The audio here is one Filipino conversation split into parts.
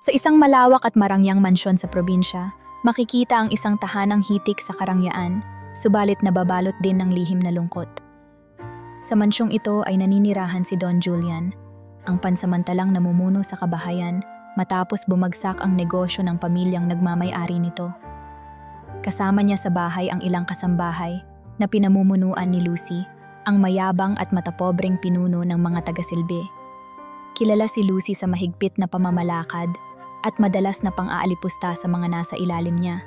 Sa isang malawak at marangyang mansyon sa probinsya, makikita ang isang tahanang hitik sa karangyaan, subalit nababalot din ng lihim na lungkot. Sa mansyong ito ay naninirahan si Don Julian, ang pansamantalang namumuno sa kabahayan matapos bumagsak ang negosyo ng pamilyang nagmamay-ari nito. Kasama niya sa bahay ang ilang kasambahay na pinamumunuan ni Lucy, ang mayabang at matapobreng pinuno ng mga taga-silbi. Kilala si Lucy sa mahigpit na pamamalakad at madalas na pang-aalipusta sa mga nasa ilalim niya.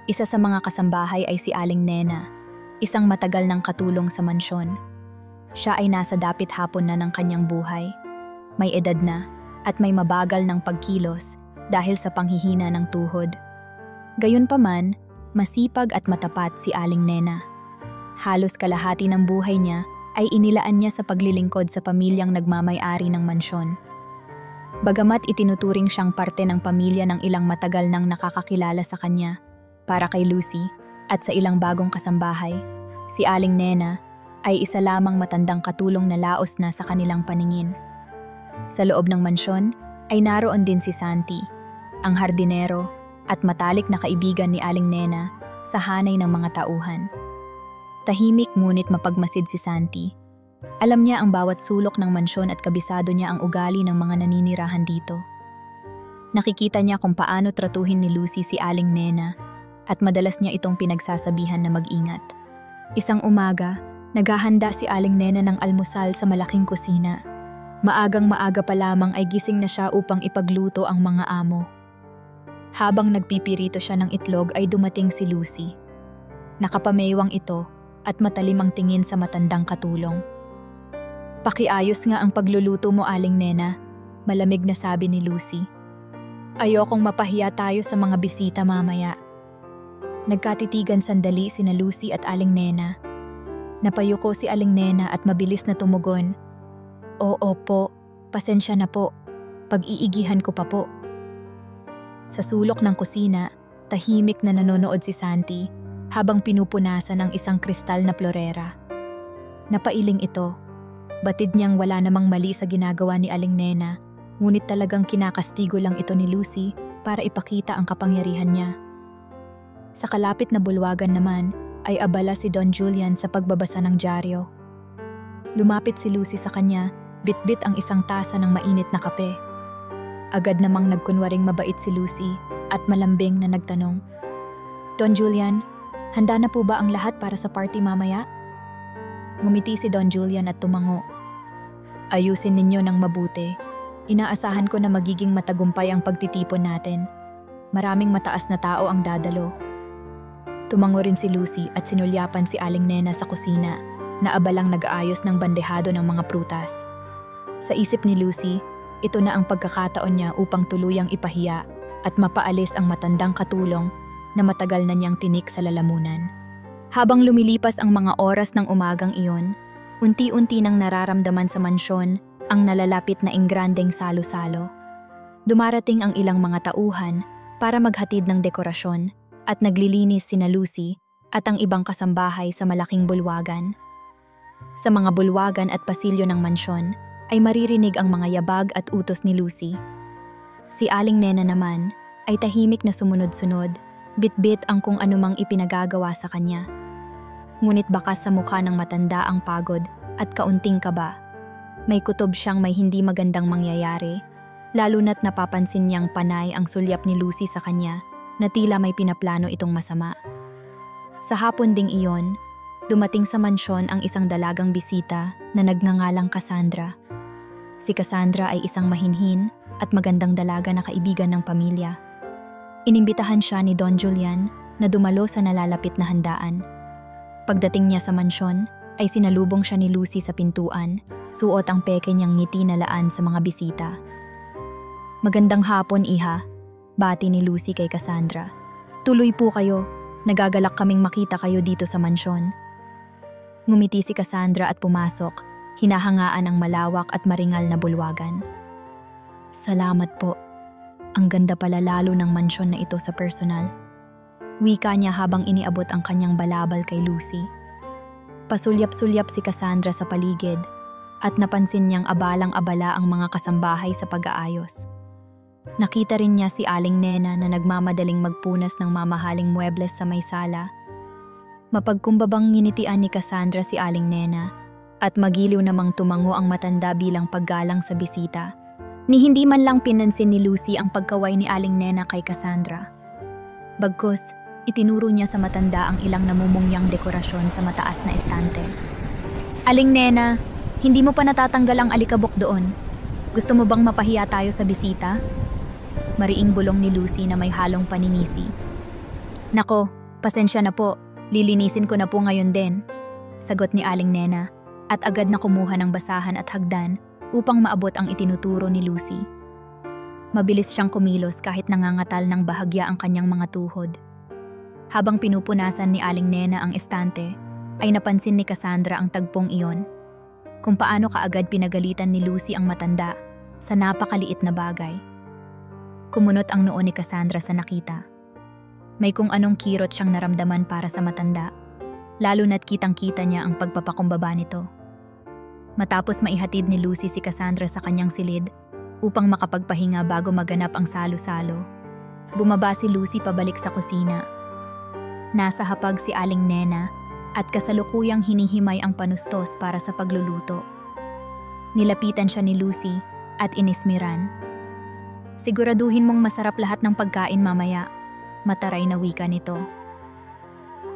Isa sa mga kasambahay ay si Aling Nena, isang matagal ng katulong sa mansyon. Siya ay nasa dapit hapon na ng kanyang buhay. May edad na at may mabagal ng pagkilos dahil sa panghihina ng tuhod. Gayunpaman, masipag at matapat si Aling Nena. Halos kalahati ng buhay niya ay inilaan niya sa paglilingkod sa pamilyang nagmamay-ari ng mansyon. Bagamat itinuturing siyang parte ng pamilya ng ilang matagal nang nakakakilala sa kanya, para kay Lucy at sa ilang bagong kasambahay, si Aling Nena ay isa lamang matandang katulong na laos na sa kanilang paningin. Sa loob ng mansyon ay naroon din si Santi, ang hardinero at matalik na kaibigan ni Aling Nena sa hanay ng mga tauhan. Tahimik ngunit mapagmasid si Santi. Alam niya ang bawat sulok ng mansyon at kabisado niya ang ugali ng mga naninirahan dito. Nakikita niya kung paano tratuhin ni Lucy si Aling Nena at madalas niya itong pinagsasabihan na mag-ingat. Isang umaga, naghahanda si Aling Nena ng almusal sa malaking kusina. Maagang-maaga pa lamang ay gising na siya upang ipagluto ang mga amo. Habang nagpipirito siya ng itlog ay dumating si Lucy. Nakapameywang ito at matalim ang tingin sa matandang katulong. "Pakiayos nga ang pagluluto mo, Aling Nena," malamig na sabi ni Lucy. "Ayokong mapahiya tayo sa mga bisita mamaya." Nagkatitigan sandali sina Lucy at Aling Nena. Napayuko si Aling Nena at mabilis na tumugon. "Oo po, pasensya na po. Pag-iigihan ko pa po." Sa sulok ng kusina, tahimik na nanonood si Santi habang pinupunasan ang isang kristal na florera. Napailing ito. Batid niyang wala namang mali sa ginagawa ni Aling Nena, ngunit talagang kinakastigo lang ito ni Lucy para ipakita ang kapangyarihan niya. Sa kalapit na bulwagan naman ay abala si Don Julian sa pagbabasa ng dyaryo. Lumapit si Lucy sa kanya, bitbit ang isang tasa ng mainit na kape. Agad namang nagkunwaring mabait si Lucy at malambing na nagtanong, "Don Julian, handa na po ba ang lahat para sa party mamaya?" Ngumiti si Don Julian at tumango. "Ayusin ninyo ng mabuti. Inaasahan ko na magiging matagumpay ang pagtitipon natin. Maraming mataas na tao ang dadalo." Tumango rin si Lucy at sinulyapan si Aling Nena sa kusina na abalang nag-aayos ng bandehado ng mga prutas. Sa isip ni Lucy, ito na ang pagkakataon niya upang tuluyang ipahiya at mapaalis ang matandang katulong na matagal na niyang tinik sa lalamunan. Habang lumilipas ang mga oras ng umagang iyon, unti-unti nang nararamdaman sa mansyon ang nalalapit na ingrandeng salo-salo. Dumarating ang ilang mga tauhan para maghatid ng dekorasyon at naglilinis sina Lucy at ang ibang kasambahay sa malaking bulwagan. Sa mga bulwagan at pasilyo ng mansyon ay maririnig ang mga yabag at utos ni Lucy. Si Aling Nena naman ay tahimik na sumunod-sunod, bitbit ang kung anumang ipinagagawa sa kanya. Ngunit bakas sa mukha ng matanda ang pagod at kaunting kaba. May kutob siyang may hindi magandang mangyayari, lalo na't napapansin niyang panay ang sulyap ni Lucy sa kanya na tila may pinaplano itong masama. Sa hapon ding iyon, dumating sa mansyon ang isang dalagang bisita na nagngangalang Cassandra. Si Cassandra ay isang mahinhin at magandang dalaga na kaibigan ng pamilya. Inimbitahan siya ni Don Julian na dumalo sa nalalapit na handaan. Pagdating niya sa mansyon, ay sinalubong siya ni Lucy sa pintuan, suot ang peke niyang ngiti na laan sa mga bisita. "Magandang hapon, iha," bati ni Lucy kay Cassandra. "Tuloy po kayo, nagagalak kaming makita kayo dito sa mansyon." Ngumiti si Cassandra at pumasok, hinahangaan ang malawak at maringal na bulwagan. "Salamat po. Ang ganda pala lalo ng mansyon na ito sa personal." Wika niya habang iniabot ang kanyang balabal kay Lucy. Pasulyap-sulyap si Cassandra sa paligid at napansin niyang abalang-abala ang mga kasambahay sa pag-aayos. Nakita rin niya si Aling Nena na nagmamadaling magpunas ng mamahaling muebles sa may sala. Mapagkumbabang nginitian ni Cassandra si Aling Nena at magiliw namang tumango ang matanda bilang paggalang sa bisita. Ni hindi man lang pinansin ni Lucy ang pagkaway ni Aling Nena kay Cassandra. Bagkus, itinuro niya sa matanda ang ilang namumungyang dekorasyon sa mataas na estante. Aling Nena, hindi mo pa natatanggal ang alikabok doon. Gusto mo bang mapahiya tayo sa bisita? Mariing bulong ni Lucy na may halong paninisi. Nako, pasensya na po. Lilinisin ko na po ngayon din. Sagot ni Aling Nena at agad na kumuha ng basahan at hagdan upang maabot ang itinuturo ni Lucy. Mabilis siyang kumilos kahit nangangatal ng bahagya ang kanyang mga tuhod. Habang pinupunasan ni Aling Nena ang estante, ay napansin ni Cassandra ang tagpong iyon. Kung paano kaagad pinagalitan ni Lucy ang matanda sa napakaliit na bagay. Kumunot ang noo ni Cassandra sa nakita. May kung anong kirot siyang naramdaman para sa matanda, lalo na't kitang-kita niya ang pagpapakumbaba nito. Matapos maihatid ni Lucy si Cassandra sa kanyang silid upang makapagpahinga bago maganap ang salo-salo, bumaba si Lucy pabalik sa kusina. Nasa hapag si Aling Nena at kasalukuyang hinihimay ang panustos para sa pagluluto. Nilapitan siya ni Lucy at inismiran. Siguraduhin mong masarap lahat ng pagkain mamaya, mataray na wika nito.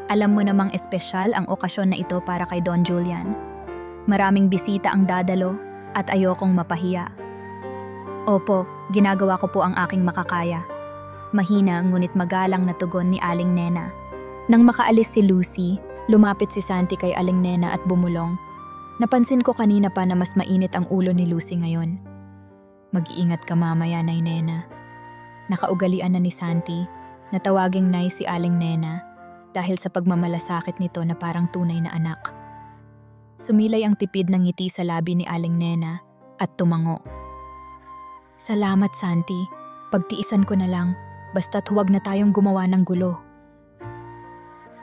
Alam mo namang espesyal ang okasyon na ito para kay Don Julian. Maraming bisita ang dadalo at ayokong mapahiya. Opo, ginagawa ko po ang aking makakaya. Mahina ngunit magalang na tugon ni Aling Nena. Nang makaalis si Lucy, lumapit si Santi kay Aling Nena at bumulong. Napansin ko kanina pa na mas mainit ang ulo ni Lucy ngayon. Mag-iingat ka mamaya, Nay Nena. Nakaugalian na ni Santi na tawaging Nay si Aling Nena dahil sa pagmamalasakit nito na parang tunay na anak. Sumilay ang tipid ng ngiti sa labi ni Aling Nena at tumango. Salamat, Santi. Pagtiisan ko na lang, basta't huwag na tayong gumawa ng gulo.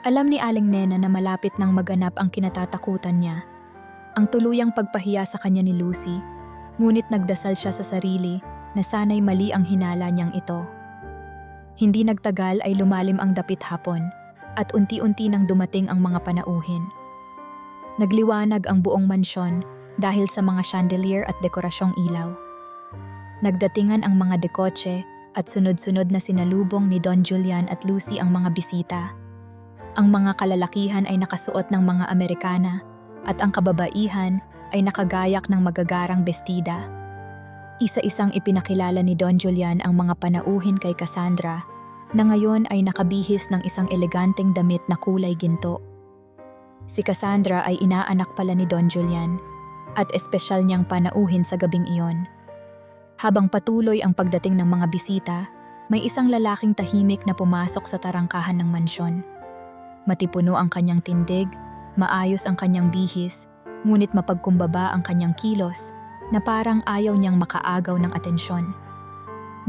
Alam ni Aling Nena na malapit nang maganap ang kinatatakutan niya. Ang tuluyang pagpahiya sa kanya ni Lucy, ngunit nagdasal siya sa sarili na sana'y mali ang hinala niyang ito. Hindi nagtagal ay lumalim ang dapit hapon at unti-unti nang dumating ang mga panauhin. Nagliwanag ang buong mansyon dahil sa mga chandelier at dekorasyong ilaw. Nagdatingan ang mga dekotse at sunod-sunod na sinalubong ni Don Julian at Lucy ang mga bisita. Ang mga kalalakihan ay nakasuot ng mga Amerikana at ang kababaihan ay nakagayak ng magagarang bestida. Isa-isang ipinakilala ni Don Julian ang mga panauhin kay Cassandra na ngayon ay nakabihis ng isang eleganteng damit na kulay ginto. Si Cassandra ay inaanak pala ni Don Julian at espesyal niyang panauhin sa gabing iyon. Habang patuloy ang pagdating ng mga bisita, may isang lalaking tahimik na pumasok sa tarangkahan ng mansyon. Matipuno ang kanyang tindig, maayos ang kanyang bihis, ngunit mapagkumbaba ang kanyang kilos na parang ayaw niyang makaagaw ng atensyon.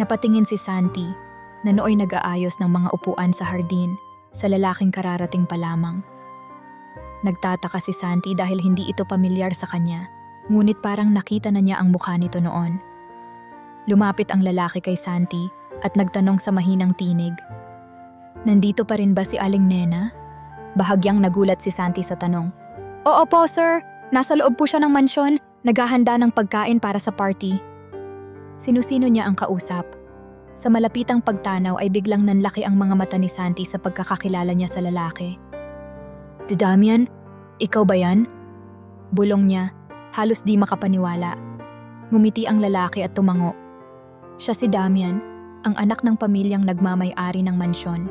Napatingin si Santi na nooy nag-aayos ng mga upuan sa hardin sa lalaking kararating pa lamang. Nagtataka si Santi dahil hindi ito pamilyar sa kanya, ngunit parang nakita na niya ang mukha nito noon. Lumapit ang lalaki kay Santi at nagtanong sa mahinang tinig. Nandito pa rin ba si Aling Nena? Bahagyang nagulat si Santi sa tanong. Oo po, sir. Nasa loob po siya ng mansyon, naghahanda ng pagkain para sa party. Sinusino niya ang kausap. Sa malapitang pagtanaw ay biglang nanlaki ang mga mata ni Santi sa pagkakakilala niya sa lalaki. Damian, ikaw ba yan? Bulong niya, halos di makapaniwala. Ngumiti ang lalaki at tumango. Siya si Damian, ang anak ng pamilyang nagmamay-ari ng mansyon.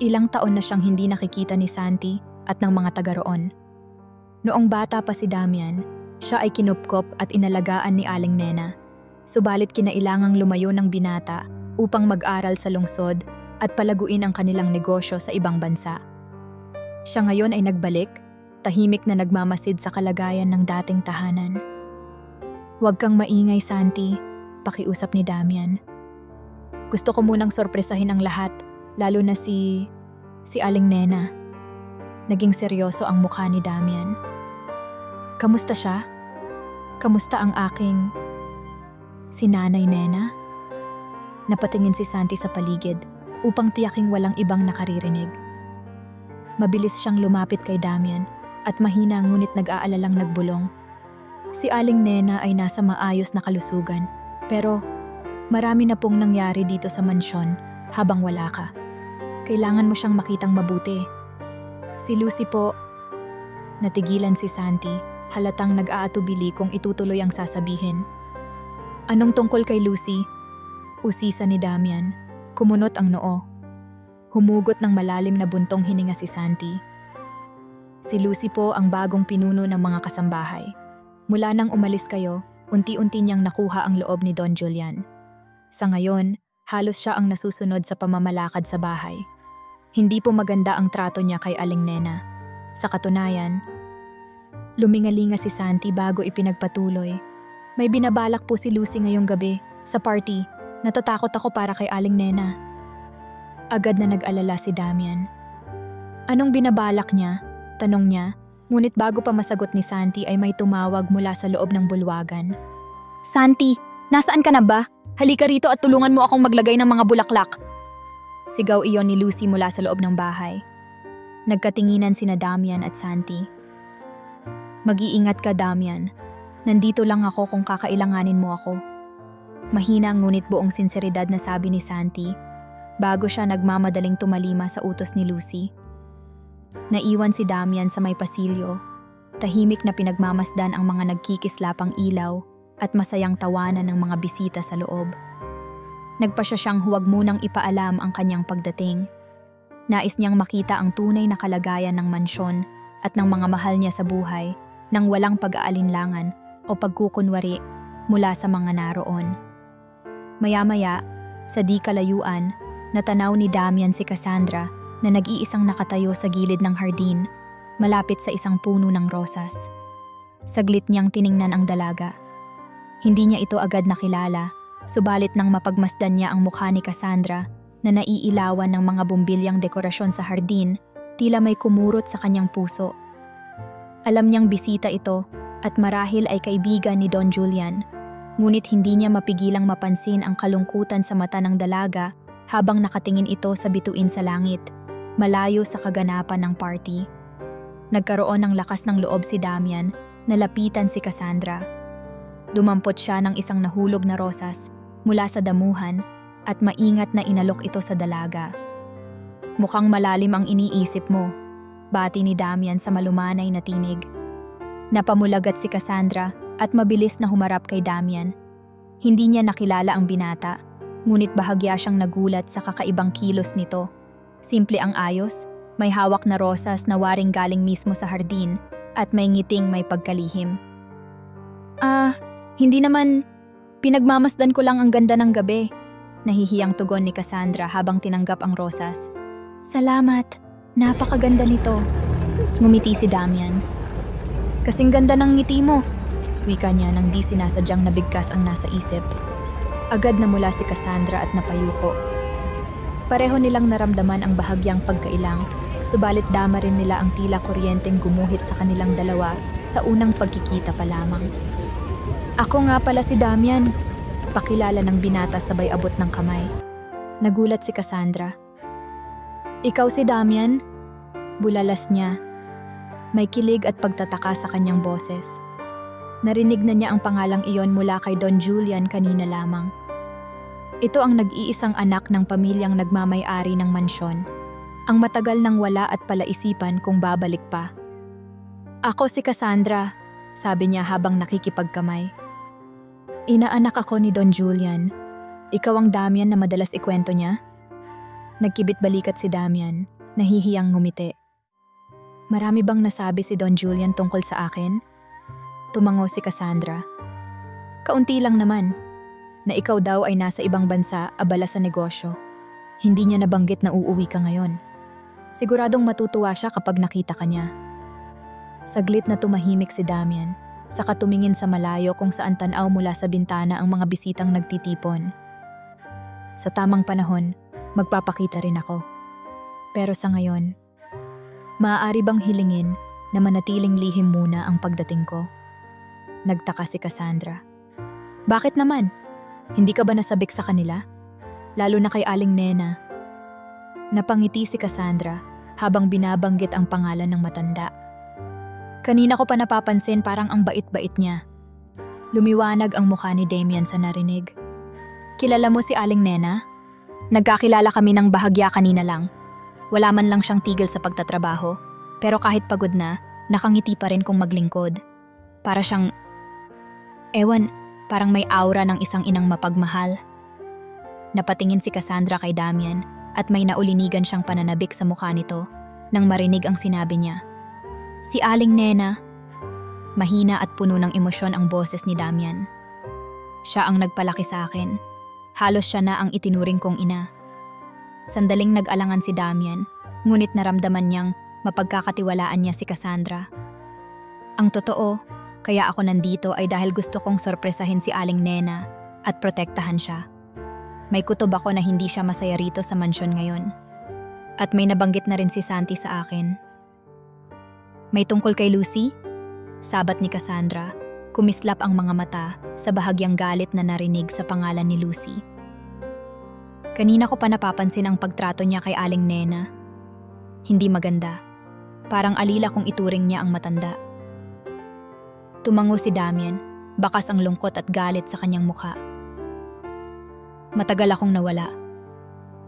Ilang taon na siyang hindi nakikita ni Santi at ng mga taga roon. Noong bata pa si Damian, siya ay kinupkop at inalagaan ni Aling Nena. Subalit kinailangang lumayo ng binata upang mag-aral sa lungsod at palaguin ang kanilang negosyo sa ibang bansa. Siya ngayon ay nagbalik, tahimik na nagmamasid sa kalagayan ng dating tahanan. Huwag kang maingay, Santi, pakiusap ni Damian. Gusto ko munang sorpresahin ang lahat, lalo na si Aling Nena. Naging seryoso ang mukha ni Damian. Kamusta siya? Kamusta ang aking si Nanay Nena? Napatingin si Santi sa paligid upang tiyaking walang ibang nakaririnig. Mabilis siyang lumapit kay Damian at mahina ngunit nag-aalalang nagbulong. Si Aling Nena ay nasa maayos na kalusugan, pero marami na pong nangyari dito sa mansyon habang wala ka. Kailangan mo siyang makitang mabuti. Si Lucy po. Natigilan si Santi, halatang nag-aatubili kung itutuloy ang sasabihin. Anong tungkol kay Lucy? Usisa ni Damian. Kumunot ang noo. Humugot ng malalim na buntong hininga si Santi. Si Lucy po ang bagong pinuno ng mga kasambahay. Mula nang umalis kayo, unti-unti niyang nakuha ang loob ni Don Julian. Sa ngayon, halos siya ang nasusunod sa pamamalakad sa bahay. Hindi po maganda ang trato niya kay Aling Nena. Sa katunayan, lumingalinga si Santi bago ipinagpatuloy. May binabalak po si Lucy ngayong gabi sa party. Natatakot ako para kay Aling Nena. Agad na nag-alala si Damian. Anong binabalak niya? Tanong niya, ngunit bago pa masagot ni Santi ay may tumawag mula sa loob ng bulwagan. Santi, nasaan ka na ba? Halika rito at tulungan mo akong maglagay ng mga bulaklak. Sigaw iyon ni Lucy mula sa loob ng bahay. Nagkatinginan sina Damian at Santi. Mag-iingat ka, Damian. Nandito lang ako kung kakailanganin mo ako. Mahina ngunit buong sinseridad na sabi ni Santi bago siya nagmamadaling tumalima sa utos ni Lucy. Naiwan si Damian sa may pasilyo. Tahimik na pinagmamasdan ang mga nagkikislapang ilaw at masayang tawanan ng mga bisita sa loob. Nagpasya siyang huwag munang ipaalam ang kanyang pagdating. Nais niyang makita ang tunay na kalagayan ng mansyon at ng mga mahal niya sa buhay nang walang pag-aalinlangan o pagkukunwari mula sa mga naroon. Maya-maya, sa di kalayuan, natanaw ni Damian si Cassandra na nag-iisang nakatayo sa gilid ng hardin, malapit sa isang puno ng rosas. Saglit niyang tiningnan ang dalaga. Hindi niya ito agad nakilala, subalit nang mapagmasdan niya ang mukha ni Cassandra na naiilawan ng mga bumbilyang dekorasyon sa hardin, tila may kumurot sa kanyang puso. Alam niyang bisita ito at marahil ay kaibigan ni Don Julian, ngunit hindi niya mapigilang mapansin ang kalungkutan sa mata ng dalaga habang nakatingin ito sa bituin sa langit, malayo sa kaganapan ng party. Nagkaroon ng lakas ng loob si Damian na lapitan si Cassandra. Dumampot siya ng isang nahulog na rosas mula sa damuhan at maingat na inalok ito sa dalaga. Mukhang malalim ang iniisip mo, bati ni Damian sa malumanay na tinig. Napamulagat si Cassandra at mabilis na humarap kay Damian. Hindi niya nakilala ang binata, ngunit bahagya siyang nagulat sa kakaibang kilos nito. Simple ang ayos, may hawak na rosas na waring galing mismo sa hardin at may ngiting may pagkalihim. Hindi naman, pinagmamasdan ko lang ang ganda ng gabi. Nahihiyang tugon ni Cassandra habang tinanggap ang rosas. Salamat, napakaganda nito. Ngumiti si Damian. Kasing ganda ng ngiti mo, wika niya nang di sinasadyang nabigkas ang nasa isip. Agad na mula si Cassandra at napayuko. Pareho nilang naramdaman ang bahagyang pagkailang, subalit dama rin nila ang tila kuryenteng gumuhit sa kanilang dalawa sa unang pagkikita pa lamang. Ako nga pala si Damian, pakilala ng binata sabay abot ng kamay. Nagulat si Cassandra. Ikaw si Damian? Bulalas niya. May kilig at pagtataka sa kanyang boses. Narinig na niya ang pangalang iyon mula kay Don Julian kanina lamang. Ito ang nag-iisang anak ng pamilyang nagmamay-ari ng mansyon. Ang matagal nang wala at palaisipan kung babalik pa. Ako si Cassandra, sabi niya habang nakikipagkamay. Inaanak ako ni Don Julian. Ikaw ang Damian na madalas ikwento niya? Nagkibit balikat si Damian, nahihiyang ngumiti. Marami bang nasabi si Don Julian tungkol sa akin? Tumango si Cassandra. Kaunti lang naman, na ikaw daw ay nasa ibang bansa abala sa negosyo. Hindi niya nabanggit na uuwi ka ngayon. Siguradong matutuwa siya kapag nakita ka niya. Saglit na tumahimik si Damian, saka tumingin sa malayo kung saan tanaw mula sa bintana ang mga bisitang nagtitipon. Sa tamang panahon, magpapakita rin ako. Pero sa ngayon, maaari bang hilingin na manatiling lihim muna ang pagdating ko? Nagtaka si Cassandra. Bakit naman? Hindi ka ba nasabik sa kanila? lalo na kay Aling Nena. Napangiti si Cassandra habang binabanggit ang pangalan ng matanda. Kanina ko pa napapansin parang ang bait-bait niya. Lumiwanag ang mukha ni Damian sa narinig. Kilala mo si Aling Nena? Nagkakilala kami ng bahagya kanina lang. Wala man lang siyang tigil sa pagtatrabaho, pero kahit pagod na, nakangiti pa rin kung maglingkod. Para siyang, parang may aura ng isang inang mapagmahal. Napatingin si Cassandra kay Damian at may naulinigan siyang pananabik sa mukha nito nang marinig ang sinabi niya. Si Aling Nena. Mahina at puno ng emosyon ang boses ni Damian. Siya ang nagpalaki sa akin. Halos siya na ang itinuring kong ina. Sandaling nag-alangan si Damian, ngunit naramdaman niyang mapagkakatiwalaan niya si Cassandra. Ang totoo, kaya ako nandito ay dahil gusto kong sorpresahin si Aling Nena at protektahan siya. May kutob ako na hindi siya masaya rito sa mansyon ngayon. At may nabanggit na rin si Santi sa akin. May tungkol kay Lucy? Sabat ni Cassandra. Kumislap ang mga mata sa bahagyang galit na narinig sa pangalan ni Lucy. Kanina ko pa napapansin ang pagtrato niya kay Aling Nena. Hindi maganda. Parang alila kung ituring niya ang matanda. Tumango si Damian, bakas ang lungkot at galit sa kanyang mukha. Matagal akong nawala.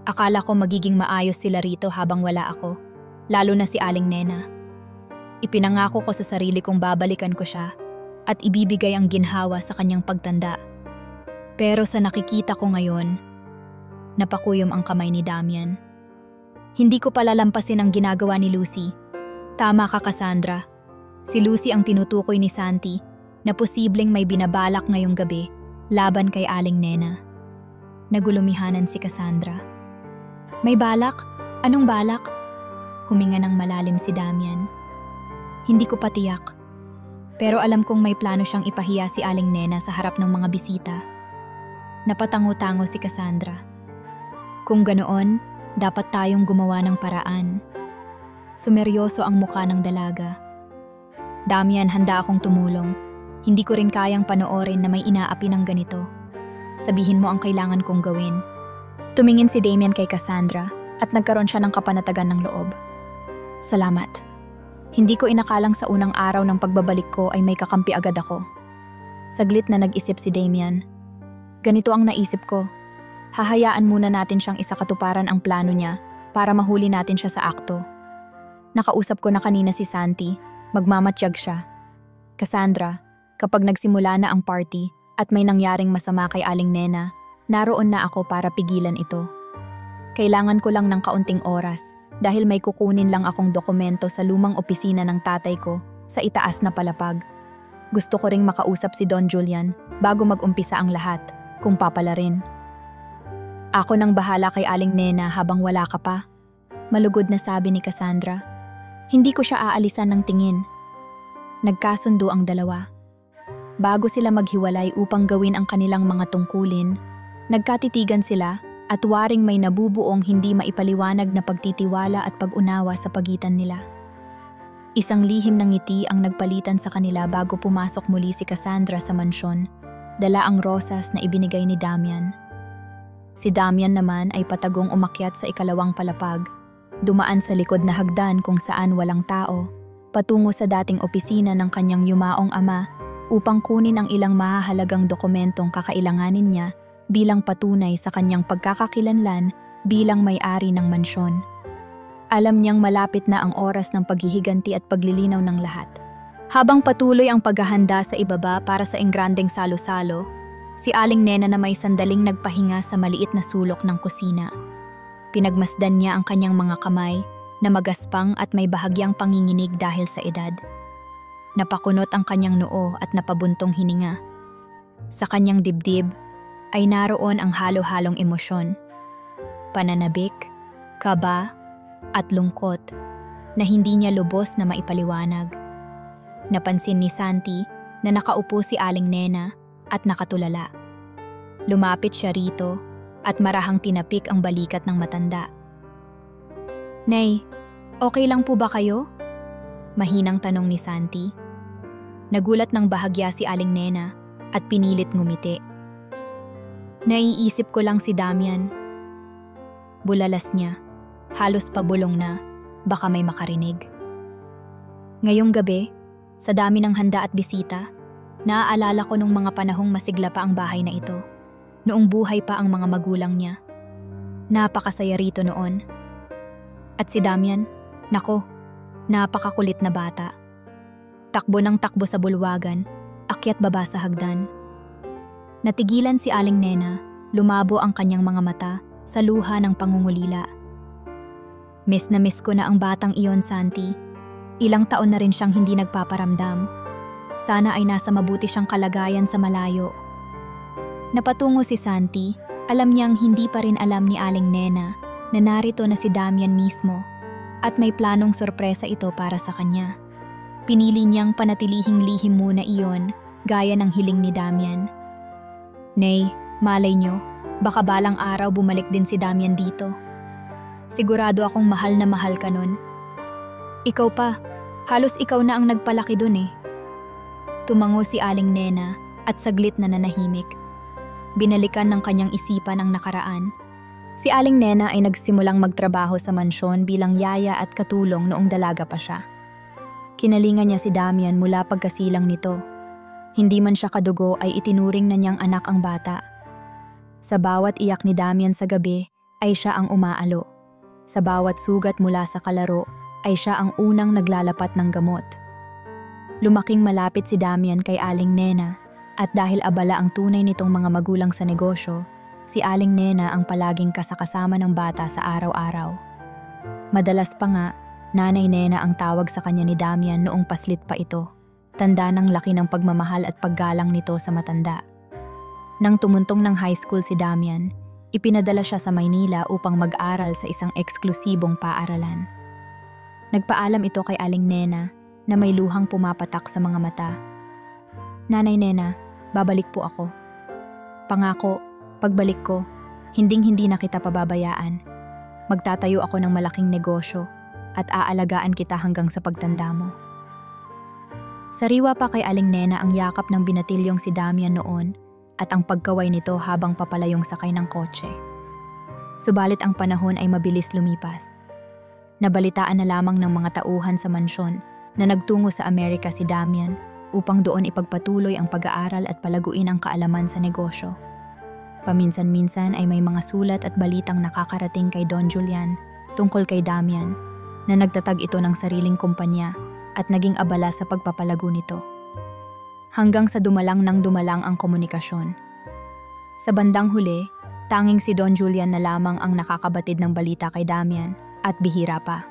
Akala ko magiging maayos sila rito habang wala ako, lalo na si Aling Nena. Ipinangako ko sa sarili kong babalikan ko siya at ibibigay ang ginhawa sa kanyang pagtanda. Pero sa nakikita ko ngayon, napakuyom ang kamay ni Damian. Hindi ko palalampasin ang ginagawa ni Lucy. Tama ka, Cassandra. Si Lucy ang tinutukoy ni Santi na posibleng may binabalak ngayong gabi laban kay Aling Nena. Nagulumihanan si Cassandra. May balak? Anong balak? Huminga ng malalim si Damian. Hindi ko pa tiyak. Pero alam kong may plano siyang ipahiya si Aling Nena sa harap ng mga bisita. Napatango-tango si Cassandra. Kung ganoon, dapat tayong gumawa ng paraan. Sumeryoso ang mukha ng dalaga. Damian, handa akong tumulong. Hindi ko rin kayang panoorin na may inaapi ng ganito. Sabihin mo ang kailangan kong gawin. Tumingin si Damian kay Cassandra at nagkaroon siya ng kapanatagan ng loob. Salamat. Hindi ko inakalang sa unang araw ng pagbabalik ko ay may kakampi agad ako. Saglit na nag-isip si Damian. Ganito ang naisip ko. Hahayaan muna natin siyang isakatuparan ang plano niya para mahuli natin siya sa akto. Nakausap ko na kanina si Santi. Magmamatiyag siya. Cassandra, kapag nagsimula na ang party at may nangyaring masama kay Aling Nena, naroon na ako para pigilan ito. Kailangan ko lang ng kaunting oras dahil may kukunin lang akong dokumento sa lumang opisina ng tatay ko sa itaas na palapag. Gusto ko ring makausap si Don Julian bago mag-umpisa ang lahat, kung papala rin. Ako nang bahala kay Aling Nena habang wala ka pa, malugod na sabi ni Cassandra. Hindi ko siya aalisan ng tingin. Nagkasundo ang dalawa. Bago sila maghiwalay upang gawin ang kanilang mga tungkulin, nagkatitigan sila at waring may nabubuong hindi maipaliwanag na pagtitiwala at pag-unawa sa pagitan nila. Isang lihim ng ngiti ang nagpalitan sa kanila bago pumasok muli si Cassandra sa mansyon, dala ang rosas na ibinigay ni Damian. Si Damian naman ay patagong umakyat sa ikalawang palapag, dumaan sa likod na hagdan kung saan walang tao, patungo sa dating opisina ng kanyang yumaong ama upang kunin ang ilang mahahalagang dokumentong kakailanganin niya bilang patunay sa kanyang pagkakakilanlan bilang may-ari ng mansyon. Alam niyang malapit na ang oras ng paghihiganti at paglilinaw ng lahat. Habang patuloy ang paghahanda sa ibaba para sa engrandeng salo-salo, si Aling Nena na may sandaling nagpahinga sa maliit na sulok ng kusina. Pinagmasdan niya ang kanyang mga kamay na magaspang at may bahagyang panginginig dahil sa edad. Napakunot ang kanyang noo at napabuntong hininga. Sa kanyang dibdib ay naroon ang halo-halong emosyon. Pananabik, kaba, at lungkot na hindi niya lubos na maipaliwanag. Napansin ni Santi na nakaupo si Aling Nena at nakatulala. Lumapit siya rito at marahang tinapik ang balikat ng matanda. "Nay, okay lang po ba kayo?" Mahinang tanong ni Santi. Nagulat ng bahagya si Aling Nena at pinilit ngumiti. "Naiisip ko lang si Damian. Bulalas niya. Halos pabulong na, baka may makarinig. Ngayong gabi, sa dami ng handa at bisita, naaalala ko nung mga panahong masigla pa ang bahay na ito. Noong buhay pa ang mga magulang niya. Napakasaya rito noon. At si Damian, nako, napakakulit na bata. Takbo ng takbo sa bulwagan, akyat baba sa hagdan. Natigilan si Aling Nena, lumabo ang kanyang mga mata sa luha ng pangungulila. Miss na miss ko na ang batang iyon, Santi. Ilang taon na rin siyang hindi nagpaparamdam. Sana ay nasa mabuti siyang kalagayan sa malayo. Napatungo si Santi, alam niyang hindi pa rin alam ni Aling Nena na narito na si Damian mismo at may planong sorpresa ito para sa kanya. Pinili niyang panatilihing lihim muna iyon gaya ng hiling ni Damian. Nay, malay niyo, baka balang araw bumalik din si Damian dito. Sigurado akong mahal na mahal ka nun. Ikaw pa, halos ikaw na ang nagpalaki dun eh. Tumango si Aling Nena at saglit na nanahimik. Binalikan ng kanyang isipan ang nakaraan. Si Aling Nena ay nagsimulang magtrabaho sa mansyon bilang yaya at katulong noong dalaga pa siya. Kinalingan niya si Damian mula pagkasilang nito. Hindi man siya kadugo ay itinuring na niyang anak ang bata. Sa bawat iyak ni Damian sa gabi ay siya ang umaalo. Sa bawat sugat mula sa kalaro ay siya ang unang naglalapat ng gamot. Lumaking malapit si Damian kay Aling Nena at dahil abala ang tunay nitong mga magulang sa negosyo, si Aling Nena ang palaging kasakasama ng bata sa araw-araw. Madalas pa nga, Nanay Nena ang tawag sa kanya ni Damian noong paslit pa ito, tanda ng laki ng pagmamahal at paggalang nito sa matanda. Nang tumuntong ng high school si Damian, ipinadala siya sa Maynila upang mag-aral sa isang eksklusibong paaralan. Nagpaalam ito kay Aling Nena na may luhang pumapatak sa mga mata. Nanay Nena, babalik po ako. Pangako, pagbalik ko, hinding-hindi na kita pababayaan. Magtatayo ako ng malaking negosyo at aalagaan kita hanggang sa pagtanda mo. Sariwa pa kay Aling Nena ang yakap ng binatilyong si Damian noon at ang pagkaway nito habang papalayong sakay ng kotse. Subalit ang panahon ay mabilis lumipas. Nabalitaan na lamang ng mga tauhan sa mansyon na nagtungo sa Amerika si Damian upang doon ipagpatuloy ang pag-aaral at palaguin ang kaalaman sa negosyo. Paminsan-minsan ay may mga sulat at balitang nakakarating kay Don Julian tungkol kay Damian na nagtatag ito ng sariling kumpanya at naging abala sa pagpapalago nito. Hanggang sa dumalang ang komunikasyon. Sa bandang huli, tanging si Don Julian na lamang ang nakakabatid ng balita kay Damian at bihira pa.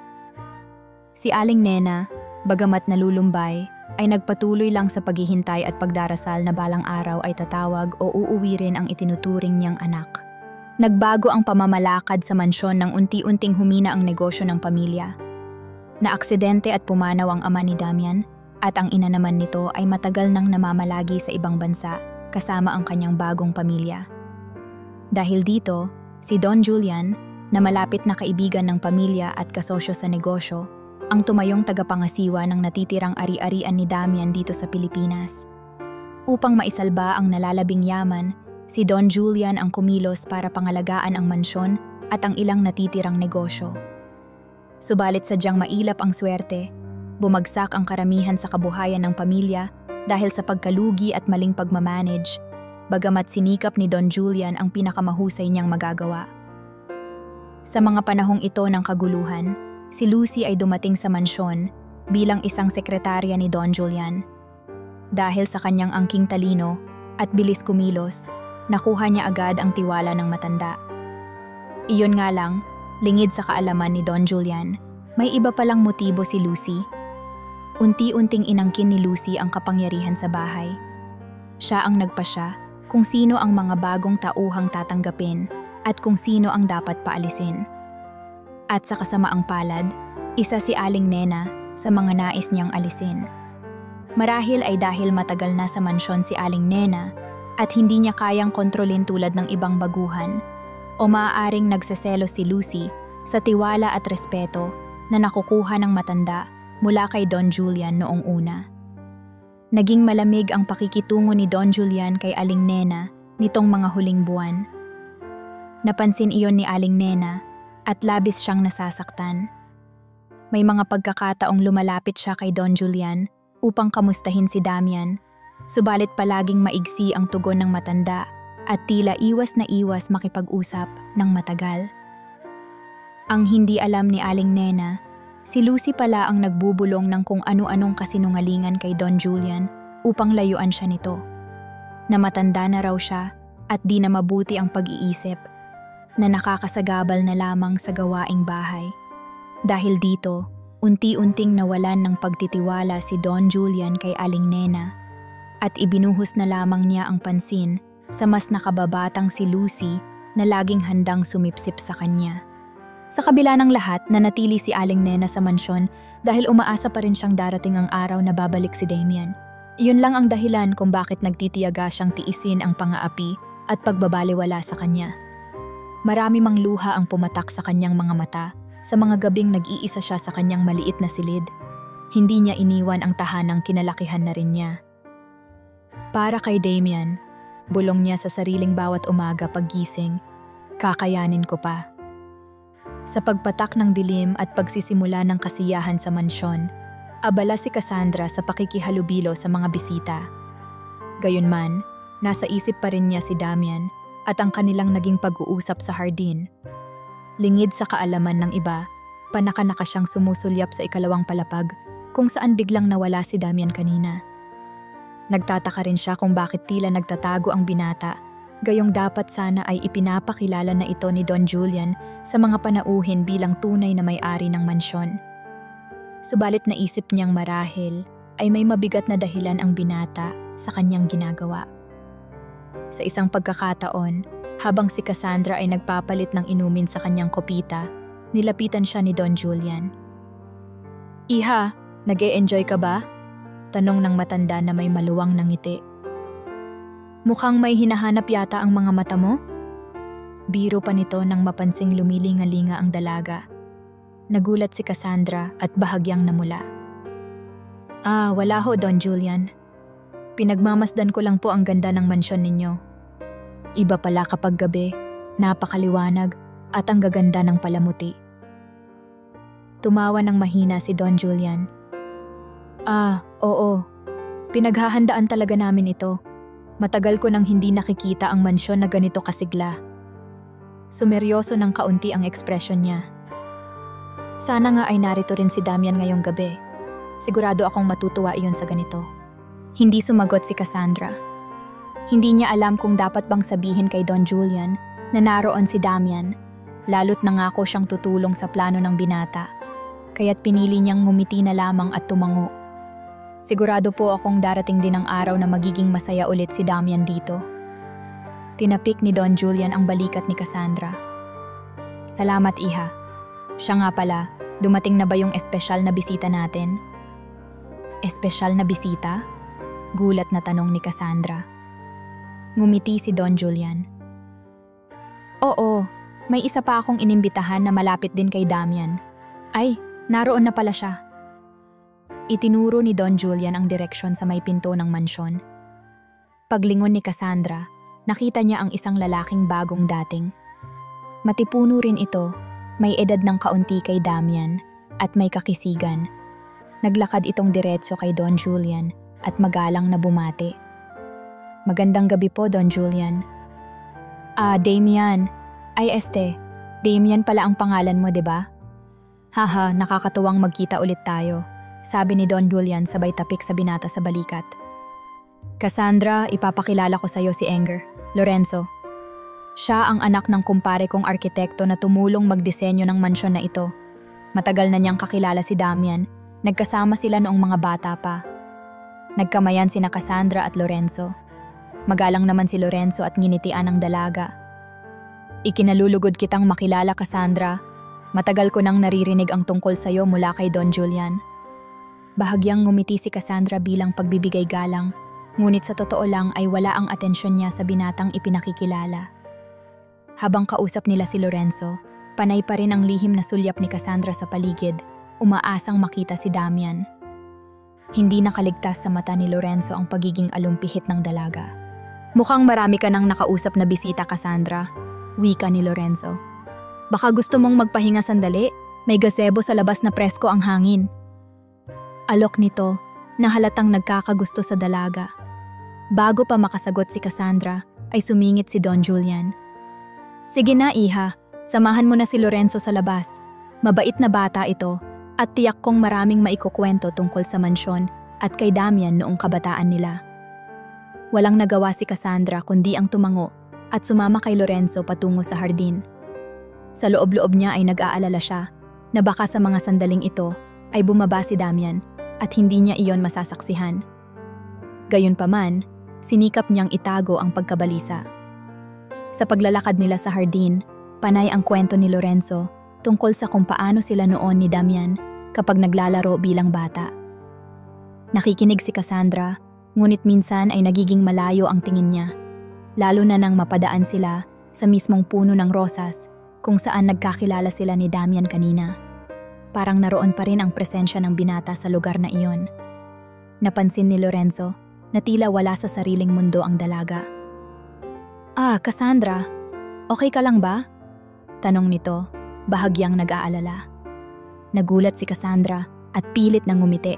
Si Aling Nena, bagamat nalulumbay, ay nagpatuloy lang sa paghihintay at pagdarasal na balang araw ay tatawag o uuwi rin ang itinuturing niyang anak. Nagbago ang pamamalakad sa mansyon nang unti-unting humina ang negosyo ng pamilya. Naaksidente at pumanaw ang ama ni Damian at ang ina naman nito ay matagal nang namamalagi sa ibang bansa kasama ang kanyang bagong pamilya. Dahil dito, si Don Julian, na malapit na kaibigan ng pamilya at kasosyo sa negosyo, ang tumayong tagapangasiwa ng natitirang ari-arian ni Damian dito sa Pilipinas. Upang maisalba ang nalalabing yaman, si Don Julian ang kumilos para pangalagaan ang mansyon at ang ilang natitirang negosyo. Subalit sadyang mailap ang swerte, bumagsak ang karamihan sa kabuhayan ng pamilya dahil sa pagkalugi at maling pagmamanage, bagamat sinikap ni Don Julian ang pinakamahusay niyang magagawa. Sa mga panahong ito ng kaguluhan, si Lucy ay dumating sa mansyon bilang isang sekretarya ni Don Julian. Dahil sa kanyang angking talino at bilis kumilos, nakuha niya agad ang tiwala ng matanda. Iyon nga lang, lingid sa kaalaman ni Don Julian, may iba palang motibo si Lucy. Unti-unting inangkin ni Lucy ang kapangyarihan sa bahay. Siya ang nagpasya kung sino ang mga bagong tauhang tatanggapin at kung sino ang dapat paalisin. At sa kasamaang palad, isa si Aling Nena sa mga nais niyang alisin. Marahil ay dahil matagal na sa mansyon si Aling Nena at hindi niya kayang kontrolin tulad ng ibang baguhan, o maaaring nagseselos si Lucy sa tiwala at respeto na nakukuha ng matanda mula kay Don Julian noong una. Naging malamig ang pakikitungo ni Don Julian kay Aling Nena nitong mga huling buwan. Napansin iyon ni Aling Nena at labis siyang nasasaktan. May mga pagkakataong lumalapit siya kay Don Julian upang kamustahin si Damian, subalit palaging maigsi ang tugon ng matanda at tila iwas na iwas makipag-usap ng matagal. Ang hindi alam ni Aling Nena, si Lucy pala ang nagbubulong ng kung ano-anong kasinungalingan kay Don Julian upang layuan siya nito. Na matanda na raw siya at di na mabuti ang pag-iisip, na nakakasagabal na lamang sa gawaing bahay. Dahil dito, unti-unting nawalan ng pagtitiwala si Don Julian kay Aling Nena at ibinuhos na lamang niya ang pansin sa mas nakababatang si Lucy na laging handang sumipsip sa kanya. Sa kabila ng lahat, nanatili si Aling Nena sa mansyon dahil umaasa pa rin siyang darating ang araw na babalik si Damian. Iyon lang ang dahilan kung bakit nagtitiyaga siyang tiisin ang pangaapi at pagbabaliwala sa kanya. Marami mang luha ang pumatak sa kanyang mga mata sa mga gabing nag-iisa siya sa kanyang maliit na silid. Hindi niya iniwan ang tahanang kinalakihan na rin niya. Para kay Damian, bulong niya sa sariling bawat umaga paggising, kakayanin ko pa. Sa pagpatak ng dilim at pagsisimula ng kasiyahan sa mansyon, abala si Cassandra sa pakikihalubilo sa mga bisita. Gayunman, nasa isip pa rin niya si Damian at ang kanilang naging pag-uusap sa hardin. Lingid sa kaalaman ng iba, panaka-naka siyang sumusulyap sa ikalawang palapag kung saan biglang nawala si Damian kanina. Nagtataka rin siya kung bakit tila nagtatago ang binata, gayong dapat sana ay ipinapakilala na ito ni Don Julian sa mga panauhin bilang tunay na may-ari ng mansyon. Subalit naisip niyang marahil ay may mabigat na dahilan ang binata sa kanyang ginagawa. Sa isang pagkakataon, habang si Cassandra ay nagpapalit ng inumin sa kanyang kopita, nilapitan siya ni Don Julian. "Iha, nag-e-enjoy ka ba?" Tanong ng matanda na may maluwang na ngiti. "Mukhang may hinahanap yata ang mga mata mo?" Biro pa nito nang mapansing lumilinga-linga ang dalaga. Nagulat si Cassandra at bahagyang namula. Wala ho, Don Julian. Pinagmamasdan ko lang po ang ganda ng mansyon ninyo. Iba pala kapag gabi, napakaliwanag at ang gaganda ng palamuti." Tumawa ng mahina si Don Julian. Oo. Pinaghahandaan talaga namin ito. Matagal ko nang hindi nakikita ang mansyon na ganito kasigla. Sumeryoso ng kaunti ang ekspresyon niya. "Sana nga ay narito rin si Damian ngayong gabi. Sigurado akong matutuwa iyon sa ganito." Hindi sumagot si Cassandra. Hindi niya alam kung dapat bang sabihin kay Don Julian na naroon si Damian, lalo't nangako siyang tutulong sa plano ng binata, kaya't pinili niyang ngumiti na lamang at tumango. "Sigurado po akong darating din ang araw na magiging masaya ulit si Damian dito." Tinapik ni Don Julian ang balikat ni Cassandra. "Salamat, Iha. Siya nga pala, dumating na ba yung espesyal na bisita natin?" "Espesyal na bisita?" Gulat na tanong ni Cassandra. Ngumiti si Don Julian. "Oo, may isa pa akong inimbitahan na malapit din kay Damian. Ay, naroon na pala siya." Itinuro ni Don Julian ang direksyon sa may pinto ng mansyon. Paglingon ni Cassandra, nakita niya ang isang lalaking bagong dating. Matipuno rin ito, may edad ng kaunti kay Damian at may kakisigan. Naglakad itong diretso kay Don Julian at magalang na bumati. "Magandang gabi po, Don Julian." Damian. Ay Damian pala ang pangalan mo, 'di ba? "Haha, nakakatuwang magkita ulit tayo," sabi ni Don Julian sabay tapik sa binata sa balikat. "Cassandra, ipapakilala ko sa iyo si Enger, Lorenzo. Siya ang anak ng kumpare kong arkitekto na tumulong magdisenyo ng mansyon na ito. Matagal na niyang kakilala si Damian, nagkasama sila noong mga bata pa. Nagkamayan sina Cassandra at Lorenzo. Magalang naman si Lorenzo at nginitian ang dalaga. Ikinalulugod kitang makilala, Cassandra. Matagal ko nang naririnig ang tungkol sa'yo mula kay Don Julian." Bahagyang ngumiti si Cassandra bilang pagbibigay galang, ngunit sa totoo lang ay wala ang atensyon niya sa binatang ipinakikilala. Habang kausap nila si Lorenzo, panay pa rin ang lihim na sulyap ni Cassandra sa paligid, umaasang makita si Damian. Hindi nakaligtas sa mata ni Lorenzo ang pagiging alumpihit ng dalaga. "Mukhang marami ka nang nakausap na bisita, Cassandra," wika ni Lorenzo. Baka gusto mong magpahinga sandali? May gazebo sa labas na presko ang hangin. Alok nito na halatang nagkakagusto sa dalaga. Bago pa makasagot si Cassandra, ay sumingit si Don Julian. Sige na, iha. Samahan mo na si Lorenzo sa labas. Mabait na bata ito at tiyak kong maraming maikukwento tungkol sa mansyon at kay Damian noong kabataan nila. Walang nagawa si Cassandra kundi ang tumango at sumama kay Lorenzo patungo sa hardin. Sa loob-loob niya ay nag-aalala siya na baka sa mga sandaling ito ay bumaba si Damian at hindi niya iyon masasaksihan. Gayunpaman, sinikap niyang itago ang pagkabalisa. Sa paglalakad nila sa hardin, panay ang kwento ni Lorenzo tungkol sa kung paano sila noon ni Damian kapag naglalaro bilang bata. Nakikinig si Cassandra, ngunit minsan ay nagiging malayo ang tingin niya, lalo na nang mapadaan sila sa mismong puno ng rosas kung saan nagkakilala sila ni Damian kanina. Parang naroon pa rin ang presensya ng binata sa lugar na iyon. Napansin ni Lorenzo na tila wala sa sariling mundo ang dalaga. Cassandra, okay ka lang ba? Tanong nito, bahagyang nag-aalala. Nagulat si Cassandra at pilit na ngumiti.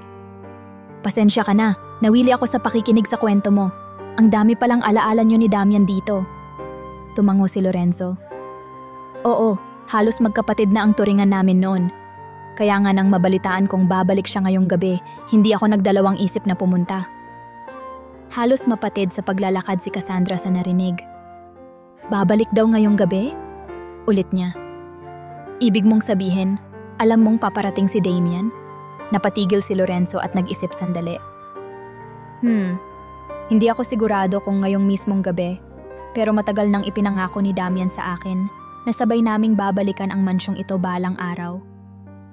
Pasensya ka na, nawili ako sa pakikinig sa kwento mo. Ang dami palang alaala niyo ni Damian dito. Tumango si Lorenzo. Oo, halos magkapatid na ang turingan namin noon. Kaya nga nang mabalitaan kong babalik siya ngayong gabi, hindi ako nagdalawang isip na pumunta. Halos mapatid sa paglalakad si Cassandra sa narinig. Babalik daw ngayong gabi? Ulit niya. Ibig mong sabihin, alam mong paparating si Damian? Napatigil si Lorenzo at nag-isip sandali. Hindi ako sigurado kung ngayong mismong gabi, pero matagal nang ipinangako ni Damian sa akin na sabay naming babalikan ang mansyong ito balang araw.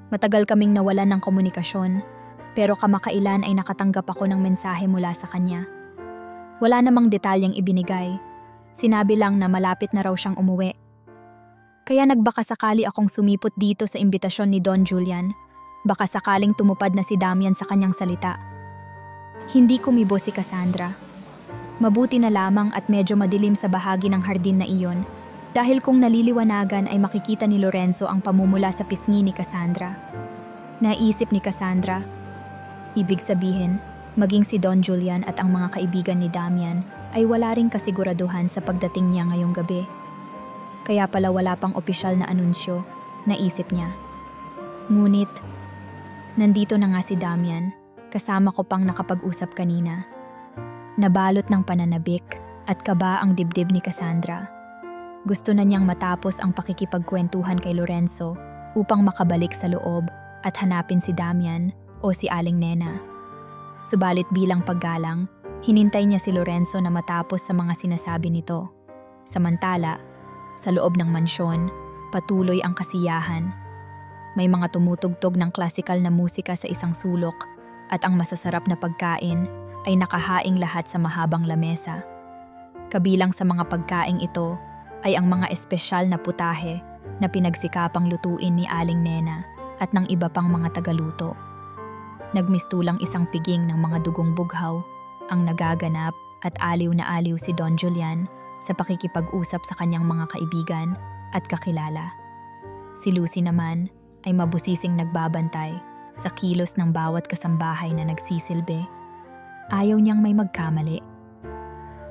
Matagal kaming nawalan ng komunikasyon, pero kamakailan ay nakatanggap ako ng mensahe mula sa kanya. Wala namang detalyeng ibinigay. Sinabi lang na malapit na raw siyang umuwi. Kaya nagbaka sakali akong sumipot dito sa imbitasyon ni Don Julian. Baka sakaling tumupad na si Damian sa kanyang salita. Hindi kumibo si Cassandra. Mabuti na lamang at medyo madilim sa bahagi ng hardin na iyon, dahil kung naliliwanagan ay makikita ni Lorenzo ang pamumula sa pisngi ni Cassandra. Naisip ni Cassandra, ibig sabihin, maging si Don Julian at ang mga kaibigan ni Damian ay wala ring kasiguraduhan sa pagdating niya ngayong gabi. Kaya pala wala pang opisyal na anunsyo, naisip niya. Ngunit, nandito na nga si Damian, kasama ko pang nakapag-usap kanina. Nabalot ng pananabik at kaba ang dibdib ni Cassandra. Gusto na niyang matapos ang pakikipagkwentuhan kay Lorenzo upang makabalik sa loob at hanapin si Damian o si Aling Nena. Subalit bilang paggalang, hinintay niya si Lorenzo na matapos sa mga sinasabi nito. Samantala, sa loob ng mansyon, patuloy ang kasiyahan. May mga tumutugtog ng klasikal na musika sa isang sulok at ang masasarap na pagkain ay nakahaing lahat sa mahabang lamesa. Kabilang sa mga pagkaing ito ay ang mga espesyal na putahe na pinagsikapang lutuin ni Aling Nena at ng iba pang mga tagaluto. Nagmistulang isang piging ng mga dugong bughaw ang nagaganap at aliw na aliw si Don Julian sa pakikipag-usap sa kanyang mga kaibigan at kakilala. Si Lucy naman ay mabusising nagbabantay sa kilos ng bawat kasambahay na nagsisilbi. Ayaw niyang may magkamali.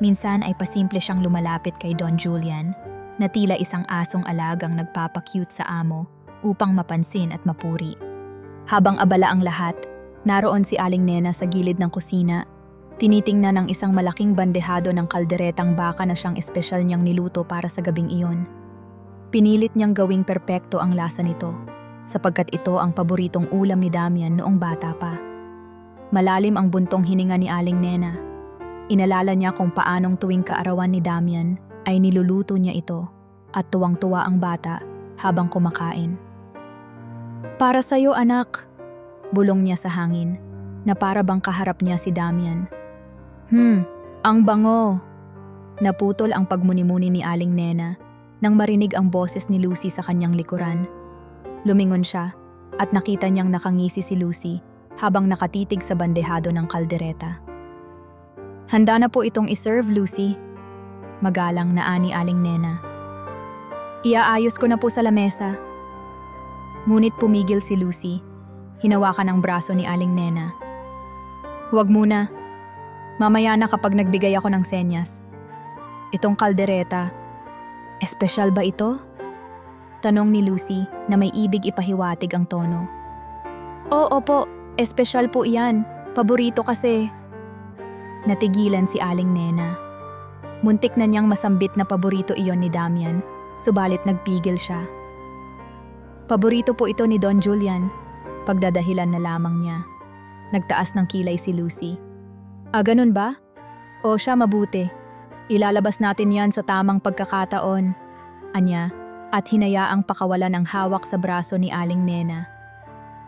Minsan ay pasimple siyang lumalapit kay Don Julian na tila isang asong alagang nagpapakyut sa amo upang mapansin at mapuri. Habang abala ang lahat, naroon si Aling Nena sa gilid ng kusina. Tinitingnan ng isang malaking bandehado ng kalderetang baka na siyang espesyal niyang niluto para sa gabing iyon. Pinilit niyang gawing perpekto ang lasa nito, sapagkat ito ang paboritong ulam ni Damian noong bata pa. Malalim ang buntong hininga ni Aling Nena. Inalala niya kung paanong tuwing kaarawan ni Damian ay niluluto niya ito at tuwang-tuwa ang bata habang kumakain. Para sa'yo anak, bulong niya sa hangin na para bang kaharap niya si Damian. Ang bango! Naputol ang pagmuni-muni ni Aling Nena nang marinig ang boses ni Lucy sa kanyang likuran. Lumingon siya at nakita niyang nakangisi si Lucy habang nakatitig sa bandehado ng kaldereta. Handa na po itong iserve, Lucy. Magalang na ani Aling Nena. Iaayos ko na po sa lamesa. Ngunit pumigil si Lucy. Hinawakan ang braso ni Aling Nena. Huwag muna. Mamaya na kapag nagbigay ako ng senyas. Itong kaldereta, espesyal ba ito? Tanong ni Lucy na may ibig ipahiwatig ang tono. Oo po, espesyal po iyan. Paborito kasi. Natigilan si Aling Nena. Muntik na niyang masambit na paborito iyon ni Damian, subalit nagpigil siya. Paborito po ito ni Don Julian, pagdadahilan na lamang niya. Nagtaas ng kilay si Lucy. Ganun ba? O siya, mabuti. Ilalabas natin yan sa tamang pagkakataon. Anya, at hinayaang pakawalan ang hawak sa braso ni Aling Nena.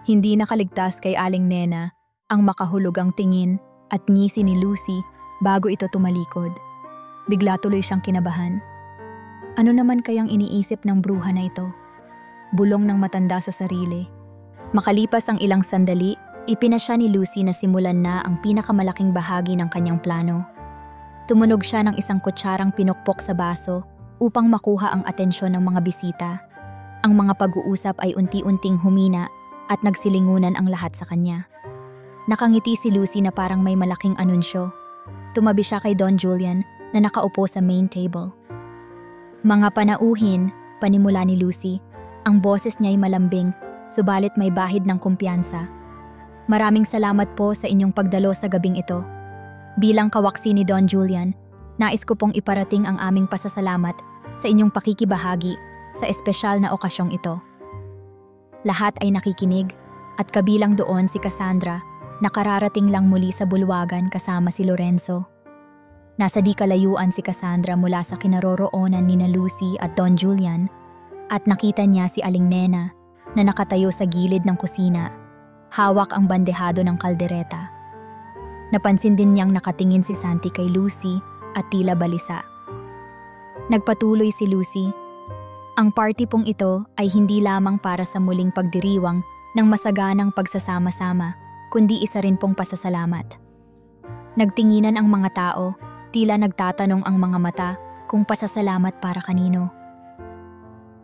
Hindi nakaligtas kay Aling Nena ang makahulugang tingin at ngisi ni Lucy bago ito tumalikod. Bigla tuloy siyang kinabahan. Ano naman kayang iniisip ng bruha na ito? Bulong ng matanda sa sarili. Makalipas ang ilang sandali, ipinasya ni Lucy na simulan na ang pinakamalaking bahagi ng kanyang plano. Tumunog siya ng isang kutsarang pinukpok sa baso upang makuha ang atensyon ng mga bisita. Ang mga pag-uusap ay unti-unting humina at nagsilingunan ang lahat sa kanya. Nakangiti si Lucy na parang may malaking anunsyo. Tumabi siya kay Don Julian na nakaupo sa main table. Mga panauhin, panimula ni Lucy. Ang boses niya ay malambing, subalit may bahid ng kumpiyansa. Maraming salamat po sa inyong pagdalo sa gabing ito. Bilang kawaksi ni Don Julian, nais ko pong iparating ang aming pasasalamat sa inyong pakikibahagi sa espesyal na okasyong ito. Lahat ay nakikinig at kabilang doon si Cassandra na kararating lang muli sa bulwagan kasama si Lorenzo. Nasa di kalayuan si Cassandra mula sa kinaroroonan ni Lucy at Don Julian at nakita niya si Aling Nena na nakatayo sa gilid ng kusina, hawak ang bandehado ng kaldereta. Napansin din niyang nakatingin si Santi kay Lucy at tila balisa. Nagpatuloy si Lucy. Ang party pong ito ay hindi lamang para sa muling pagdiriwang ng masaganang pagsasama-sama, kundi isa rin pong pasasalamat. Nagtinginan ang mga tao, tila nagtatanong ang mga mata kung pasasalamat para kanino.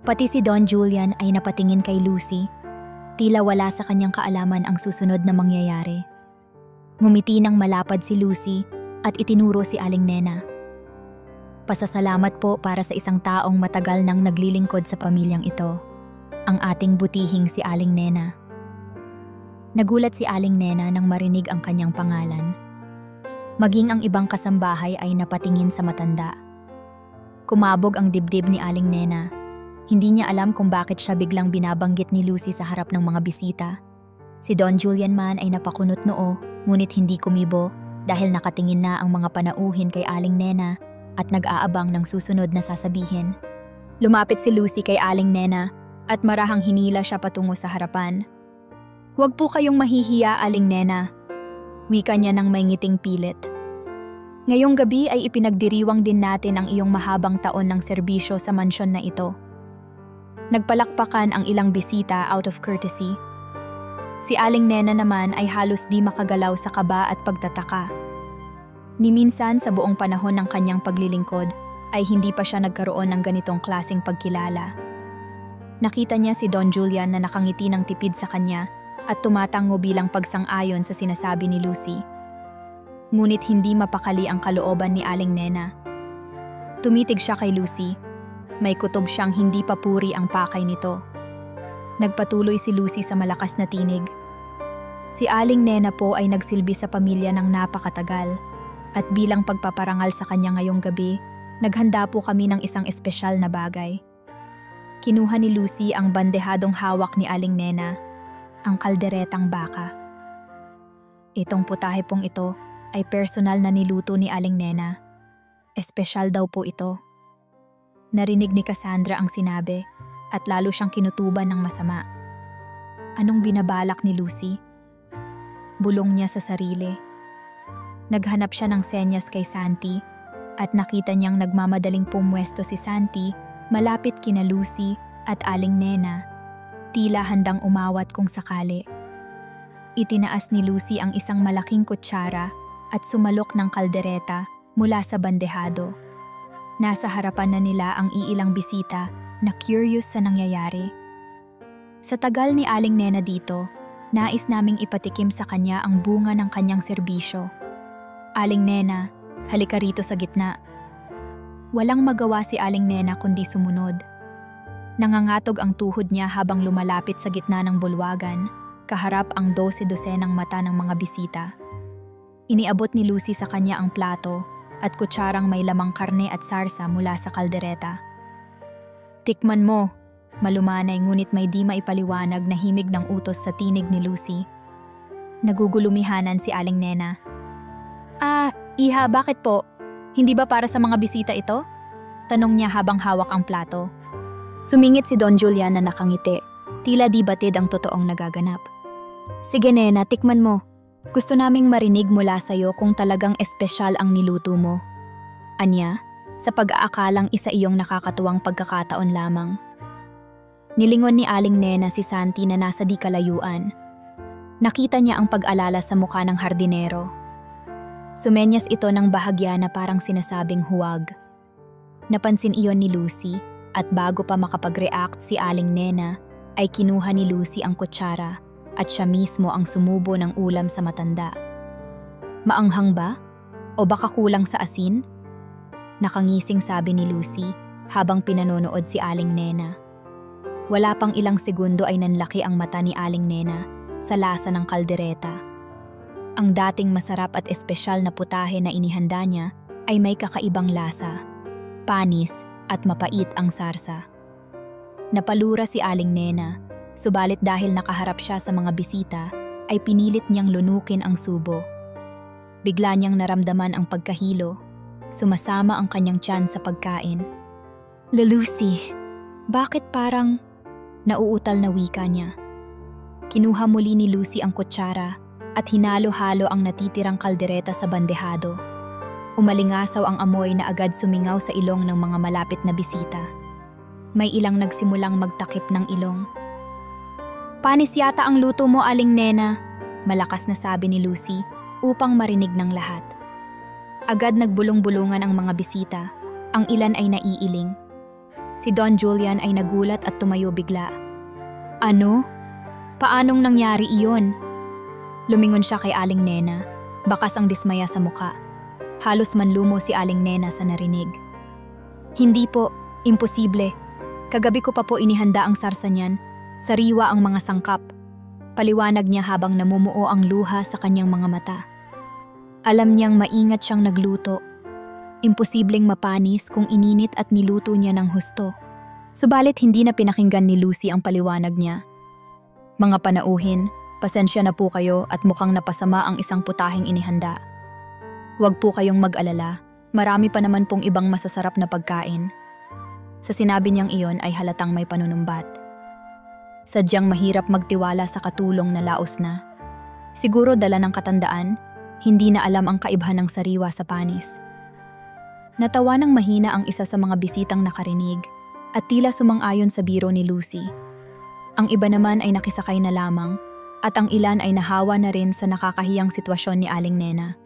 Pati si Don Julian ay napatingin kay Lucy, tila wala sa kanyang kaalaman ang susunod na mangyayari. Ngumiti ng malapad si Lucy at itinuro si Aling Nena. Pasasalamat po para sa isang taong matagal nang naglilingkod sa pamilyang ito, ang ating butihing si Aling Nena. Nagulat si Aling Nena nang marinig ang kanyang pangalan. Maging ang ibang kasambahay ay napatingin sa matanda. Kumabog ang dibdib ni Aling Nena. Hindi niya alam kung bakit siya biglang binabanggit ni Lucy sa harap ng mga bisita. Si Don Julian man ay napakunot noo, ngunit hindi kumibo dahil nakatingin na ang mga panauhin kay Aling Nena at nag-aabang ng susunod na sasabihin. Lumapit si Lucy kay Aling Nena at marahang hinila siya patungo sa harapan. Huwag po kayong mahihiya, Aling Nena. Wika niya ng may ngiting pilit. Ngayong gabi ay ipinagdiriwang din natin ang iyong mahabang taon ng serbisyo sa mansyon na ito. Nagpalakpakan ang ilang bisita out of courtesy. Si Aling Nena naman ay halos di makagalaw sa kaba at pagtataka. Ni minsan sa buong panahon ng kanyang paglilingkod ay hindi pa siya nagkaroon ng ganitong klaseng pagkilala. Nakita niya si Don Julian na nakangiti ng tipid sa kanya at tumatango bilang pagsang-ayon sa sinasabi ni Lucy. Ngunit hindi mapakali ang kalooban ni Aling Nena. Tumitig siya kay Lucy. May kutob siyang hindi papuri ang pakay nito. Nagpatuloy si Lucy sa malakas na tinig. Si Aling Nena po ay nagsilbi sa pamilya ng napakatagal at bilang pagpaparangal sa kanya ngayong gabi, naghanda po kami ng isang espesyal na bagay. Kinuha ni Lucy ang bandehadong hawak ni Aling Nena, ang kalderetang baka. Itong putahe pong ito ay personal na niluto ni Aling Nena. Espesyal daw po ito. Narinig ni Cassandra ang sinabi at lalo siyang kinutuban ng masama. Anong binabalak ni Lucy? Bulong niya sa sarili. Naghanap siya ng senyas kay Santi at nakita niyang nagmamadaling pumwesto si Santi malapit kina Lucy at Aling Nena, tila handang umawat kung sakali. Itinaas ni Lucy ang isang malaking kutsara at sumalok ng kaldereta mula sa bandehado. Nasa harapan na nila ang iilang bisita na curious sa nangyayari. Sa tagal ni Aling Nena dito, nais naming ipatikim sa kanya ang bunga ng kanyang serbisyo. Aling Nena, halika rito sa gitna. Walang magawa si Aling Nena kundi sumunod. Nangangatog ang tuhod niya habang lumalapit sa gitna ng bulwagan, kaharap ang 12-dosenang mata ng mga bisita. Iniabot ni Lucy sa kanya ang plato at kutsarang may lamang karne at sarsa mula sa kaldereta. Tikman mo, malumanay ngunit may di maipaliwanag na himig ng utos sa tinig ni Lucy. Nagugulumihanan si Aling Nena. Iha, bakit po? Hindi ba para sa mga bisita ito? Tanong niya habang hawak ang plato. Sumingit si Don Julian na nakangiti, tila di batid ang totoong nagaganap. Sige Nena, tikman mo. Gusto naming marinig mula sa'yo kung talagang espesyal ang niluto mo. Anya, sa pag-aakalang isa iyong nakakatuwang pagkakataon lamang. Nilingon ni Aling Nena si Santi na nasa di kalayuan. Nakita niya ang pag-alala sa mukha ng hardinero. Sumenyas ito ng bahagya na parang sinasabing huwag. Napansin iyon ni Lucy at bago pa makapag-react si Aling Nena ay kinuha ni Lucy ang kutsara at siya mismo ang sumubo ng ulam sa matanda. Maanghang ba? O baka kulang sa asin? Nakangising sabi ni Lucy habang pinanonood si Aling Nena. Wala pang ilang segundo ay nanlaki ang mata ni Aling Nena sa lasa ng kaldereta. Ang dating masarap at espesyal na putahe na inihanda niya ay may kakaibang lasa, panis at mapait ang sarsa. Napalura si Aling Nena, subalit dahil nakaharap siya sa mga bisita ay pinilit niyang lunukin ang subo. Bigla niyang naramdaman ang pagkahilo. Sumasama ang kanyang tiyan sa pagkain. Lucy, bakit parang... Nauutal na wika niya. Kinuha muli ni Lucy ang kutsara at hinalo-halo ang natitirang kaldereta sa bandehado. Umalingasaw ang amoy na agad sumingaw sa ilong ng mga malapit na bisita. May ilang nagsimulang magtakip ng ilong. Panis yata ang luto mo, Aling Nena, malakas na sabi ni Lucy upang marinig ng lahat. Agad nagbulong-bulungan ang mga bisita, ang ilan ay naiiling. Si Don Julian ay nagulat at tumayo bigla. Ano? Paanong nangyari iyon? Lumingon siya kay Aling Nena, bakas ang dismaya sa muka. Halos manlumo si Aling Nena sa narinig. Hindi po, imposible. Kagabi ko pa po inihanda ang sarsa niyan, sariwa ang mga sangkap. Paliwanag niya habang namumuo ang luha sa kanyang mga mata. Alam niyang maingat siyang nagluto. Imposibleng mapanis kung ininit at niluto niya ng husto. Subalit hindi na pinakinggan ni Lucy ang paliwanag niya. Mga panauhin, pasensya na po kayo at mukhang napasama ang isang putaheng inihanda. Huwag po kayong mag-alala, marami pa naman pong ibang masasarap na pagkain. Sa sinabi niyang iyon ay halatang may panunumbat. Sadyang mahirap magtiwala sa katulong na laos na. Siguro dala ng katandaan, hindi na alam ang kaibhan ng sariwa sa panis. Natawa ng mahina ang isa sa mga bisitang nakarinig at tila sumang-ayon sa biro ni Lucy. Ang iba naman ay nakisakay na lamang at ang ilan ay nahawa na rin sa nakakahiyang sitwasyon ni Aling Nena.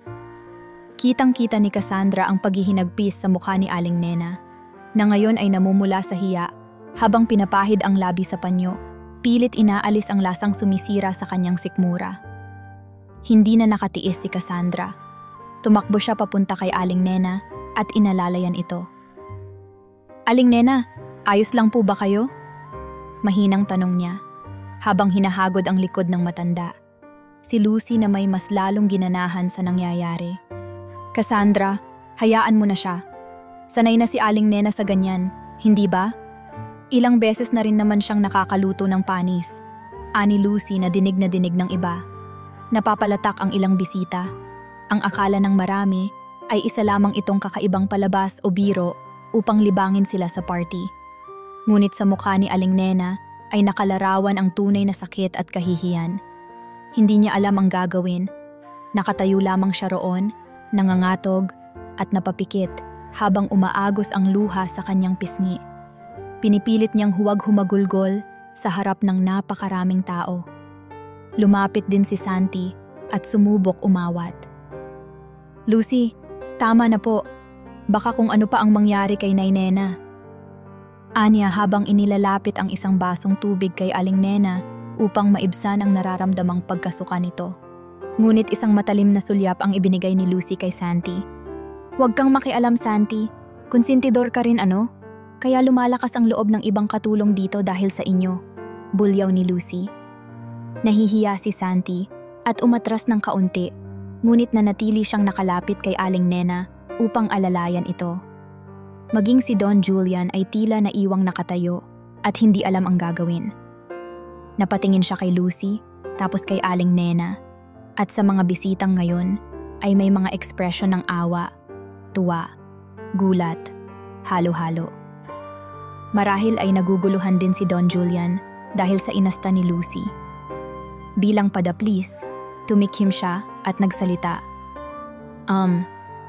Kitang-kita ni Cassandra ang paghihinagpis sa mukha ni Aling Nena na ngayon ay namumula sa hiya habang pinapahid ang labi sa panyo, pilit inaalis ang lasang sumisira sa kanyang sikmura. Hindi na nakatiis si Cassandra. Tumakbo siya papunta kay Aling Nena at inalalayan ito. Aling Nena, ayos lang po ba kayo? Mahinang tanong niya, habang hinahagod ang likod ng matanda. Si Lucy na may mas lalong ginanahan sa nangyayari. Cassandra, hayaan mo na siya. Sanay na si Aling Nena sa ganyan, hindi ba? Ilang beses na rin naman siyang nakakaluto ng panis. Ani Lucy na dinig ng iba. Napapalatak ang ilang bisita. Ang akala ng marami ay isa lamang itong kakaibang palabas o biro upang libangin sila sa party. Ngunit sa mukha ni Aling Nena ay nakalarawan ang tunay na sakit at kahihiyan. Hindi niya alam ang gagawin. Nakatayo lamang siya roon, nangangatog at napapikit habang umaagos ang luha sa kanyang pisngi. Pinipilit niyang huwag humagulgol sa harap ng napakaraming tao. Lumapit din si Santi at sumubok umawat. Lucy, tama na po. Baka kung ano pa ang mangyari kay Nay Nena. Anya habang inilalapit ang isang basong tubig kay Aling Nena upang maibsan ang nararamdamang pagkasuka nito. Ngunit isang matalim na sulyap ang ibinigay ni Lucy kay Santi. "Huwag kang makialam, Santi. Konsentidor ka rin ano? Kaya lumalakas ang loob ng ibang katulong dito dahil sa inyo," bulyaw ni Lucy. Nahihiya si Santi at umatras ng kaunti, ngunit nanatili siyang nakalapit kay Aling Nena upang alalayan ito. Maging si Don Julian ay tila naiwang nakatayo at hindi alam ang gagawin. Napatingin siya kay Lucy, tapos kay Aling Nena, at sa mga bisitang ngayon ay may mga ekspresyon ng awa, tuwa, gulat, halo-halo. Marahil ay naguguluhan din si Don Julian dahil sa inasta ni Lucy. Bilang padaplis, tumikhim siya at nagsalita.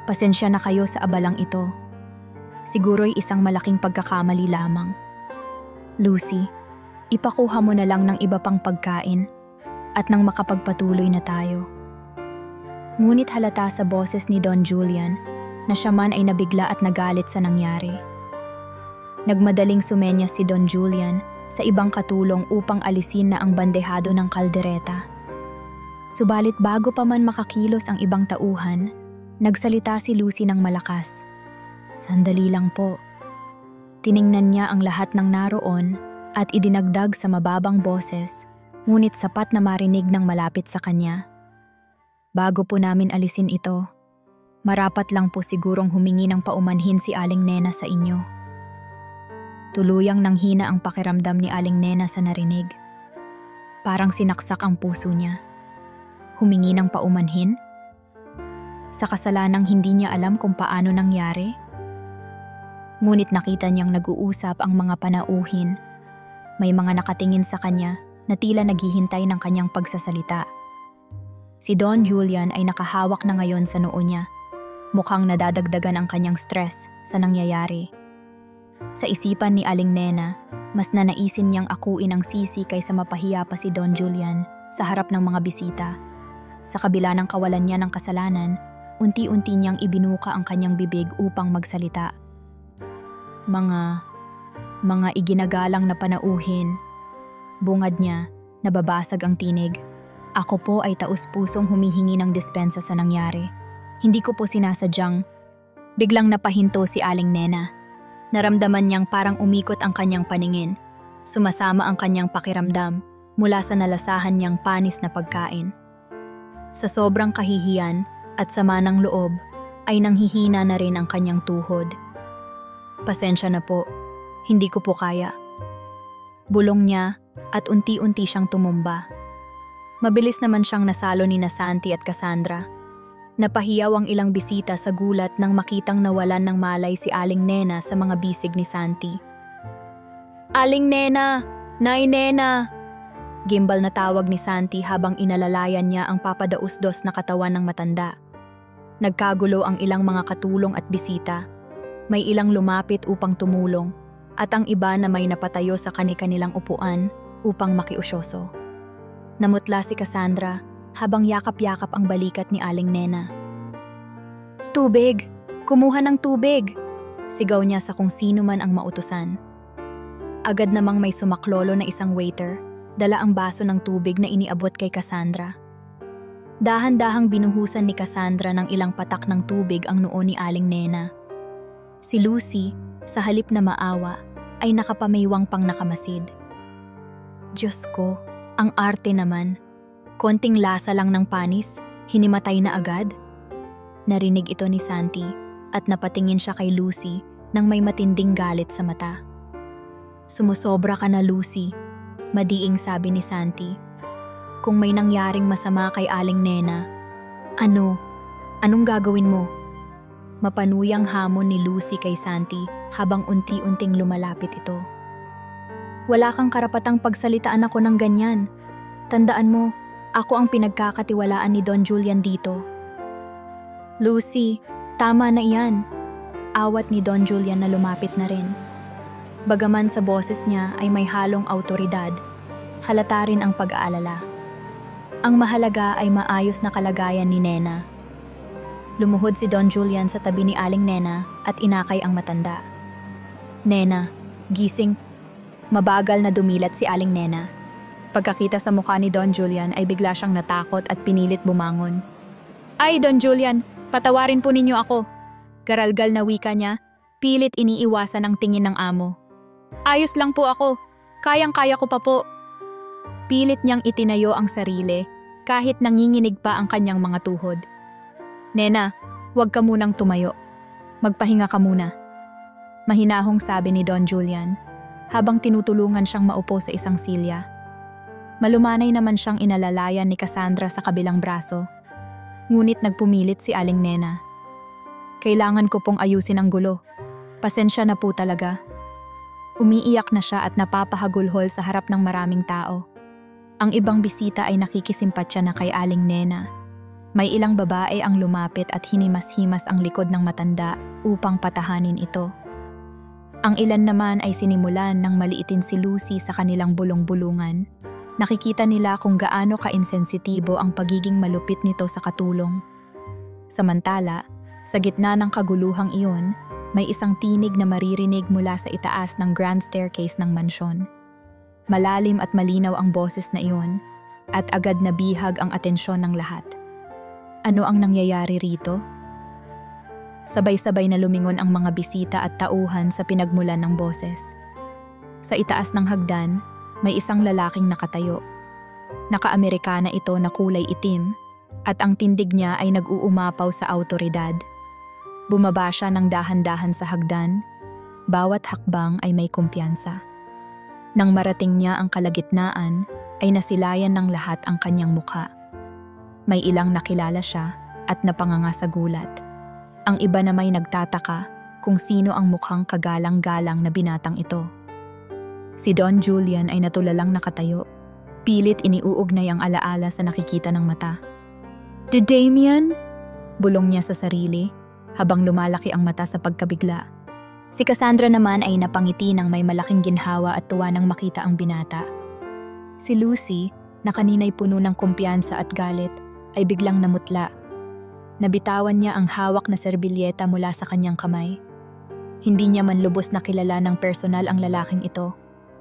Pasensya na kayo sa abalang ito. Siguro'y isang malaking pagkakamali lamang. Lucy, ipakuha mo na lang ng iba pang pagkain at nang makapagpatuloy na tayo." Ngunit halata sa boses ni Don Julian na siya man ay nabigla at nagalit sa nangyari. Nagmadaling sumenya si Don Julian sa ibang katulong upang alisin na ang bandehado ng kaldereta. Subalit bago pa man makakilos ang ibang tauhan, nagsalita si Lucy ng malakas. "Sandali lang po." Tiningnan niya ang lahat ng naroon at idinagdag sa mababang boses, ngunit sapat na marinig ng malapit sa kanya. "Bago po namin alisin ito, marapat lang po sigurong humingi ng paumanhin si Aling Nena sa inyo." Tuluyang nanghina ang pakiramdam ni Aling Nena sa narinig. Parang sinaksak ang puso niya. Humingi ng paumanhin? Sa kasalanang hindi niya alam kung paano nangyari? Ngunit nakita niyang nag-uusap ang mga panauhin. May mga nakatingin sa kanya na tila naghihintay ng kanyang pagsasalita. Si Don Julian ay nakahawak na ngayon sa noo niya. Mukhang nadadagdagan ang kanyang stress sa nangyayari. Sa isipan ni Aling Nena, mas nanaisin niyang akuin ang sisi kaysa mapahiya pa si Don Julian sa harap ng mga bisita. Sa kabila ng kawalan niya ng kasalanan, unti-unti niyang ibinuka ang kanyang bibig upang magsalita. Mga iginagalang na panauhin. Bungad niya, nababasag ang tinig. "Ako po ay taus-pusong humihingi ng dispensa sa nangyari. Hindi ko po sinasadyang." Biglang napahinto si Aling Nena. Naramdaman niyang parang umikot ang kanyang paningin. Sumasama ang kanyang pakiramdam mula sa nalasahan niyang panis na pagkain. Sa sobrang kahihiyan at sama ng loob, ay nanghihina na rin ang kanyang tuhod. "Pasensya na po, hindi ko po kaya." Bulong niya at unti-unti siyang tumumba. Mabilis naman siyang nasalo ni Santi at Cassandra. Napahiyaw ang ilang bisita sa gulat nang makitang nawalan ng malay si Aling Nena sa mga bisig ni Santi. "Aling Nena! Nay Nena!" Gimbal na tawag ni Santi habang inalalayan niya ang papadausdos na katawan ng matanda. Nagkagulo ang ilang mga katulong at bisita. May ilang lumapit upang tumulong at ang iba na may napatayo sa kani-kanilang upuan upang makiusyoso. Namutla si Cassandra habang yakap-yakap ang balikat ni Aling Nena. "Tubig! Kumuha ng tubig!" Sigaw niya sa kung sino man ang mautusan. Agad namang may sumaklolo na isang waiter, dala ang baso ng tubig na iniabot kay Cassandra. Dahan-dahang binuhusan ni Cassandra ng ilang patak ng tubig ang noo ni Aling Nena. Si Lucy, sa halip na maawa, ay nakapamaywang pang nakamasid. "Diyos ko, ang arte naman. Konting lasa lang ng panis, hinimatay na agad." Narinig ito ni Santi at napatingin siya kay Lucy nang may matinding galit sa mata. "Sumusobra ka na, Lucy," madiing sabi ni Santi. "Kung may nangyaring masama kay Aling Nena, anong gagawin mo?" Mapanuyang hamon ni Lucy kay Santi habang unti-unting lumalapit ito. "Wala kang karapatang pagsalitaan ako ng ganyan. Tandaan mo, ako ang pinagkakatiwalaan ni Don Julian dito." "Lucy, tama na iyan." Awat ni Don Julian na lumapit na rin. Bagaman sa boses niya ay may halong awtoridad, halata rin ang pag-aalala. Ang mahalaga ay maayos na kalagayan ni Nena. Lumuhod si Don Julian sa tabi ni Aling Nena at inakay ang matanda. "Nena, Gising. Mabagal na dumilat si Aling Nena. Pagkakita sa mukha ni Don Julian ay bigla siyang natakot at pinilit bumangon. Ay, Don Julian, patawarin po ninyo ako. Garalgal na wika niya, pilit iniiwasan ang tingin ng amo. Ayos lang po ako, kayang-kaya ko pa po. Pilit niyang itinayo ang sarili kahit nanginginig pa ang kanyang mga tuhod. Nena, huwag ka munang tumayo. Magpahinga ka muna. Mahinahong sabi ni Don Julian habang tinutulungan siyang maupo sa isang silya. Malumanay naman siyang inalalayan ni Cassandra sa kabilang braso. Ngunit nagpumilit si Aling Nena. Kailangan ko pong ayusin ang gulo. Pasensya na po talaga. Umiiyak na siya at napapahagulhol sa harap ng maraming tao. Ang ibang bisita ay nakikisimpatya na kay Aling Nena. May ilang babae ang lumapit at hinimas-himas ang likod ng matanda upang patahanin ito. Ang ilan naman ay sinimulan ng maliitin si Lucy sa kanilang bulong-bulungan. Nakikita nila kung gaano ka-insensitibo ang pagiging malupit nito sa katulong. Samantala, sa gitna ng kaguluhang iyon, may isang tinig na maririnig mula sa itaas ng grand staircase ng mansyon. Malalim at malinaw ang boses na iyon at agad na bihag ang atensyon ng lahat. Ano ang nangyayari rito? Sabay-sabay na lumingon ang mga bisita at tauhan sa pinagmulan ng boses. Sa itaas ng hagdan, may isang lalaking nakatayo. Naka-Amerikana ito na kulay itim at ang tindig niya ay nag-uumapaw sa awtoridad. Bumaba siya ng dahan-dahan sa hagdan, bawat hakbang ay may kumpiyansa. Nang marating niya ang kalagitnaan, ay nasilayan ng lahat ang kanyang mukha. May ilang nakilala siya at napanganga sa gulat. Ang iba na may nagtataka kung sino ang mukhang kagalang-galang na binatang ito. Si Don Julian ay natulalang nakatayo. Pilit iniuugnay ang alaala sa nakikita ng mata. "The Damien?" Bulong niya sa sarili habang lumalaki ang mata sa pagkabigla. Si Cassandra naman ay napangiti ng may malaking ginhawa at tuwa nang makita ang binata. Si Lucy, na kanina'y puno ng kumpiyansa at galit, ay biglang namutla. Nabitawan niya ang hawak na serbilyeta mula sa kanyang kamay. Hindi niya man lubos na kilala ng personal ang lalaking ito,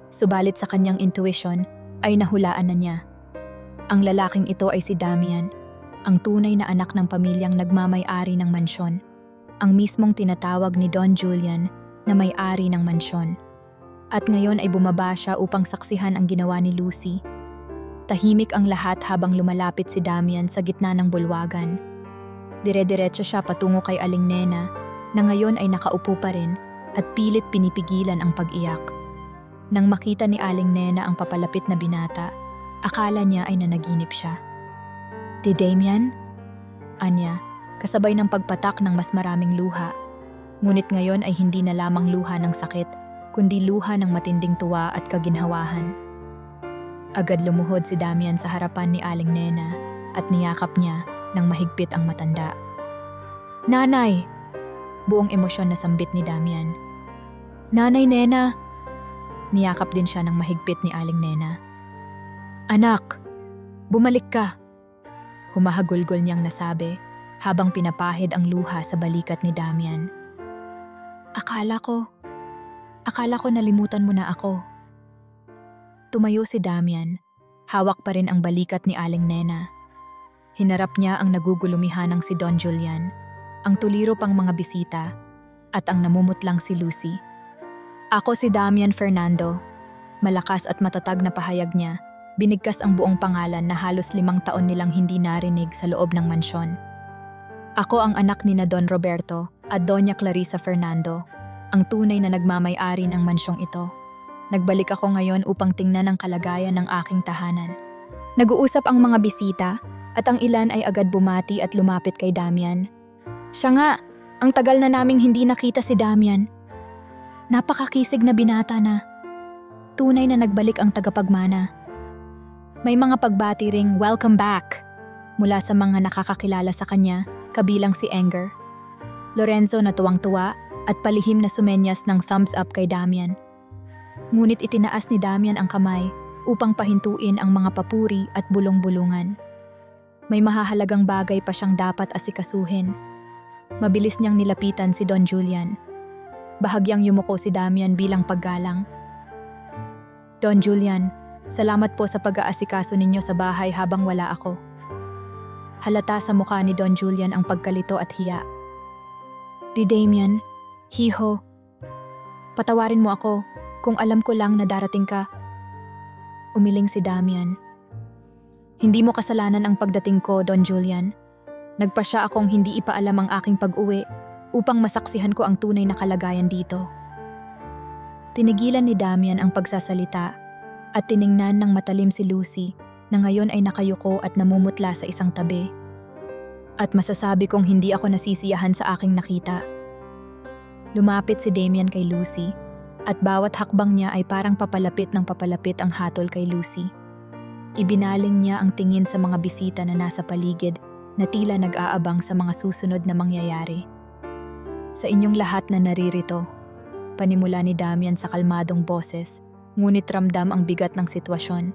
subalit sa kanyang intuition ay nahulaan na niya. Ang lalaking ito ay si Damian, ang tunay na anak ng pamilyang nagmamay-ari ng mansyon. Ang mismong tinatawag ni Don Julian na may-ari ng mansyon. At ngayon ay bumaba siya upang saksihan ang ginawa ni Lucy. Tahimik ang lahat habang lumalapit si Damian sa gitna ng bulwagan. Dire-diretso siya patungo kay Aling Nena na ngayon ay nakaupo pa rin at pilit pinipigilan ang pag-iyak. Nang makita ni Aling Nena ang papalapit na binata, akala niya ay nanaginip siya. "Di Damian?" Anya, kasabay ng pagpatak ng mas maraming luha. Ngunit ngayon ay hindi na lamang luha ng sakit, kundi luha ng matinding tuwa at kaginhawahan. Agad lumuhod si Damian sa harapan ni Aling Nena at niyakap niya nang mahigpit ang matanda. "Nanay!" Buong emosyon na sambit ni Damian. "Nanay Nena!" Niyakap din siya ng mahigpit ni Aling Nena. "Anak, bumalik ka!" Humahagulgol niyang nasabi habang pinapahid ang luha sa balikat ni Damian. Akala ko nalimutan mo na ako." Tumayo si Damian, hawak pa rin ang balikat ni Aling Nena. Hinarap niya ang nagugulumihan ng si Don Julian, ang tuliro pang mga bisita, at ang namumutlang si Lucy. "Ako si Damian Fernando." Malakas at matatag na pahayag niya, binigkas ang buong pangalan na halos 5 taon nilang hindi narinig sa loob ng mansyon. "Ako ang anak ni na Don Roberto at Doña Clarissa Fernando, ang tunay na nagmamay-ari ng mansyong ito. Nagbalik ako ngayon upang tingnan ang kalagayan ng aking tahanan." Nag-uusap ang mga bisita at ang ilan ay agad bumati at lumapit kay Damian. "Siya nga, ang tagal na naming hindi nakita si Damian. Napakakisig na binata na. Tunay na nagbalik ang tagapagmana." May mga pagbati ring "Welcome back" mula sa mga nakakakilala sa kanya, kabilang si Enger. Lorenzo na tuwang-tuwa at palihim na sumenyas ng thumbs up kay Damian. Ngunit itinaas ni Damian ang kamay upang pahintuin ang mga papuri at bulong-bulungan. May mahahalagang bagay pa siyang dapat asikasuhin. Mabilis niyang nilapitan si Don Julian. Bahagyang yumuko si Damian bilang paggalang. Don Julian, salamat po sa pag-aasikaso ninyo sa bahay habang wala ako. Halata sa mukha ni Don Julian ang pagkalito at hiya. Di Damian, hiho. Patawarin mo ako kung alam ko lang na darating ka. Umiling si Damian. Hindi mo kasalanan ang pagdating ko, Don Julian. Nagpasya akong hindi ipaalam ang aking pag-uwi upang masaksihan ko ang tunay na kalagayan dito. Tinigilan ni Damian ang pagsasalita at tiningnan ng matalim si Lucy na ngayon ay nakayuko at namumutla sa isang tabi. At masasabi kong hindi ako nasisiyahan sa aking nakita. Lumapit si Damian kay Lucy at bawat hakbang niya ay parang papalapit ng papalapit ang hatol kay Lucy. Ibinaling niya ang tingin sa mga bisita na nasa paligid na tila nag-aabang sa mga susunod na mangyayari. Sa inyong lahat na naririto, panimula ni Damian sa kalmadong boses, ngunit ramdam ang bigat ng sitwasyon.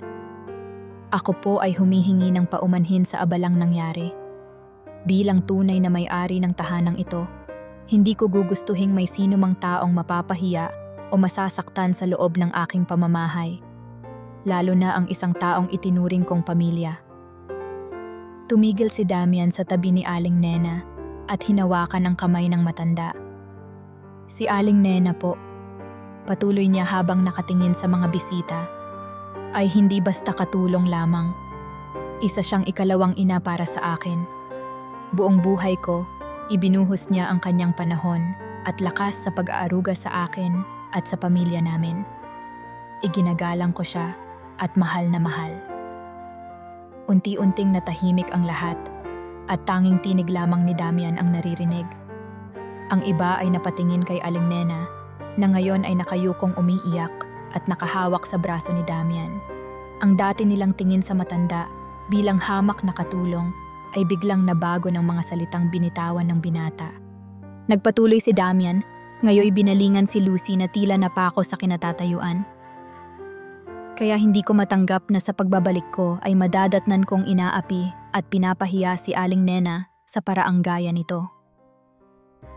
Ako po ay humihingi ng paumanhin sa abalang nangyari. Bilang tunay na may-ari ng tahanang ito, hindi ko gugustuhing may sino mang taong mapapahiya o masasaktan sa loob ng aking pamamahay, lalo na ang isang taong itinuring kong pamilya. Tumigil si Damian sa tabi ni Aling Nena at hinawakan ang kamay ng matanda. Si Aling Nena po, patuloy niya habang nakatingin sa mga bisita, ay hindi basta katulong lamang. Isa siyang ikalawang ina para sa akin. Buong buhay ko, ibinuhos niya ang kanyang panahon at lakas sa pag-aaruga sa akin at sa pamilya namin. Iginagalang ko siya at mahal na mahal. Unti-unting natahimik ang lahat at tanging tinig lamang ni Damian ang naririnig. Ang iba ay napatingin kay Aling Nena na ngayon ay nakayukong umiiyak at nakahawak sa braso ni Damian. Ang dati nilang tingin sa matanda bilang hamak na katulong ay biglang nabago ng mga salitang binitawan ng binata. Nagpatuloy si Damian, ngayoy binalingan si Lucy na tila napako sa kinatatayuan. Kaya hindi ko matanggap na sa pagbabalik ko ay madadatnan kong inaapi at pinapahiya si Aling Nena sa paraang gaya nito.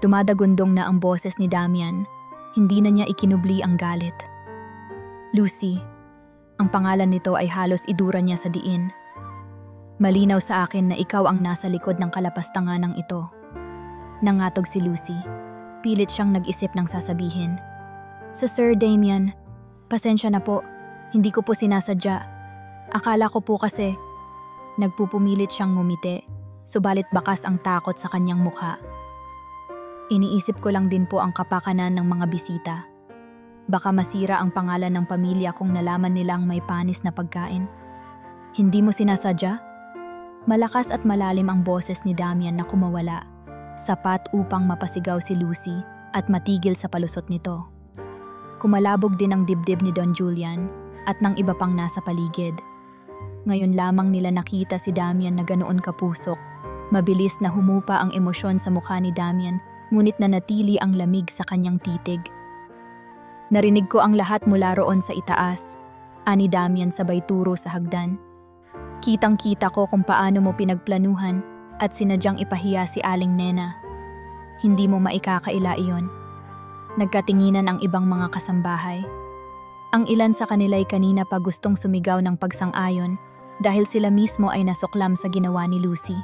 Dumadagundong na ang boses ni Damian, hindi na niya ikinubli ang galit. Lucy, ang pangalan nito ay halos idura niya sa diin. Malinaw sa akin na ikaw ang nasa likod ng kalapastanganang ito. Nangatog si Lucy. Pilit siyang nag-isip ng sasabihin. Sa Sir Damian, pasensya na po. Hindi ko po sinasadya. Akala ko po kasi. Nagpupumilit siyang ngumiti, subalit bakas ang takot sa kanyang mukha. Iniisip ko lang din po ang kapakanan ng mga bisita. Baka masira ang pangalan ng pamilya kung nalaman nilang may panis na pagkain. Hindi mo sinasadya? Malakas at malalim ang boses ni Damian na kumawala, sapat upang mapasigaw si Lucy at matigil sa palusot nito. Kumalabog din ang dibdib ni Don Julian at ng iba pang nasa paligid. Ngayon lamang nila nakita si Damian na ganoon kapusok. Mabilis na humupa ang emosyon sa mukha ni Damian, ngunit nanatili ang lamig sa kanyang titig. Narinig ko ang lahat mula roon sa itaas, ani Damian sabay turo sa hagdan. Kitang-kita ko kung paano mo pinagplanuhan at sinadyang ipahiya si Aling Nena. Hindi mo maikakaila iyon. Nagkatinginan ang ibang mga kasambahay. Ang ilan sa kanila ay kanina pa gustong sumigaw ng pagsang-ayon dahil sila mismo ay nasuklam sa ginawa ni Lucy.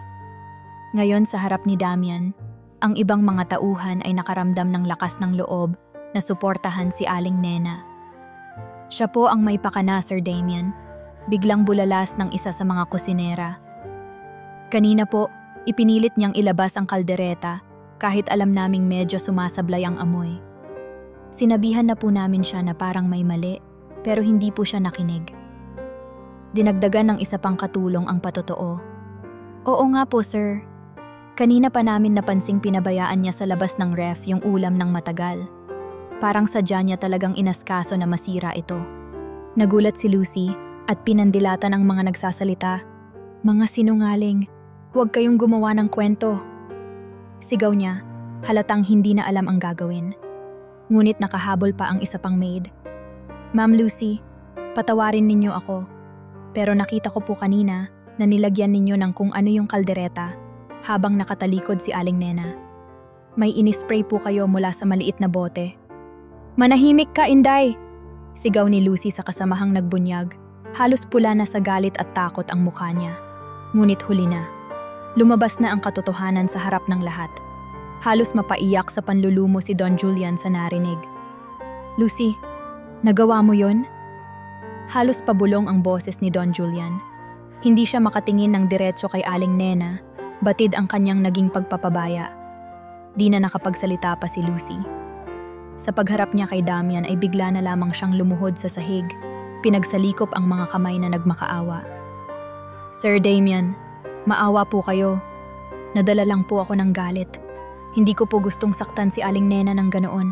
Ngayon sa harap ni Damian, ang ibang mga tauhan ay nakaramdam ng lakas ng loob na suportahan si Aling Nena. Siya po ang may pakana, Sir Damian. Biglang bulalas ng isa sa mga kusinera. Kanina po, ipinilit niyang ilabas ang kaldereta kahit alam naming medyo sumasablay ang amoy. Sinabihan na po namin siya na parang may mali, pero hindi po siya nakinig. Dinagdagan ng isa pang katulong ang patotoo. Oo nga po, sir. Kanina pa namin napansing pinabayaan niya sa labas ng ref yung ulam ng matagal. Parang sadya niya talagang inaskaso na masira ito. Nagulat si Lucy at pinandilatan ang mga nagsasalita. Mga sinungaling, huwag kayong gumawa ng kwento. Sigaw niya, halatang hindi na alam ang gagawin. Ngunit nakahabol pa ang isa pang maid. Ma'am Lucy, patawarin ninyo ako. Pero nakita ko po kanina na nilagyan ninyo ng kung ano yung kaldereta habang nakatalikod si Aling Nena. May inispray po kayo mula sa maliit na bote Manahimik ka, Inday! Sigaw ni Lucy sa kasamahang nagbunyag. Halos pula na sa galit at takot ang mukha niya. Ngunit huli na. Lumabas na ang katotohanan sa harap ng lahat. Halos mapaiyak sa panlulumo si Don Julian sa narinig. Lucy, nagawa mo yun? Halos pabulong ang boses ni Don Julian. Hindi siya makatingin ng diretso kay Aling Nena, batid ang kanyang naging pagpapabaya. Di na nakapagsalita pa si Lucy. Sa pagharap niya kay Damian ay bigla na lamang siyang lumuhod sa sahig. Pinagsalikop ang mga kamay na nagmakaawa. Sir Damian, maawa po kayo. Nadala lang po ako ng galit. Hindi ko po gustong saktan si Aling Nena ng ganoon.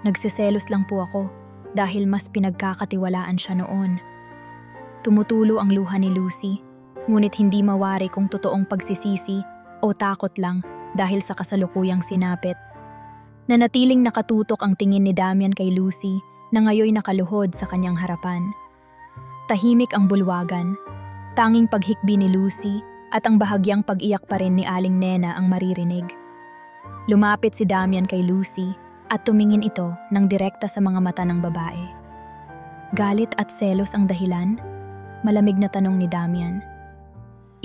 Nagsiselos lang po ako dahil mas pinagkakatiwalaan siya noon. Tumutulo ang luha ni Lucy, ngunit hindi mawari kung totoong pagsisisi o takot lang dahil sa kasalukuyang sinapit. Nanatiling nakatutok ang tingin ni Damian kay Lucy na ngayoy nakaluhod sa kanyang harapan. Tahimik ang bulwagan, tanging paghikbi ni Lucy at ang bahagyang pag-iyak pa rin ni Aling Nena ang maririnig. Lumapit si Damian kay Lucy at tumingin ito ng direkta sa mga mata ng babae. Galit at selos ang dahilan? Malamig na tanong ni Damian.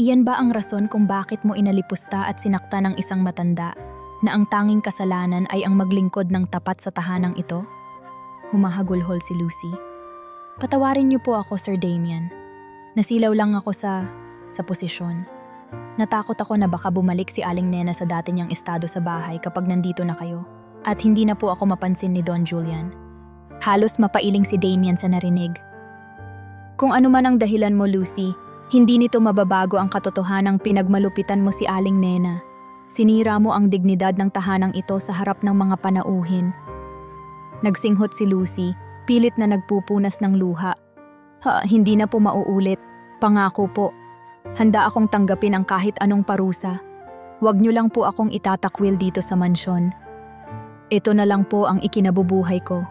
Iyan ba ang rason kung bakit mo inalipusta at sinakta ng isang matanda na ang tanging kasalanan ay ang maglingkod ng tapat sa tahanang ito? Humahagulhol si Lucy. Patawarin niyo po ako, Sir Damian. Nasilaw lang ako sa posisyon. Natakot ako na baka bumalik si Aling Nena sa dati niyang estado sa bahay kapag nandito na kayo at hindi na po ako mapansin ni Don Julian. Halos mapailing si Damian sa narinig. Kung ano man ang dahilan mo, Lucy, hindi nito mababago ang katotohanang pinagmalupitan mo si Aling Nena. Sinira mo ang dignidad ng tahanang ito sa harap ng mga panauhin. Nagsinghot si Lucy, pilit na nagpupunas ng luha. Hindi na po mauulit. Pangako po. Handa akong tanggapin ang kahit anong parusa. Huwag niyo lang po akong itatakwil dito sa mansyon. Ito na lang po ang ikinabubuhay ko.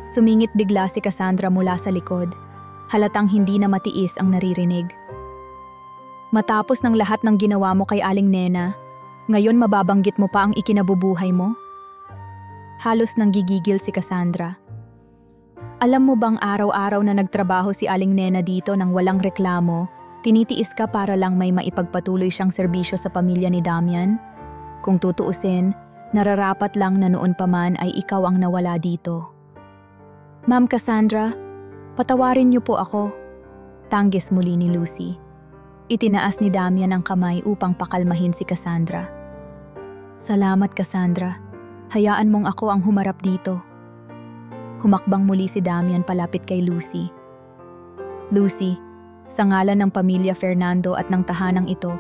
Sumingit bigla si Cassandra mula sa likod. Halatang hindi na matiis ang naririnig. Matapos ng lahat ng ginawa mo kay Aling Nena, ngayon mababanggit mo pa ang ikinabubuhay mo? Halos nanggigigil si Cassandra. Alam mo bang araw-araw na nagtrabaho si Aling Nena dito nang walang reklamo, tinitiis ka para lang may maipagpatuloy siyang serbisyo sa pamilya ni Damian? Kung tutuusin, nararapat lang na noon pa man ay ikaw ang nawala dito. Ma'am Cassandra, patawarin niyo po ako. Tanggis muli ni Lucy. Itinaas ni Damian ang kamay upang pakalmahin si Cassandra. Salamat, Cassandra. Hayaan mong ako ang humarap dito. Humakbang muli si Damian palapit kay Lucy. Lucy, sa ngalan ng pamilya Fernando at ng tahanang ito,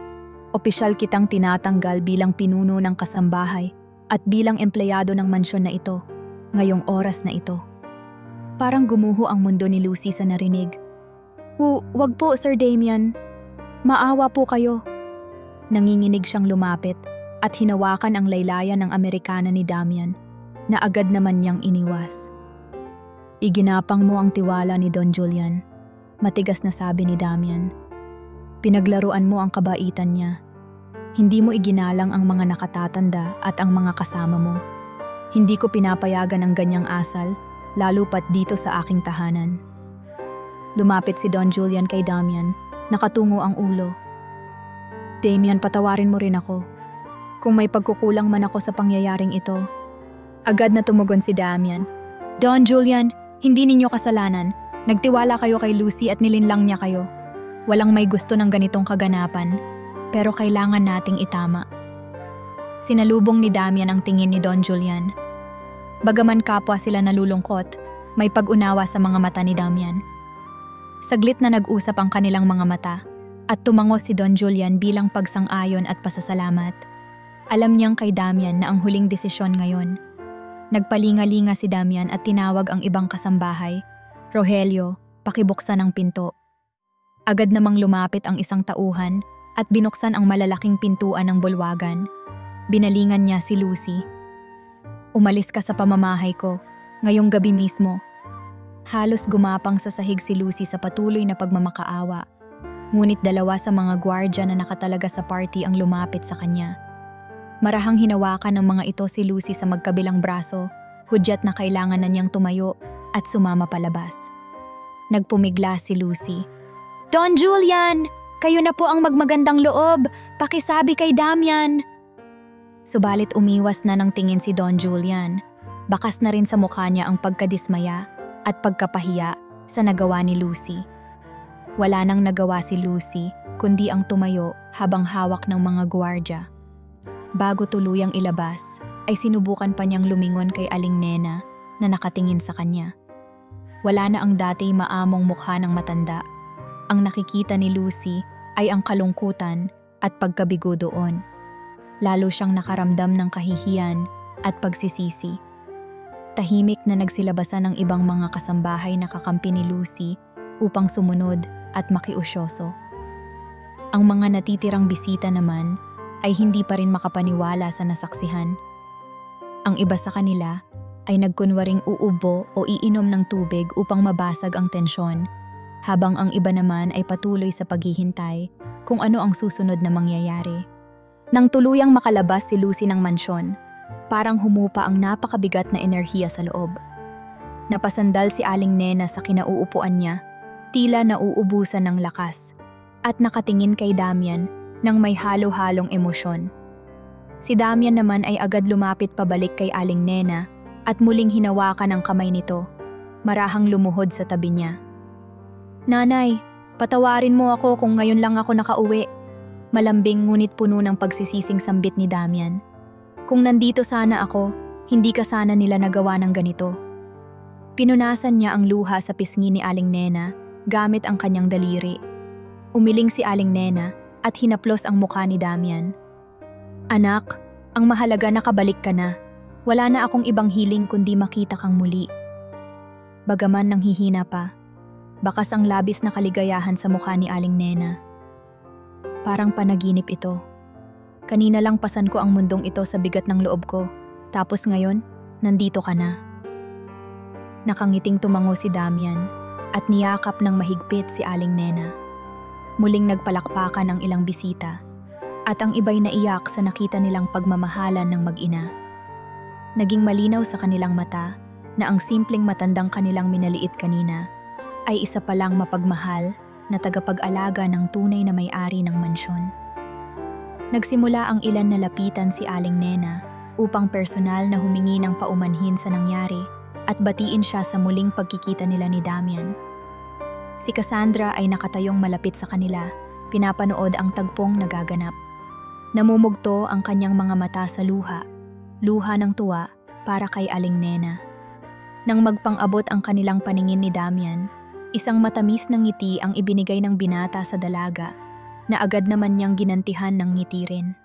opisyal kitang tinatanggal bilang pinuno ng kasambahay at bilang empleyado ng mansyon na ito, ngayong oras na ito. Parang gumuho ang mundo ni Lucy sa narinig. Wag po, Sir Damian. Maawa po kayo. Nanginginig siyang lumapit at hinawakan ang laylayan ng Amerikana ni Damian na agad naman niyang iniwas. Iginapang mo ang tiwala ni Don Julian, matigas na sabi ni Damian. Pinaglaruan mo ang kabaitan niya. Hindi mo iginalang ang mga nakatatanda at ang mga kasama mo. Hindi ko pinapayagan ang ganyang asal, lalo pat dito sa aking tahanan. Lumapit si Don Julian kay Damian, nakatungo ang ulo. Damian, patawarin mo rin ako. Kung may pagkukulang man ako sa pangyayaring ito. Agad na tumugon si Damian. Don Julian, hindi ninyo kasalanan. Nagtiwala kayo kay Lucy at nilinlang niya kayo. Walang may gusto ng ganitong kaganapan, pero kailangan nating itama. Sinalubong ni Damian ang tingin ni Don Julian. Bagaman kapwa sila nalulungkot, may pag-unawa sa mga mata ni Damian. Saglit na nag-usap ang kanilang mga mata at tumango si Don Julian bilang pagsang-ayon at pasasalamat. Alam niyang kay Damian na ang huling desisyon ngayon. Nagpalinga-linga si Damian at tinawag ang ibang kasambahay. Rogelio, pakibuksan ang pinto. Agad namang lumapit ang isang tauhan at binuksan ang malalaking pintuan ng bulwagan. Binalingan niya si Lucy. Umalis ka sa pamamahay ko, ngayong gabi mismo. Halos gumapang sa sahig si Lucy sa patuloy na pagmamakaawa. Ngunit dalawa sa mga gwardya na nakatalaga sa party ang lumapit sa kanya. Marahang hinawakan ng mga ito si Lucy sa magkabilang braso hudyat na kailangan na niyang tumayo at sumama palabas. Nagpumigla si Lucy. "Don Julian! Kayo na po ang magmagandang loob! Pakisabi kay Damian!" Subalit umiwas na ng tingin si Don Julian. Bakas na rin sa mukha niya ang pagkadismaya at pagkapahiya sa nagawa ni Lucy. Wala nang nagawa si Lucy kundi ang tumayo habang hawak ng mga gwardiya. Bago tuluyang ilabas, ay sinubukan pa niyang lumingon kay Aling Nena na nakatingin sa kanya. Wala na ang dati maamong mukha ng matanda. Ang nakikita ni Lucy ay ang kalungkutan at pagkabigo doon. Lalo siyang nakaramdam ng kahihiyan at pagsisisi. Tahimik na nagsilabasan ng ibang mga kasambahay na kakampi ni Lucy upang sumunod at makiusyoso. Ang mga natitirang bisita naman ay hindi pa rin makapaniwala sa nasaksihan. Ang iba sa kanila ay nagkunwaring uubo o iinom ng tubig upang mabasag ang tensyon, habang ang iba naman ay patuloy sa paghihintay kung ano ang susunod na mangyayari. Nang tuluyang makalabas si Lucy ng mansyon, parang humupa ang napakabigat na enerhiya sa loob. Napasandal si Aling Nena sa kinauupuan niya, tila nauubusan ng lakas, at nakatingin kay Damian nang may halo-halong emosyon. Si Damian naman ay agad lumapit pabalik kay Aling Nena at muling hinawakan ang kamay nito, marahang lumuhod sa tabi niya. "Nanay, patawarin mo ako kung ngayon lang ako nakauwi." Malambing ngunit puno ng pagsisising sambit ni Damian. "Kung nandito sana ako, hindi ka sana nila nagawa ng ganito." Pinunasan niya ang luha sa pisngi ni Aling Nena gamit ang kanyang daliri. Umiling si Aling Nena at hinaplos ang mukha ni Damian. "Anak, ang mahalaga nakabalik ka na. Wala na akong ibang hiling kundi makita kang muli." Bagaman nanghihina pa, bakas ang labis na kaligayahan sa mukha ni Aling Nena. "Parang panaginip ito. Kanina lang pasan ko ang mundong ito sa bigat ng loob ko, tapos ngayon, nandito ka na." Nakangiting tumango si Damian at niyakap ng mahigpit si Aling Nena. Muling nagpalakpakan ang ilang bisita at ang iba'y naiyak sa nakita nilang pagmamahalan ng mag-ina. Naging malinaw sa kanilang mata na ang simpleng matandang kanilang minaliit kanina ay isa palang mapagmahal na tagapag-alaga ng tunay na may-ari ng mansyon. Nagsimula ang ilan na lapitan si Aling Nena upang personal na humingi ng paumanhin sa nangyari at batiin siya sa muling pagkikita nila ni Damian. Si Cassandra ay nakatayong malapit sa kanila, pinapanood ang tagpong nagaganap. Namumugto ang kanyang mga mata sa luha ng tuwa para kay Aling Nena. Nang magpang-abot ang kanilang paningin ni Damian, isang matamis na ngiti ang ibinigay ng binata sa dalaga, na agad naman niyang ginantihan ng ngiti rin.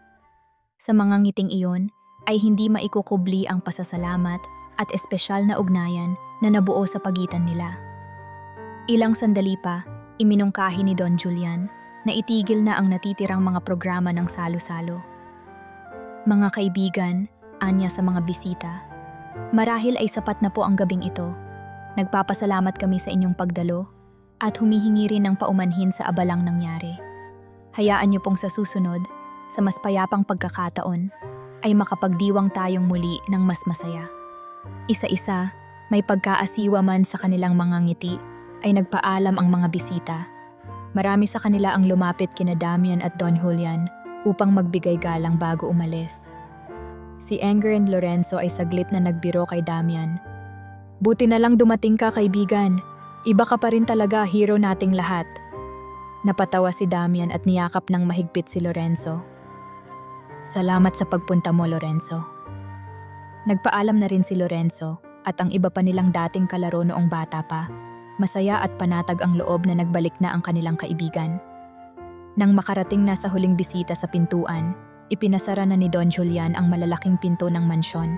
Sa mga ngiting iyon ay hindi maikukubli ang pasasalamat at espesyal na ugnayan na nabuo sa pagitan nila. Ilang sandali pa, iminungkahi ni Don Julian na itigil na ang natitirang mga programa ng salo-salo. "Mga kaibigan," anya sa mga bisita, "marahil ay sapat na po ang gabing ito. Nagpapasalamat kami sa inyong pagdalo at humihingi rin ng paumanhin sa abalang nangyari. Hayaan niyo pong sa susunod, sa mas payapang pagkakataon, ay makapagdiwang tayong muli ng mas masaya." Isa-isa, may pagkaasiwa man sa kanilang mga ngiti, ay nagpaalam ang mga bisita. Marami sa kanila ang lumapit kina Damian at Don Julian upang magbigay galang bago umalis. Si Anger and Lorenzo ay saglit na nagbiro kay Damian. "Buti na lang dumating ka, kaibigan. Iba ka pa rin talaga, hero nating lahat." Napatawa si Damian at niyakap ng mahigpit si Lorenzo. "Salamat sa pagpunta mo, Lorenzo." Nagpaalam na rin si Lorenzo at ang iba pa nilang dating kalaro noong bata pa. Masaya at panatag ang loob na nagbalik na ang kanilang kaibigan. Nang makarating na sa huling bisita sa pintuan, ipinasara na ni Don Julian ang malalaking pinto ng mansyon.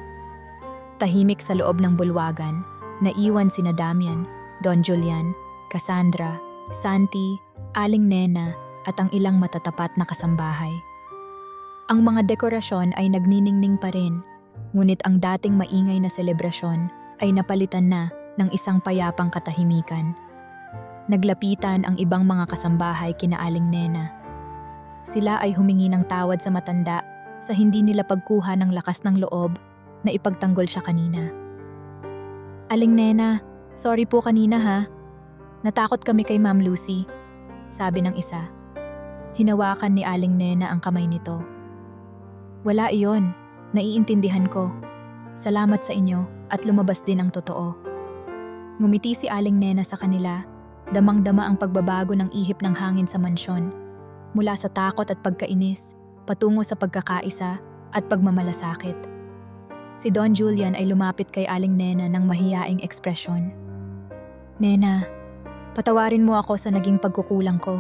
Tahimik sa loob ng bulwagan, naiwan sina Damian, Don Julian, Cassandra, Santi, Aling Nena at ang ilang matatapat na kasambahay. Ang mga dekorasyon ay nagniningning pa rin, ngunit ang dating maingay na selebrasyon ay napalitan na ng isang payapang katahimikan. Naglapitan ang ibang mga kasambahay kina Aling Nena. Sila ay humingi ng tawad sa matanda sa hindi nila pagkuha ng lakas ng loob na ipagtanggol siya kanina. Aling Nena, sorry po kanina ha. Natakot kami kay Ma'am Lucy, sabi ng isa. Hinawakan ni Aling Nena ang kamay nito. Wala iyon, naiintindihan ko. Salamat sa inyo at lumabas din ang totoo. Ngumiti si Aling Nena sa kanila, damang-dama ang pagbabago ng ihip ng hangin sa mansyon. Mula sa takot at pagkainis, patungo sa pagkakaisa at pagmamalasakit. Si Don Julian ay lumapit kay Aling Nena ng mahiyaing ekspresyon. Nena, patawarin mo ako sa naging pagkukulang ko.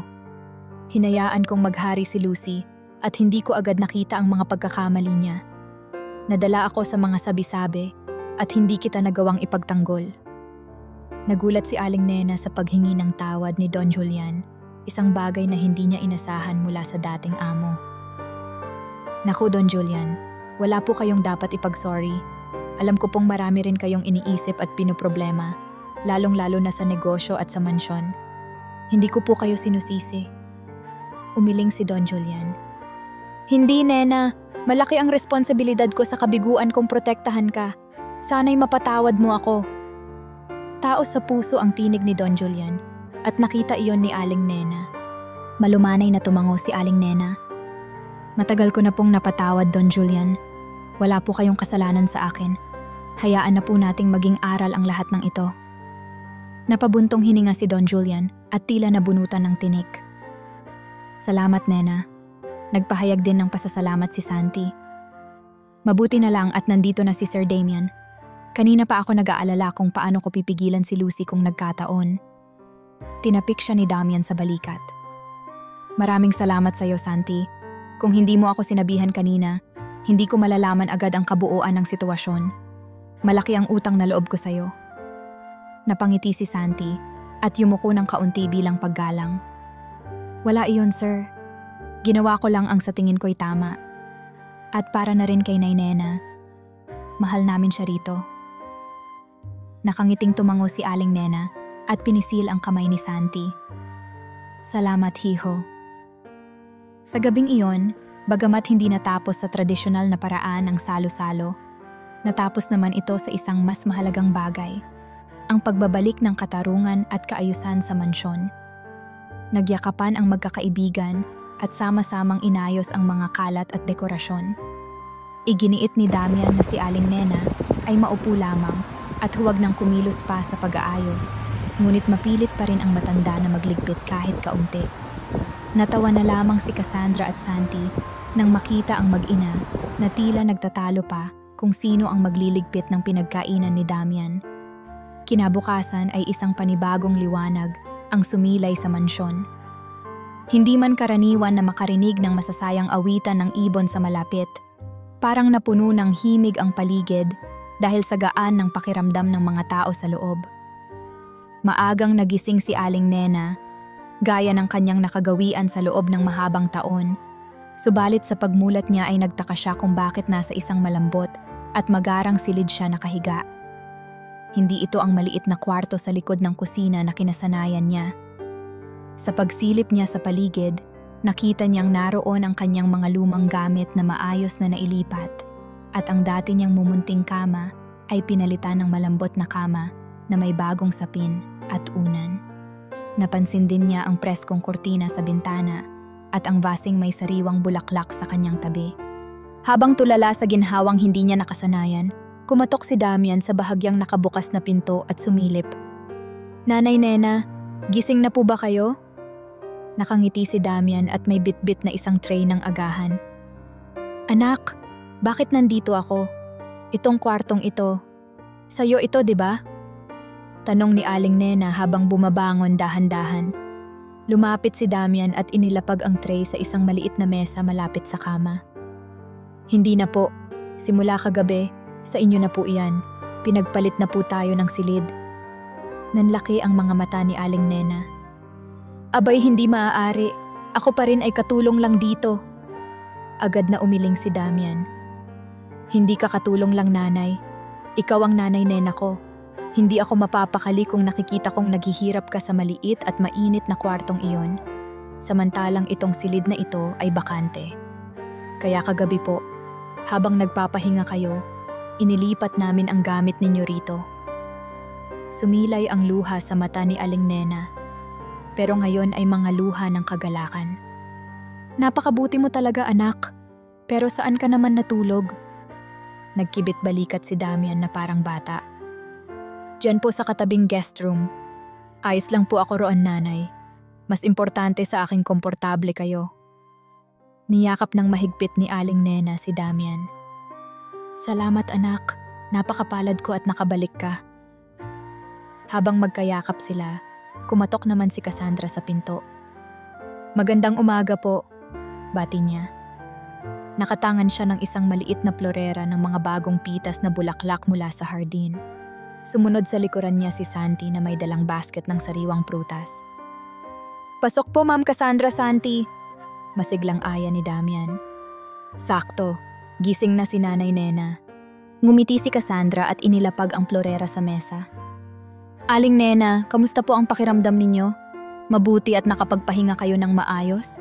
Hinayaan kong maghari si Lucy at hindi ko agad nakita ang mga pagkakamali niya. Nadala ako sa mga sabi-sabi at hindi kita nagawang ipagtanggol. Nagulat si Aling Nena sa paghingi ng tawad ni Don Julian, isang bagay na hindi niya inasahan mula sa dating amo. Naku Don Julian, wala po kayong dapat ipag-sorry. Alam ko pong marami rin kayong iniisip at pinoproblema, lalong-lalo na sa negosyo at sa mansyon. Hindi ko po kayo sinusisi. Umiling si Don Julian. Hindi Nena, malaki ang responsibilidad ko sa kabiguan kong protektahan ka. Sana'y mapatawad mo ako. Tao sa puso ang tinig ni Don Julian at nakita iyon ni Aling Nena. Malumanay na tumango si Aling Nena. Matagal ko na pong napatawad, Don Julian. Wala po kayong kasalanan sa akin. Hayaan na po nating maging aral ang lahat ng ito. Napabuntong hininga si Don Julian at tila nabunutan ng tinik. Salamat, Nena. Nagpahayag din ng pasasalamat si Santi. Mabuti na lang at nandito na si Sir Damian. Kanina pa ako nag-aalala kung paano ko pipigilan si Lucy kung nagkataon. Tinapik siya ni Damian sa balikat. Maraming salamat sa iyo, Santi. Kung hindi mo ako sinabihan kanina, hindi ko malalaman agad ang kabuuan ng sitwasyon. Malaki ang utang na loob ko sa iyo. Napangiti si Santi at yumuko ng kaunti bilang paggalang. Wala iyon, sir. Ginawa ko lang ang sa tingin ko'y tama. At para na rin kay Nay Nena, mahal namin siya rito. Nakangiting tumango si Aling Nena at pinisil ang kamay ni Santi. Salamat, Hiho. Sa gabing iyon, bagamat hindi natapos sa tradisyonal na paraan ang salo-salo, natapos naman ito sa isang mas mahalagang bagay, ang pagbabalik ng katarungan at kaayusan sa mansyon. Nagyakapan ang magkakaibigan at sama-samang inayos ang mga kalat at dekorasyon. Iginiit ni Damian na si Aling Nena ay maupo lamang at huwag nang kumilos pa sa pag-aayos, ngunit mapilit pa rin ang matanda na magligpit kahit kaunti. Natawa na lamang si Cassandra at Santi nang makita ang mag-ina na tila nagtatalo pa kung sino ang magliligpit ng pinagkainan ni Damian. Kinabukasan ay isang panibagong liwanag ang sumilay sa mansyon. Hindi man karaniwan na makarinig ng masasayang awitan ng ibon sa malapit, parang napuno ng himig ang paligid dahil sa gaan ng pakiramdam ng mga tao sa loob. Maagang nagising si Aling Nena, gaya ng kanyang nakagawian sa loob ng mahabang taon. Subalit sa pagmulat niya ay nagtaka siya kung bakit nasa isang malambot at magarang silid siya nakahiga. Hindi ito ang maliit na kwarto sa likod ng kusina na kinasanayan niya. Sa pagsilip niya sa paligid, nakita niyang naroon ang kanyang mga lumang gamit na maayos na nailipat at ang dati niyang mumunting kama ay pinalitan ng malambot na kama na may bagong sapin at unan. Napansin din niya ang preskong kurtina sa bintana at ang vasing may sariwang bulaklak sa kanyang tabi. Habang tulala sa ginhawang hindi niya nakasanayan, kumatok si Damian sa bahagyang nakabukas na pinto at sumilip. Nanay Nena, gising na po ba kayo? Nakangiti si Damian at may bitbit na isang tray ng agahan. Anak, bakit nandito ako? Itong kwartong ito. Sa'yo ito, di ba? Tanong ni Aling Nena habang bumabangon dahan-dahan. Lumapit si Damian at inilapag ang tray sa isang maliit na mesa malapit sa kama. Hindi na po. Simula kagabi, sa inyo na po iyan. Pinagpalit na po tayo ng silid. Nanlaki ang mga mata ni Aling Nena. Abay, hindi maaari. Ako pa rin ay katulong lang dito. Agad na umiling si Damian. Hindi ka katulong lang, nanay. Ikaw ang nanay Nena ko. Hindi ako mapapakali kung nakikita kong naghihirap ka sa maliit at mainit na kwartong iyon. Samantalang itong silid na ito ay bakante. Kaya kagabi po, habang nagpapahinga kayo, inilipat namin ang gamit ninyo rito. Sumilay ang luha sa mata ni Aling Nena. Pero ngayon ay mga luha ng kagalakan. Napakabuti mo talaga, anak. Pero saan ka naman natulog? Nagkibit balikat si Damian na parang bata. Diyan po sa katabing guest room. Ayos lang po ako roon, nanay. Mas importante sa aking komportable kayo. Niyakap ng mahigpit ni Aling Nena si Damian. Salamat, anak. Napakapalad ko at nakabalik ka. Habang magkayakap sila, kumatok naman si Cassandra sa pinto. Magandang umaga po, bati niya. Nakatangan siya ng isang maliit na florera ng mga bagong pitas na bulaklak mula sa hardin. Sumunod sa likuran niya si Santi na may dalang basket ng sariwang prutas. Pasok po, Ma'am Cassandra, Santi. Masiglang aya ni Damian. Sakto, gising na si Nanay Nena. Ngumiti si Cassandra at inilapag ang florera sa mesa. Aling Nena, kamusta po ang pakiramdam ninyo? Mabuti at nakapagpahinga kayo ng maayos?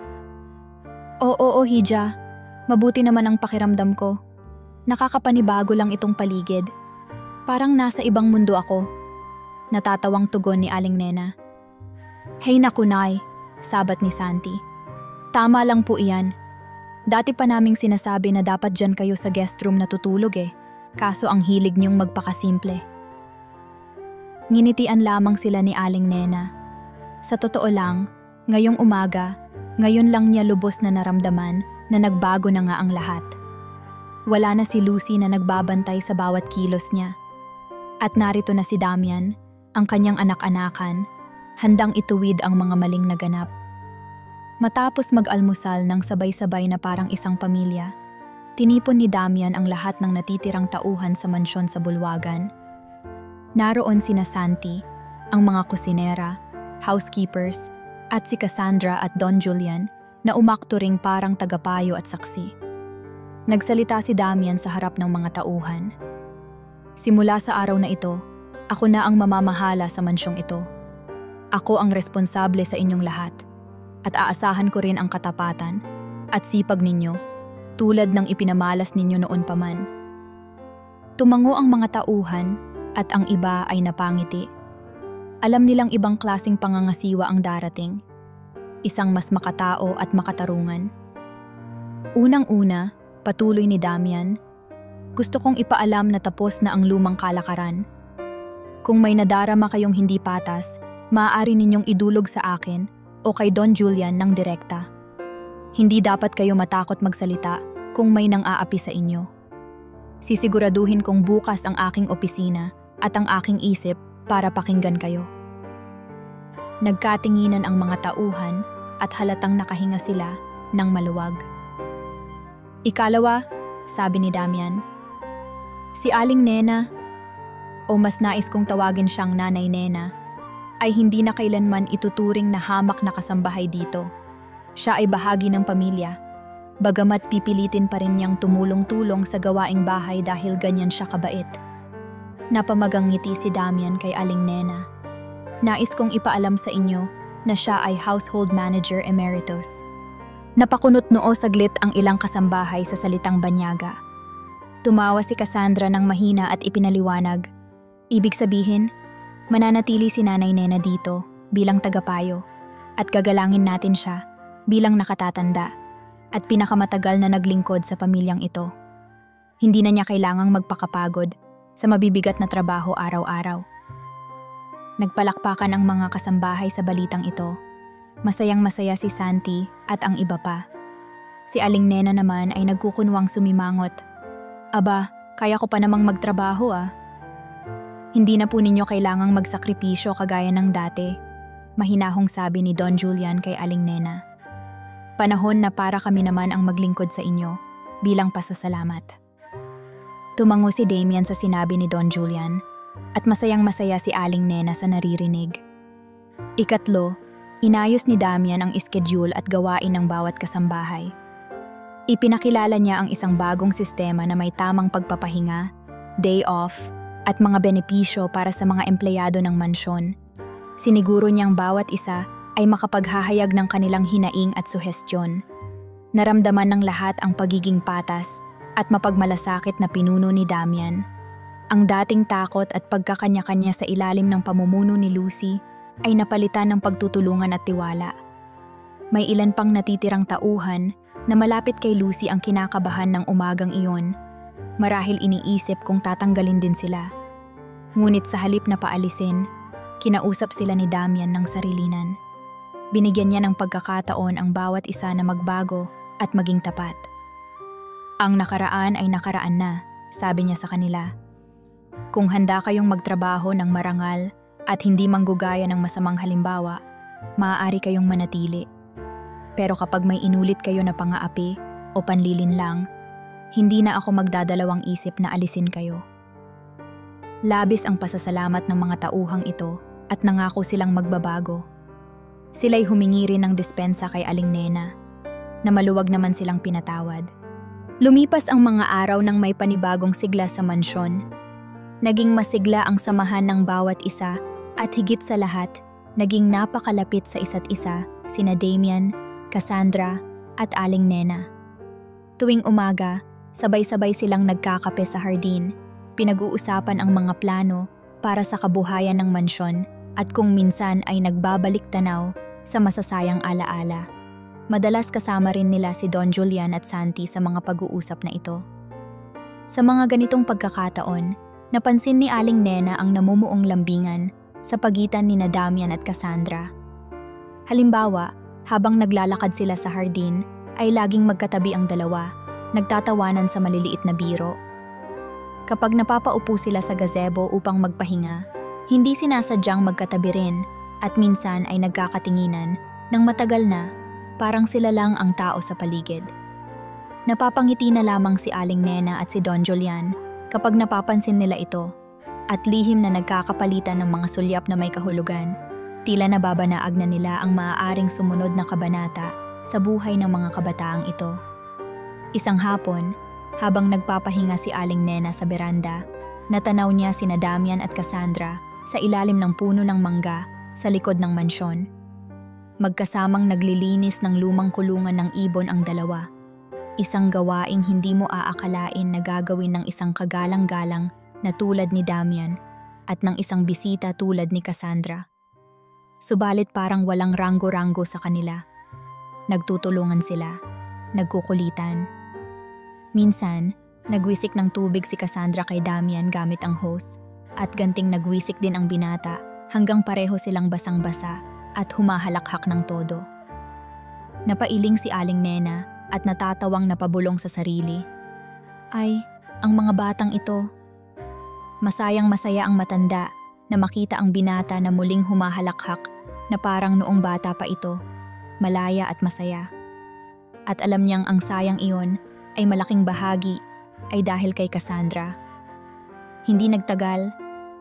Oo, Hija. Mabuti naman ang pakiramdam ko. Nakakapanibago lang itong paligid. Parang nasa ibang mundo ako. Natatawang tugon ni Aling Nena. Hey naku, Nay, sabat ni Santi. Tama lang po iyan. Dati pa naming sinasabi na dapat dyan kayo sa guest room natutulog kaso ang hilig niyong magpakasimple. Nginitian lamang sila ni Aling Nena. Sa totoo lang, ngayong umaga, ngayon lang niya lubos na naramdaman na nagbago na nga ang lahat. Wala na si Lucy na nagbabantay sa bawat kilos niya. At narito na si Damian, ang kanyang anak-anakan, handang ituwid ang mga maling naganap. Matapos mag-almusal ng sabay-sabay na parang isang pamilya, tinipon ni Damian ang lahat ng natitirang tauhan sa mansyon sa Bulwagan. Naroon sina Santi, ang mga kusinera, housekeepers, at si Cassandra at Don Julian na umakto ring parang tagapayo at saksi. Nagsalita si Damian sa harap ng mga tauhan. Simula sa araw na ito, ako na ang mamamahala sa mansyong ito. Ako ang responsable sa inyong lahat at aasahan ko rin ang katapatan at sipag ninyo tulad ng ipinamalas ninyo noon pa man. Tumango ang mga tauhan at ang iba ay napangiti. Alam nilang ibang klaseng pangangasiwa ang darating. Isang mas makatao at makatarungan. Unang-una, patuloy ni Damian, gusto kong ipaalam na tapos na ang lumang kalakaran. Kung may nadarama kayong hindi patas, maaari ninyong idulog sa akin o kay Don Julian ng direkta. Hindi dapat kayo matakot magsalita kung may nang-aapi sa inyo. Sisiguraduhin kong bukas ang aking opisina at ang aking isip para pakinggan kayo. Nagkatinginan ang mga tauhan at halatang nakahinga sila ng maluwag. Ikalawa, sabi ni Damian, si Aling Nena, o mas nais kong tawagin siyang Nanay Nena, ay hindi na kailanman ituturing na hamak na kasambahay dito. Siya ay bahagi ng pamilya, bagamat pipilitin pa rin niyang tumulong-tulong sa gawaing bahay dahil ganyan siya kabait. Napamagang ngiti si Damian kay Aling Nena. Nais kong ipaalam sa inyo na siya ay household manager emeritus. Napakunot noo saglit ang ilang kasambahay sa salitang banyaga. Tumawa si Cassandra ng mahina at ipinaliwanag. Ibig sabihin, mananatili si Nanay Nena dito bilang tagapayo at gagalangin natin siya bilang nakatatanda at pinakamatagal na naglingkod sa pamilyang ito. Hindi na niya kailangang magpakapagod sa mabibigat na trabaho araw-araw. Nagpalakpakan ang mga kasambahay sa balitang ito. Masayang-masaya si Santi at ang iba pa. Si Aling Nena naman ay nagkukunwang sumimangot. Aba, kaya ko pa namang magtrabaho Hindi na po ninyo kailangang magsakripisyo kagaya ng dati, mahinahong sabi ni Don Julian kay Aling Nena. Panahon na para kami naman ang maglingkod sa inyo bilang pasasalamat. Tumango si Damian sa sinabi ni Don Julian at masayang-masaya si Aling Nena sa naririnig. Ikatlo, inayos ni Damian ang schedule at gawain ng bawat kasambahay. Ipinakilala niya ang isang bagong sistema na may tamang pagpapahinga, day off, at mga benepisyo para sa mga empleyado ng mansyon. Siniguro niyang bawat isa ay makapaghahayag ng kanilang hinaing at suhestyon. Naramdaman ng lahat ang pagiging patas at mapagmalasakit na pinuno ni Damian. Ang dating takot at pagkakanya-kanya sa ilalim ng pamumuno ni Lucy ay napalitan ng pagtutulungan at tiwala. May ilan pang natitirang tauhan na malapit kay Lucy ang kinakabahan ng umagang iyon. Marahil iniisip kung tatanggalin din sila. Ngunit sa halip na paalisin, kinausap sila ni Damian ng sarilinan. Binigyan niya ng pagkakataon ang bawat isa na magbago at maging tapat. Ang nakaraan ay nakaraan na, sabi niya sa kanila. Kung handa kayong magtrabaho ng marangal at hindi manggugaya ng masamang halimbawa, maaari kayong manatili. Pero kapag may inulit kayo na pang-aapi o panlilin lang, hindi na ako magdadalawang isip na alisin kayo. Labis ang pasasalamat ng mga tauhang ito at nangako silang magbabago. Sila'y humingi rin ng dispensa kay Aling Nena, na maluwag naman silang pinatawad. Lumipas ang mga araw ng may panibagong sigla sa mansyon. Naging masigla ang samahan ng bawat isa at higit sa lahat, naging napakalapit sa isa't isa sina Damian, Cassandra at Aling Nena. Tuwing umaga, sabay-sabay silang nagkakape sa hardin, pinag-uusapan ang mga plano para sa kabuhayan ng mansyon at kung minsan ay nagbabalik tanaw sa masasayang alaala. Madalas kasama rin nila si Don Julian at Santi sa mga pag-uusap na ito. Sa mga ganitong pagkakataon, napansin ni Aling Nena ang namumuong lambingan sa pagitan ni Damian at Cassandra. Halimbawa, habang naglalakad sila sa hardin, ay laging magkatabi ang dalawa, nagtatawanan sa maliliit na biro. Kapag napapaupo sila sa gazebo upang magpahinga, hindi sinasadyang magkatabi rin at minsan ay nagkakatinginan nang matagal na parang sila lang ang tao sa paligid. Napapangiti na lamang si Aling Nena at si Don Julian kapag napapansin nila ito at lihim na nagkakapalitan ng mga sulyap na may kahulugan. Tila nababanaag na nila ang maaaring sumunod na kabanata sa buhay ng mga kabataang ito. Isang hapon, habang nagpapahinga si Aling Nena sa beranda, natanaw niya sina Damian at Cassandra sa ilalim ng puno ng mangga sa likod ng mansyon. Magkasamang naglilinis ng lumang kulungan ng ibon ang dalawa. Isang gawaing hindi mo aakalain na gagawin ng isang kagalang-galang na tulad ni Damian at ng isang bisita tulad ni Cassandra. Subalit parang walang ranggo-ranggo sa kanila. Nagtutulungan sila, nagkukulitan. Minsan, nagwisik ng tubig si Cassandra kay Damian gamit ang hose at ganting nagwisik din ang binata hanggang pareho silang basang-basa at humahalakhak ng todo. Napailing si Aling Nena at natatawang napabulong sa sarili. Ay, ang mga batang ito. Masayang-masaya ang matanda na makita ang binata na muling humahalakhak na parang noong bata pa ito, malaya at masaya. At alam niyang ang sayang iyon ay malaking bahagi ay dahil kay Cassandra. Hindi nagtagal,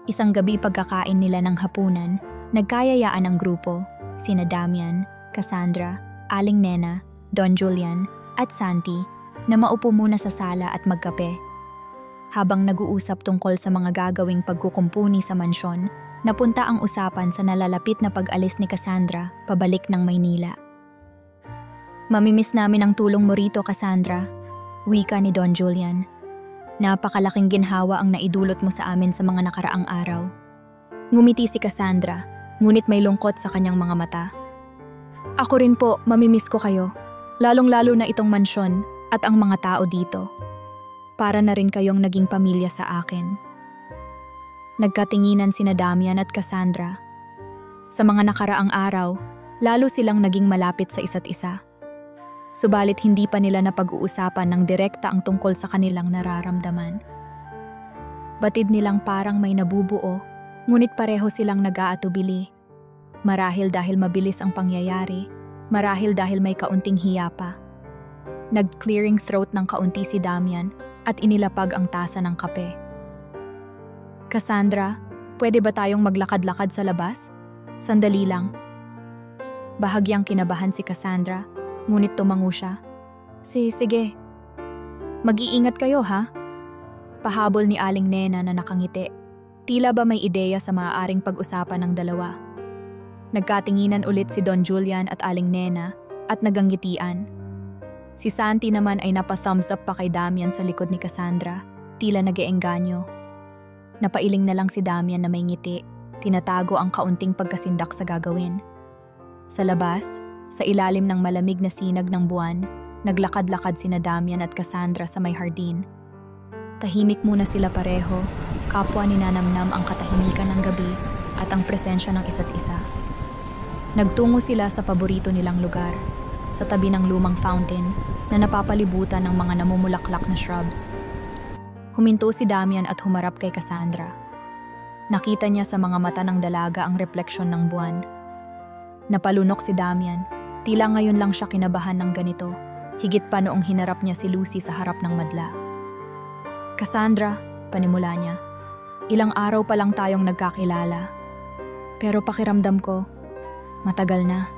isang gabi pagkakain nila ng hapunan, nagkayayaan ang grupo, sina Damian, Cassandra, Aling Nena, Don Julian at Santi na maupo muna sa sala at magkape. Habang nag-uusap tungkol sa mga gagawing pagkukumpuni sa mansyon, napunta ang usapan sa nalalapit na pag-alis ni Cassandra pabalik ng Maynila. Mamimiss namin ang tulong mo rito, Cassandra, wika ni Don Julian. Napakalaking ginhawa ang naidulot mo sa amin sa mga nakaraang araw. Ngumiti si Cassandra, ngunit may lungkot sa kanyang mga mata. Ako rin po, mamimiss ko kayo, lalong-lalo na itong mansyon at ang mga tao dito. Para na rin kayong naging pamilya sa akin. Nagkatinginan sina Damian at Cassandra. Sa mga nakaraang araw, lalo silang naging malapit sa isa't isa. Subalit hindi pa nila napag-uusapan ng direkta ang tungkol sa kanilang nararamdaman. Batid nilang parang may nabubuo, ngunit pareho silang nag-aatubili. Marahil dahil mabilis ang pangyayari, marahil dahil may kaunting hiya pa. Nag-clearing throat ng kaunti si Damian at inilapag ang tasa ng kape. Cassandra, pwede ba tayong maglakad-lakad sa labas? Sandali lang. Bahagyang kinabahan si Cassandra, ngunit tumango siya. Sige. Mag-iingat kayo ha? Pahabol ni Aling Nena na nakangiti. Tila ba may ideya sa maaaring pag-usapan ng dalawa. Nagkatinginan ulit si Don Julian at Aling Nena at naganggitian. Si Santi naman ay napa-thumbs up pa kay Damian sa likod ni Cassandra, tila nag-eengganyo. Napailing na lang si Damian na may ngiti, tinatago ang kaunting pagkasindak sa gagawin. Sa labas, sa ilalim ng malamig na sinag ng buwan, naglakad-lakad sina Damian at Cassandra sa may hardin. Tahimik muna sila pareho, kapwa ninanamnam ang katahimikan ng gabi at ang presensya ng isa't isa. Nagtungo sila sa paborito nilang lugar, sa tabi ng lumang fountain na napapalibutan ng mga namumulaklak na shrubs. Huminto si Damian at humarap kay Cassandra. Nakita niya sa mga mata ng dalaga ang refleksyon ng buwan. Napalunok si Damian, tila ngayon lang siya kinabahan ng ganito, higit pa noong hinarap niya si Lucy sa harap ng madla. Cassandra, panimula niya, ilang araw pa lang tayong nagkakilala. Pero pakiramdam ko, matagal na.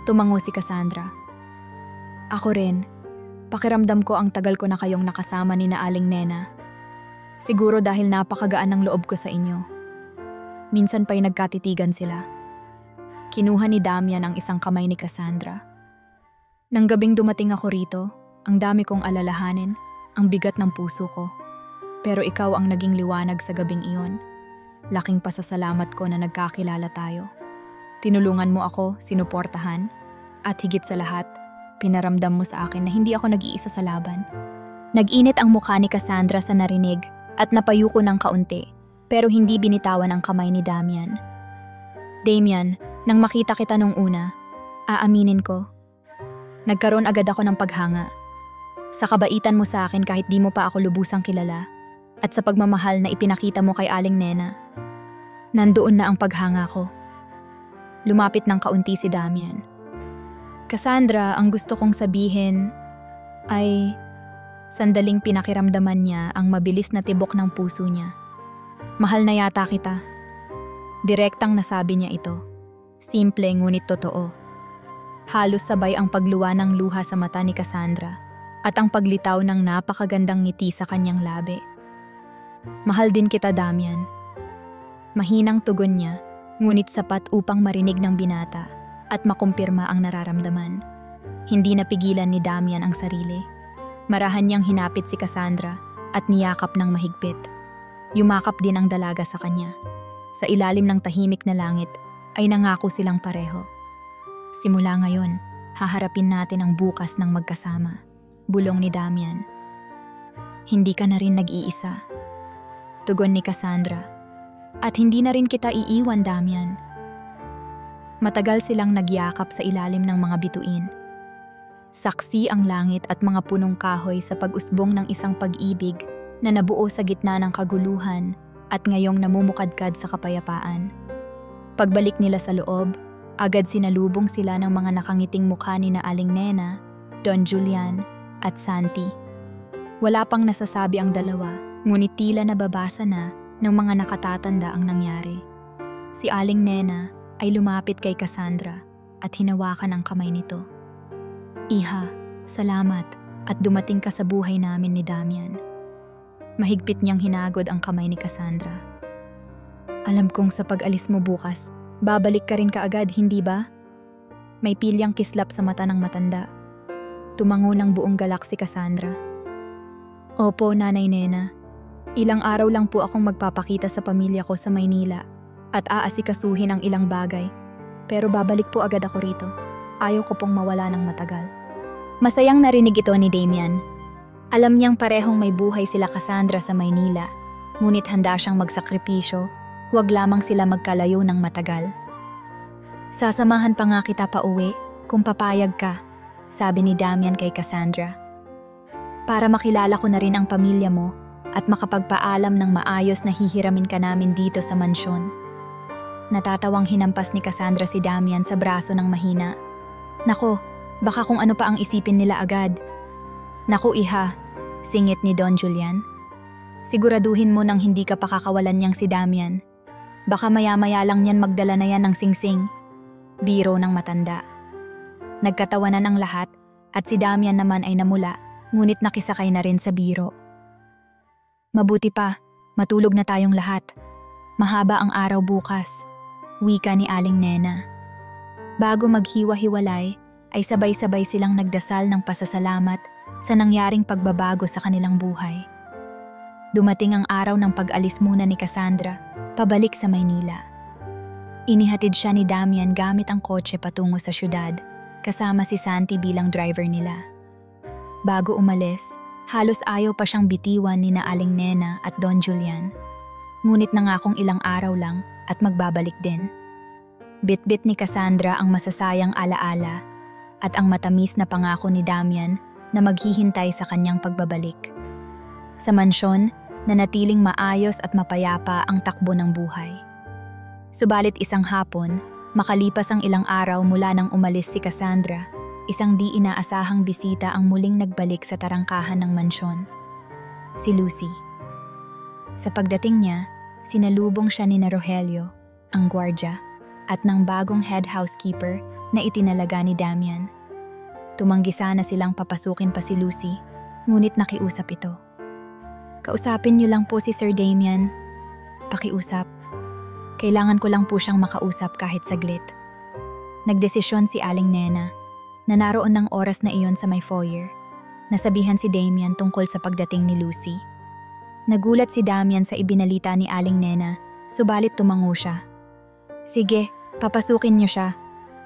Tumango si Cassandra. Ako rin. Pakiramdam ko ang tagal ko na kayong nakasama ni na Aling Nena. Siguro dahil napakagaan ng loob ko sa inyo. Minsan pa'y nagkatitigan sila. Kinuha ni Damian ang isang kamay ni Cassandra. Nang gabing dumating ako rito, ang dami kong alalahanin, ang bigat ng puso ko. Pero ikaw ang naging liwanag sa gabing iyon. Laking pasasalamat ko na nagkakilala tayo. Tinulungan mo ako, sinuportahan, at higit sa lahat, pinaramdam mo sa akin na hindi ako nag-iisa sa laban. Nag-init ang mukha ni Cassandra sa narinig at napayuko ng kaunti, pero hindi binitawan ang kamay ni Damian. Damian, nang makita kita nung una, aaminin ko, nagkaroon agad ako ng paghanga. Sa kabaitan mo sa akin kahit di mo pa ako lubusang kilala, at sa pagmamahal na ipinakita mo kay Aling Nena, nandoon na ang paghanga ko. Lumapit ng kaunti si Damian. Cassandra, ang gusto kong sabihin ay sandaling pinakiramdaman niya ang mabilis na tibok ng puso niya. Mahal na yata kita. Direktang nasabi niya ito. Simple ngunit totoo. Halos sabay ang pagluwa ng luha sa mata ni Cassandra at ang paglitaw ng napakagandang ngiti sa kanyang labi. Mahal din kita, Damian. Mahinang tugon niya, ngunit sapat upang marinig ng binata at makumpirma ang nararamdaman. Hindi napigilan ni Damian ang sarili. Marahan niyang hinapit si Cassandra at niyakap ng mahigpit. Yumakap din ang dalaga sa kanya. Sa ilalim ng tahimik na langit ay nangako silang pareho. Simula ngayon, haharapin natin ang bukas ng magkasama. Bulong ni Damian. Hindi ka na rin nag-iisa. Tugon ni Cassandra. At hindi na rin kita iiwan, Damian. Matagal silang nagyakap sa ilalim ng mga bituin. Saksi ang langit at mga punong kahoy sa pag-usbong ng isang pag-ibig na nabuo sa gitna ng kaguluhan at ngayong namumukadkad sa kapayapaan. Pagbalik nila sa loob, agad sinalubong sila ng mga nakangiting mukha ni na Aling Nena, Don Julian at Santi. Wala pang nasasabi ang dalawa, ngunit tila nababasa na ng mga nakatatanda ang nangyari. Si Aling Nena ay lumapit kay Cassandra at hinawakan ang kamay nito. Iha, salamat at dumating ka sa buhay namin ni Damian. Mahigpit niyang hinagod ang kamay ni Cassandra. Alam kong sa pag-alis mo bukas, babalik ka rin kaagad, hindi ba? May pilyang kislap sa mata ng matanda. Tumango ng buong galak si Cassandra. Opo, Nanay Nena. Ilang araw lang po akong magpapakita sa pamilya ko sa Maynila at aasikasuhin ang ilang bagay. Pero babalik po agad ako rito. Ayaw ko pong mawala ng matagal. Masayang narinig ito ni Damian. Alam niyang parehong may buhay sila Cassandra sa Maynila, ngunit handa siyang magsakripisyo, huwag lamang sila magkalayo ng matagal. Sasamahan pa nga kita pa uwi kung papayag ka, sabi ni Damian kay Cassandra. Para makilala ko na rin ang pamilya mo at makapagpaalam ng maayos na hihiramin ka namin dito sa mansyon. Natatawang hinampas ni Cassandra si Damian sa braso ng mahina. Nako, baka kung ano pa ang isipin nila agad. Naku iha, singit ni Don Julian. Siguraduhin mo nang hindi ka pakakawalan niyang si Damian. Baka maya-maya lang niyan magdala na yan ng singsing. Biro ng matanda. Nagkatawanan ang lahat at si Damian naman ay namula, ngunit nakisakay na rin sa biro. Mabuti pa, matulog na tayong lahat. Mahaba ang araw bukas, wika ni Aling Nena. Bago maghiwa-hiwalay, ay sabay-sabay silang nagdasal ng pasasalamat sa nangyaring pagbabago sa kanilang buhay. Dumating ang araw ng pag-alis muna ni Cassandra, pabalik sa Maynila. Inihatid siya ni Damian gamit ang kotse patungo sa syudad, kasama si Santi bilang driver nila. Bago umalis, halos ayaw pa siyang bitiwan ni na Aling Nena at Don Julian. Ngunit nangakong ilang araw lang at magbabalik din. Bit-bit ni Cassandra ang masasayang alaala at ang matamis na pangako ni Damian na maghihintay sa kanyang pagbabalik. Sa mansyon, nanatiling maayos at mapayapa ang takbo ng buhay. Subalit isang hapon, makalipas ang ilang araw mula nang umalis si Cassandra, isang di inaasahang bisita ang muling nagbalik sa tarangkahan ng mansyon. Si Lucy. Sa pagdating niya, sinalubong siya ni na Rogelio, ang gwardya, at ng bagong head housekeeper na itinalaga ni Damian. Tumanggi sana silang papasukin pa si Lucy, ngunit nakiusap ito. "Kausapin niyo lang po si Sir Damian." "Pakiusap. Kailangan ko lang po siyang makausap kahit saglit." Nagdesisyon si Aling Nena na naroon ng oras na iyon sa may foyer. Nasabihan si Damian tungkol sa pagdating ni Lucy. Nagulat si Damian sa ibinalita ni Aling Nena, subalit tumango siya. "Sige, papasukin niyo siya.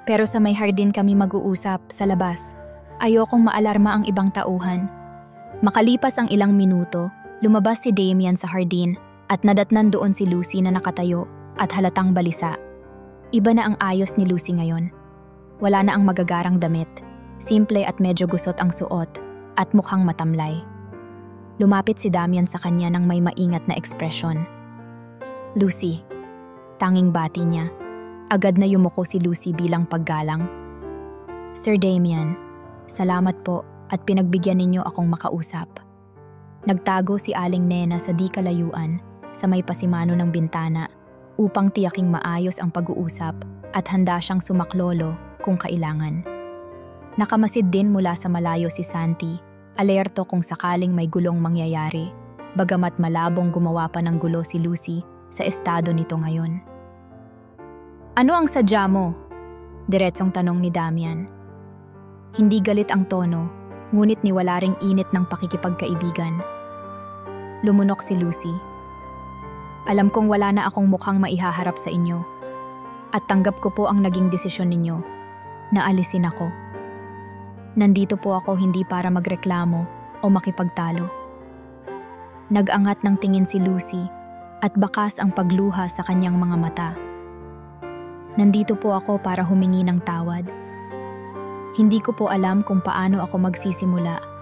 Pero sa may hardin kami mag-uusap sa labas. Ayokong maalarma ang ibang tauhan." Makalipas ang ilang minuto, lumabas si Damian sa hardin at nadatnan doon si Lucy na nakatayo at halatang balisa. Iba na ang ayos ni Lucy ngayon. Wala na ang magagarang damit, simple at medyo gusot ang suot at mukhang matamlay. Lumapit si Damian sa kanya ng may maingat na ekspresyon. "Lucy." Tanging bati niya. Agad na yumuko si Lucy bilang paggalang. "Sir Damian, salamat po at pinagbigyan ninyo akong makausap." Nagtago si Aling Nena sa di kalayuan sa may pasimano ng bintana upang tiyaking maayos ang pag-uusap at handa siyang sumaklolo kung kailangan. Nakamasid din mula sa malayo si Santi, alerto kung sakaling may gulong mangyayari, bagamat malabong gumawa pa ng gulo si Lucy sa estado nito ngayon. "Ano ang sadya mo?" Diretsong tanong ni Damian. Hindi galit ang tono, ngunit niwala ring init ng pakikipagkaibigan. Lumunok si Lucy. "Alam kong wala na akong mukhang maihaharap sa inyo. At tanggap ko po ang naging desisyon ninyo. Naalisin ako. Nandito po ako hindi para magreklamo o makipagtalo." Nag-angat ng tingin si Lucy at bakas ang pagluha sa kanyang mga mata. "Nandito po ako para humingi ng tawad. Hindi ko po alam kung paano ako magsisimula.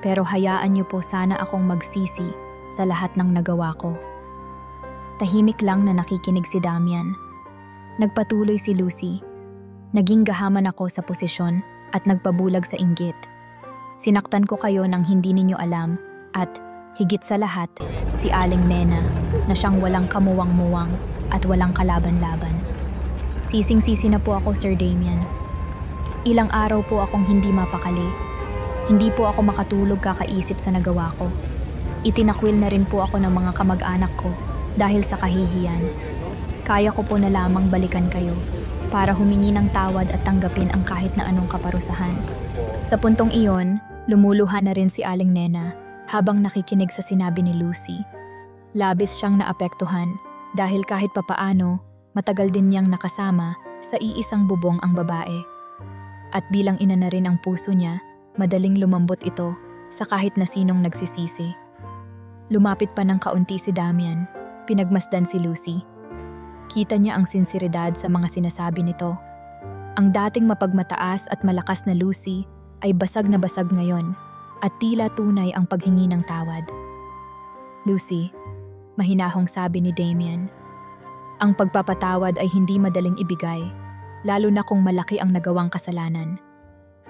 Pero hayaan niyo po sana akong magsisi sa lahat ng nagawa ko." Tahimik lang na nakikinig si Damian. Nagpatuloy si Lucy. "Naging gahaman ako sa posisyon at nagpabulag sa inggit. Sinaktan ko kayo nang hindi ninyo alam at, higit sa lahat, si Aling Nena na siyang walang kamuwang-muwang at walang kalaban-laban. Sising-sisi na po ako, Sir Damian. Ilang araw po akong hindi mapakali. Hindi po ako makatulog kakaisip sa nagawa ko. Itinakwil na rin po ako ng mga kamag-anak ko dahil sa kahihiyan. Kaya ko po na lamang balikan kayo para humingi ng tawad at tanggapin ang kahit na anong kaparusahan." Sa puntong iyon, lumuluha na rin si Aling Nena habang nakikinig sa sinabi ni Lucy. Labis siyang naapektuhan dahil kahit papaano, matagal din niyang nakasama sa iisang bubong ang babae. At bilang ina na rin ang puso niya, madaling lumambot ito sa kahit na sinong nagsisisi. Lumapit pa ng kaunti si Damian, pinagmasdan si Lucy. Kita niya ang sinseridad sa mga sinasabi nito. Ang dating mapagmataas at malakas na Lucy ay basag na basag ngayon at tila tunay ang paghingi ng tawad. "Lucy," mahinahong sabi ni Damian, "ang pagpapatawad ay hindi madaling ibigay, lalo na kung malaki ang nagawang kasalanan.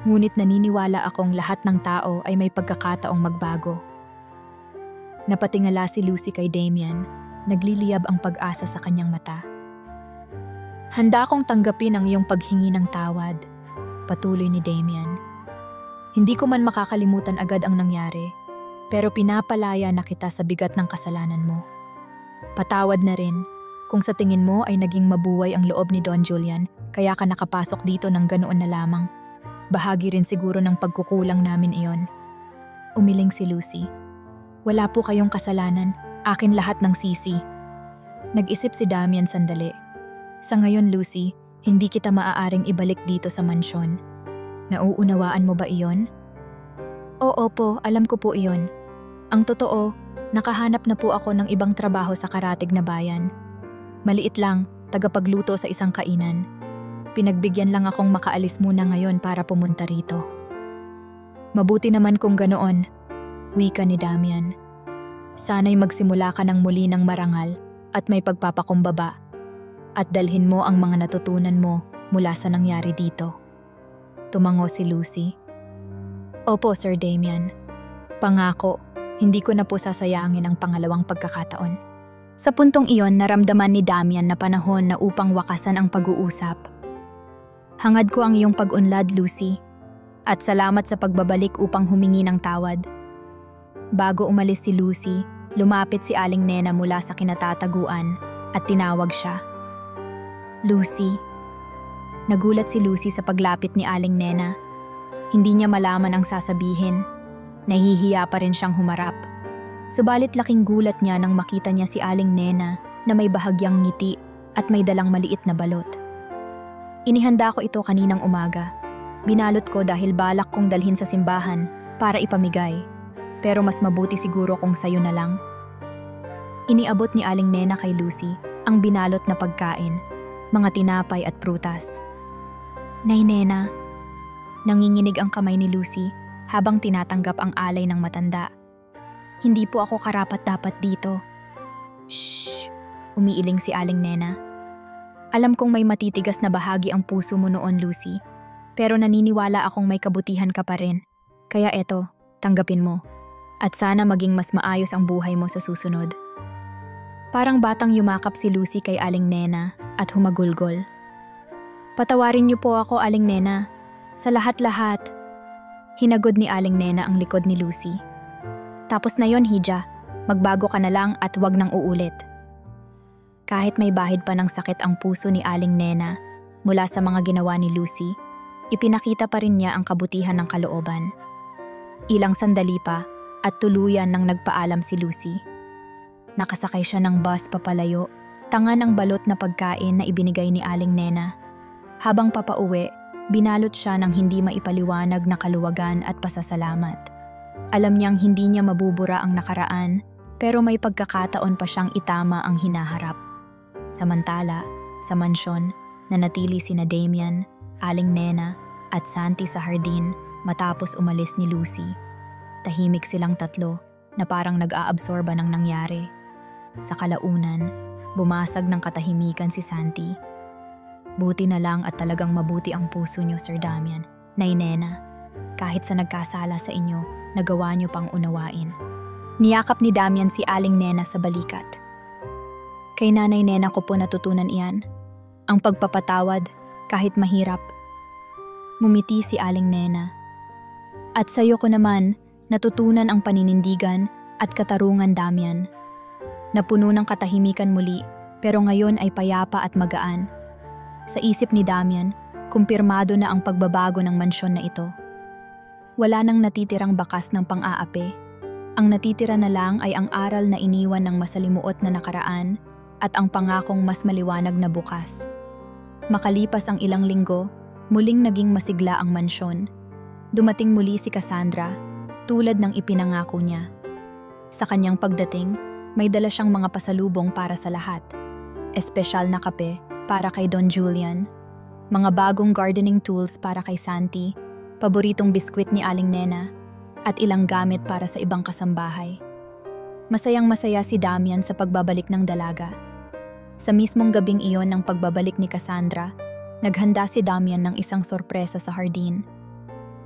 Ngunit naniniwala akong lahat ng tao ay may pagkakataong magbago." Napatingala si Lucy kay Damian, nagliliyab ang pag-asa sa kanyang mata. "Handa akong tanggapin ang iyong paghingi ng tawad," patuloy ni Damian. "Hindi ko man makakalimutan agad ang nangyari, pero pinapalaya na kita sa bigat ng kasalanan mo. Patawad na rin kung sa tingin mo ay naging mabuway ang loob ni Don Julian kaya ka nakapasok dito ng ganoon na lamang. Bahagi rin siguro ng pagkukulang namin iyon." Umiling si Lucy. Wala po kayong kasalanan. Akin lahat ng sisi. Nag-isip si Damian sandali. Sa ngayon, Lucy, hindi kita maaaring ibalik dito sa mansyon. Nauunawaan mo ba iyon? Oo po, alam ko po iyon. Ang totoo, nakahanap na po ako ng ibang trabaho sa karatig na bayan. Maliit lang, tagapagluto sa isang kainan. Pinagbigyan lang akong makaalis muna ngayon para pumunta rito. Mabuti naman kung ganoon, wika ni Damian. Sana'y magsimula ka ng muli ng marangal at may pagpapakumbaba at dalhin mo ang mga natutunan mo mula sa nangyari dito. Tumango si Lucy. Opo, Sir Damian. Pangako, hindi ko na po sasayangin ang pangalawang pagkakataon. Sa puntong iyon, naramdaman ni Damian na panahon na upang wakasan ang pag-uusap. Hangad ko ang iyong pag-unlad, Lucy, at salamat sa pagbabalik upang humingi ng tawad. Bago umalis si Lucy, lumapit si Aling Nena mula sa kinatataguan at tinawag siya. Lucy. Nagulat si Lucy sa paglapit ni Aling Nena. Hindi niya malaman ang sasabihin. Nahihiya pa rin siyang humarap. Subalit laking gulat niya nang makita niya si Aling Nena na may bahagyang ngiti at may dalang maliit na balot. Inihanda ko ito kaninang umaga. Binalot ko dahil balak kong dalhin sa simbahan para ipamigay. Pero mas mabuti siguro kung sayo na lang. Iniabot ni Aling Nena kay Lucy ang binalot na pagkain, mga tinapay at prutas. Nay Nena, nanginginig ang kamay ni Lucy habang tinatanggap ang alay ng matanda. Hindi po ako karapat-dapat dito. Shh! Umiiling si Aling Nena. Alam kong may matitigas na bahagi ang puso mo noon, Lucy. Pero naniniwala akong may kabutihan ka pa rin. Kaya eto, tanggapin mo. At sana maging mas maayos ang buhay mo sa susunod. Parang batang yumakap si Lucy kay Aling Nena at humagulgol. Patawarin niyo po ako, Aling Nena. Sa lahat-lahat. Hinagod ni Aling Nena ang likod ni Lucy. Tapos na yon, Hija. Magbago ka na lang at wag nang uulit. Kahit may bahid pa ng sakit ang puso ni Aling Nena mula sa mga ginawa ni Lucy, ipinakita pa rin niya ang kabutihan ng kalooban. Ilang sandali pa, at tuluyan nang nagpaalam si Lucy. Nakasakay siya ng bus papalayo, tanga ng balot na pagkain na ibinigay ni Aling Nena. Habang papauwi, binalot siya ng hindi maipaliwanag na kaluwagan at pasasalamat. Alam niyang hindi niya mabubura ang nakaraan, pero may pagkakataon pa siyang itama ang hinaharap. Samantala, sa mansyon, nanatili sina Damian, Aling Nena, at Santi sa hardin matapos umalis ni Lucy. Tahimik silang tatlo na parang nag-aabsorba ng nangyari. Sa kalaunan, bumasag ng katahimikan si Santi. Buti na lang at talagang mabuti ang puso niyo, Sir Damian. Nay Nena, kahit sa nagkasala sa inyo, nagawa niyo pang unawain. Niyakap ni Damian si Aling Nena sa balikat. Kay Nanay Nena ko po natutunan iyan. Ang pagpapatawad kahit mahirap. Ngumiti si Aling Nena. At sa'yo ko naman, natutunan ang paninindigan at katarungan, Damian. Napuno ng katahimikan muli, pero ngayon ay payapa at magaan. Sa isip ni Damian, kumpirmado na ang pagbabago ng mansyon na ito. Wala nang natitirang bakas ng pang-aapi. Ang natitira na lang ay ang aral na iniwan ng masalimuot na nakaraan at ang pangakong mas maliwanag na bukas. Makalipas ang ilang linggo, muling naging masigla ang mansyon. Dumating muli si Cassandra, tulad ng ipinangako niya. Sa kanyang pagdating, may dala siyang mga pasalubong para sa lahat. Espesyal na kape para kay Don Julian, mga bagong gardening tools para kay Santi, paboritong biskwit ni Aling Nena, at ilang gamit para sa ibang kasambahay. Masayang-masaya si Damian sa pagbabalik ng dalaga. Sa mismong gabing iyon ng pagbabalik ni Cassandra, naghanda si Damian ng isang sorpresa sa hardin.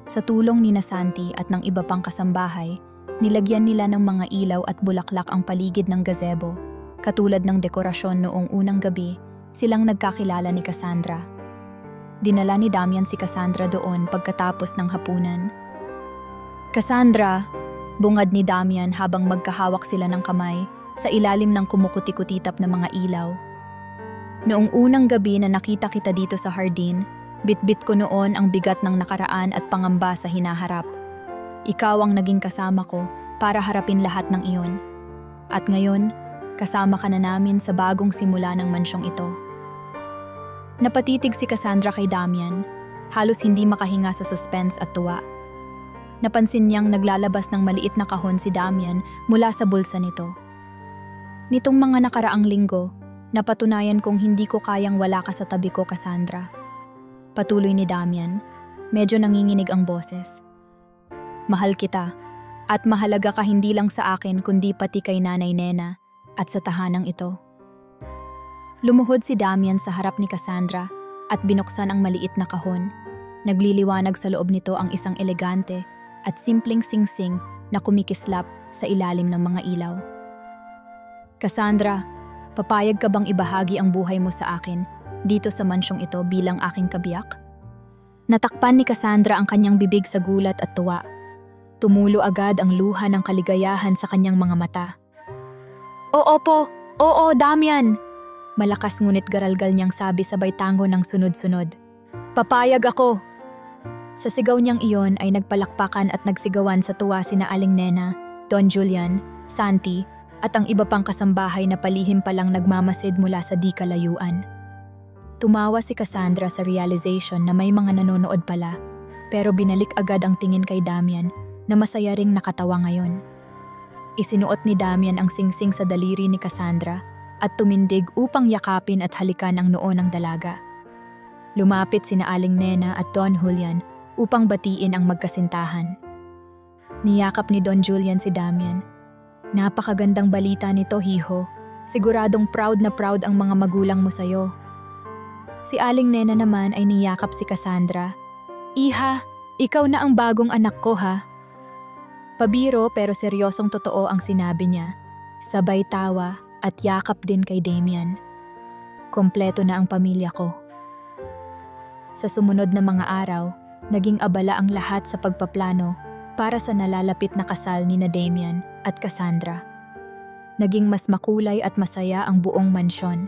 Sa tulong ni Santi at ng iba pang kasambahay, nilagyan nila ng mga ilaw at bulaklak ang paligid ng gazebo. Katulad ng dekorasyon noong unang gabi, silang nagkakilala ni Cassandra. Dinala ni Damian si Cassandra doon pagkatapos ng hapunan. Cassandra, bungad ni Damian habang magkahawak sila ng kamay sa ilalim ng kumukuti-kutitap na mga ilaw. Noong unang gabi na nakita kita dito sa hardin, bitbit ko noon ang bigat ng nakaraan at pangamba sa hinaharap. Ikaw ang naging kasama ko para harapin lahat ng iyon. At ngayon, kasama ka na namin sa bagong simula ng mansyong ito. Napatitig si Cassandra kay Damian, halos hindi makahinga sa suspense at tuwa. Napansin niyang naglalabas ng maliit na kahon si Damian mula sa bulsa nito. Nitong mga nakaraang linggo, napatunayan kong hindi ko kayang wala ka sa tabi ko, Cassandra. Patuloy ni Damian, medyo nanginginig ang boses. Mahal kita, at mahalaga ka hindi lang sa akin kundi pati kay Nanay Nena at sa tahanang ito. Lumuhod si Damian sa harap ni Cassandra at binuksan ang maliit na kahon. Nagliliwanag sa loob nito ang isang elegante at simpleng singsing na kumikislap sa ilalim ng mga ilaw. Cassandra, papayag ka bang ibahagi ang buhay mo sa akin dito sa mansyong ito bilang aking kabiyak? Natakpan ni Cassandra ang kanyang bibig sa gulat at tuwa. Tumulo agad ang luha ng kaligayahan sa kanyang mga mata. Oo, Damian! Malakas ngunit garalgal niyang sabi sabay tango ng sunod-sunod. Papayag ako! Sa sigaw niyang iyon ay nagpalakpakan at nagsigawan sa tuwa sina Aling Nena, Don Julian, Santi, at ang iba pang kasambahay na palihim palang nagmamasid mula sa di kalayuan. Tumawa si Cassandra sa realization na may mga nanonood pala, pero binalik agad ang tingin kay Damian na masaya ring nakatawa ngayon. Isinuot ni Damian ang singsing sa daliri ni Cassandra at tumindig upang yakapin at halikan ang noo ng dalaga. Lumapit sina Aling Nena at Don Julian upang batiin ang magkasintahan. Niyakap ni Don Julian si Damian. Napakagandang balita nito, hiho. Siguradong proud na proud ang mga magulang mo sa'yo. Si Aling Nena naman ay niyakap si Cassandra. Iha, ikaw na ang bagong anak ko, ha? Pabiro pero seryosong totoo ang sinabi niya. Sabay tawa at yakap din kay Damian. Kompleto na ang pamilya ko. Sa sumunod na mga araw, naging abala ang lahat sa pagpaplano para sa nalalapit na kasal ni na Damian at Cassandra. Naging mas makulay at masaya ang buong mansyon.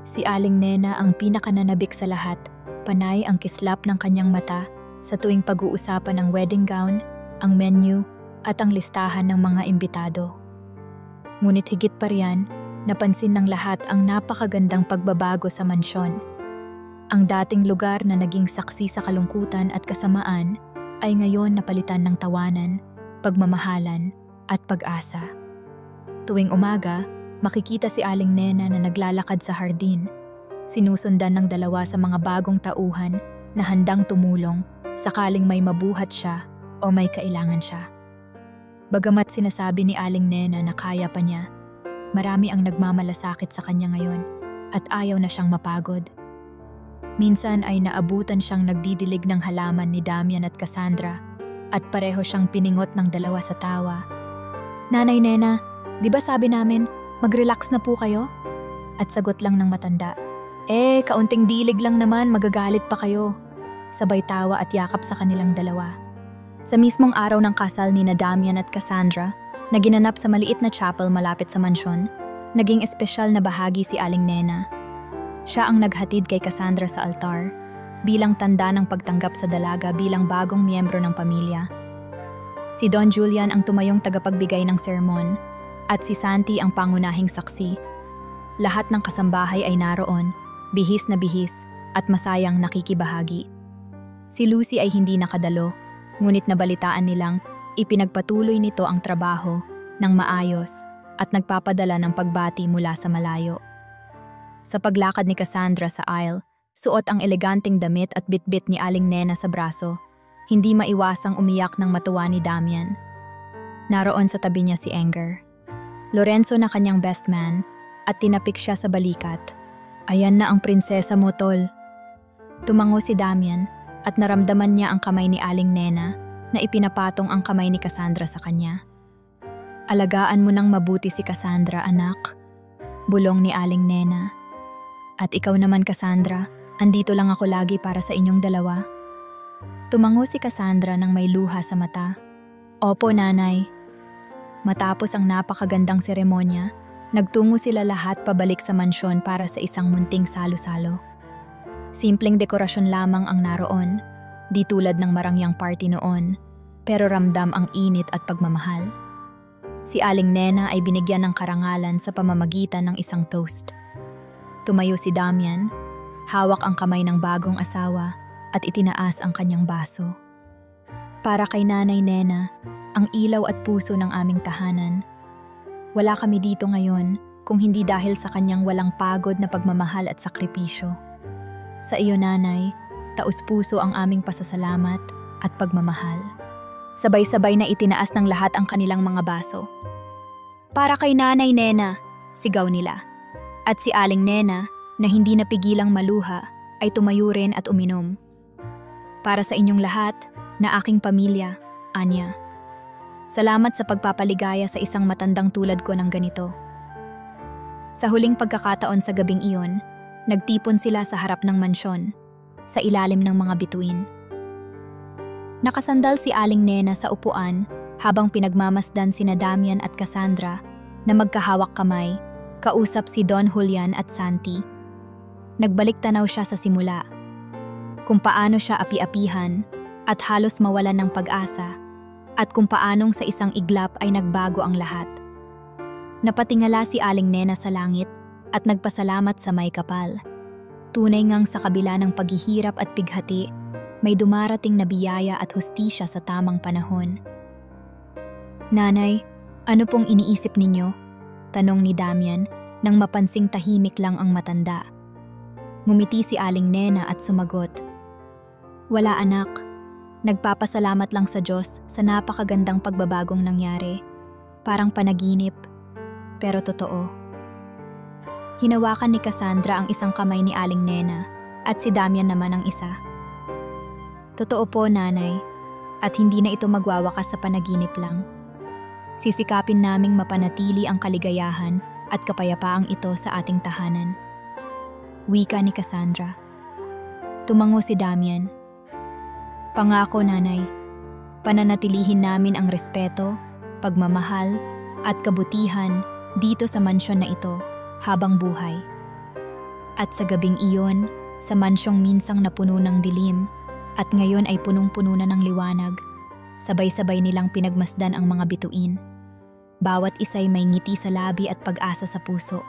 Si Aling Nena ang pinakananabik sa lahat, panay ang kislap ng kanyang mata sa tuwing pag-uusapan ang wedding gown, ang menu, at ang listahan ng mga imbitado. Ngunit higit pa riyan, napansin ng lahat ang napakagandang pagbabago sa mansyon. Ang dating lugar na naging saksi sa kalungkutan at kasamaan ay ngayon napalitan ng tawanan, pagmamahalan, at pag-asa. Tuwing umaga, makikita si Aling Nena na naglalakad sa hardin, sinusundan ng dalawa sa mga bagong tauhan na handang tumulong sakaling may mabuhat siya o may kailangan siya. Bagamat sinasabi ni Aling Nena na kaya pa niya, marami ang nagmamalasakit sa kanya ngayon at ayaw na siyang mapagod. Minsan ay naabutan siyang nagdidilig ng halaman ni Damian at Cassandra at pareho siyang piningot ng dalawa sa tawa. Nanay Nena, di ba sabi namin mag-relax na po kayo? At sagot lang ng matanda, kaunting dilig lang naman, magagalit pa kayo. Sabay tawa at yakap sa kanilang dalawa. Sa mismong araw ng kasal ni na Damian at Cassandra, na ginanap sa maliit na chapel malapit sa mansyon, naging espesyal na bahagi si Aling Nena. Siya ang naghatid kay Cassandra sa altar, bilang tanda ng pagtanggap sa dalaga bilang bagong miyembro ng pamilya. Si Don Julian ang tumayong tagapagbigay ng sermon, at si Santi ang pangunahing saksi. Lahat ng kasambahay ay naroon, bihis na bihis, at masayang nakikibahagi. Si Lucy ay hindi nakadalo, ngunit nabalitaan nilang ipinagpatuloy nito ang trabaho ng maayos at nagpapadala ng pagbati mula sa malayo. Sa paglakad ni Cassandra sa aisle, suot ang eleganteng damit at bitbit ni Aling Nena sa braso, hindi maiwasang umiyak ng matuwa ni Damian. Naroon sa tabi niya si Enger, Lorenzo na kanyang best man, at tinapik siya sa balikat. Ayan na ang prinsesa mo, tol. Tumango si Damian at naramdaman niya ang kamay ni Aling Nena na ipinapatong ang kamay ni Cassandra sa kanya. Alagaan mo nang mabuti si Cassandra, anak. Bulong ni Aling Nena. At ikaw naman, Cassandra, andito lang ako lagi para sa inyong dalawa. Tumango si Cassandra nang may luha sa mata. Opo, nanay. Matapos ang napakagandang seremonya, nagtungo sila lahat pabalik sa mansyon para sa isang munting salo-salo. Simpleng dekorasyon lamang ang naroon, di tulad ng marangyang party noon, pero ramdam ang init at pagmamahal. Si Aling Nena ay binigyan ng karangalan sa pamamagitan ng isang toast. Tumayo si Damian, hawak ang kamay ng bagong asawa at itinaas ang kanyang baso. Para kay Nanay Nena, ang ilaw at puso ng aming tahanan. Wala kami dito ngayon kung hindi dahil sa kanyang walang pagod na pagmamahal at sakripisyo. Sa iyo, Nanay, taus-puso ang aming pasasalamat at pagmamahal. Sabay-sabay na itinaas ng lahat ang kanilang mga baso. Para kay Nanay Nena, sigaw nila. At si Aling Nena, na hindi napigilang maluha, ay tumayo rin at uminom. Para sa inyong lahat, na aking pamilya, Anya. Salamat sa pagpapaligaya sa isang matandang tulad ko ng ganito. Sa huling pagkakataon sa gabing iyon, nagtipon sila sa harap ng mansyon, sa ilalim ng mga bituin. Nakasandal si Aling Nena sa upuan habang pinagmamasdan sina Damian at Cassandra na magkahawak kamay, kausap si Don Julian at Santi. Nagbalik tanaw siya sa simula, kung paano siya api-apihan at halos mawalan ng pag-asa, at kung paanong sa isang iglap ay nagbago ang lahat. Napatingala si Aling Nena sa langit at nagpasalamat sa may kapal. Tunay ngang sa kabila ng paghihirap at pighati, may dumarating na biyaya at hustisya sa tamang panahon. Nanay, ano pong iniisip ninyo? Tanong ni Damian nang mapansing tahimik lang ang matanda. Ngumiti si Aling Nena at sumagot, "Wala anak, nagpapasalamat lang sa Diyos sa napakagandang pagbabagong nangyari. Parang panaginip, pero totoo." Hinawakan ni Cassandra ang isang kamay ni Aling Nena at si Damian naman ang isa. Totoo po, Nanay, at hindi na ito magwawakas sa panaginip lang. Sisikapin naming mapanatili ang kaligayahan at kapayapaang ito sa ating tahanan. Wika ni Cassandra. Tumango si Damian. Pangako, Nanay, pananatilihin namin ang respeto, pagmamahal, at kabutihan dito sa mansyon na ito habang buhay. At sa gabing iyon, sa mansyong minsang napuno ng dilim, at ngayon ay punong-puno na ng liwanag, sabay-sabay nilang pinagmasdan ang mga bituin. Bawat isa'y may ngiti sa labi at pag-asa sa puso.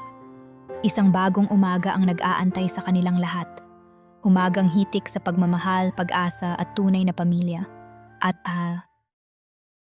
Isang bagong umaga ang nag-aantay sa kanilang lahat. Umagang hitik sa pagmamahal, pag-asa at tunay na pamilya. At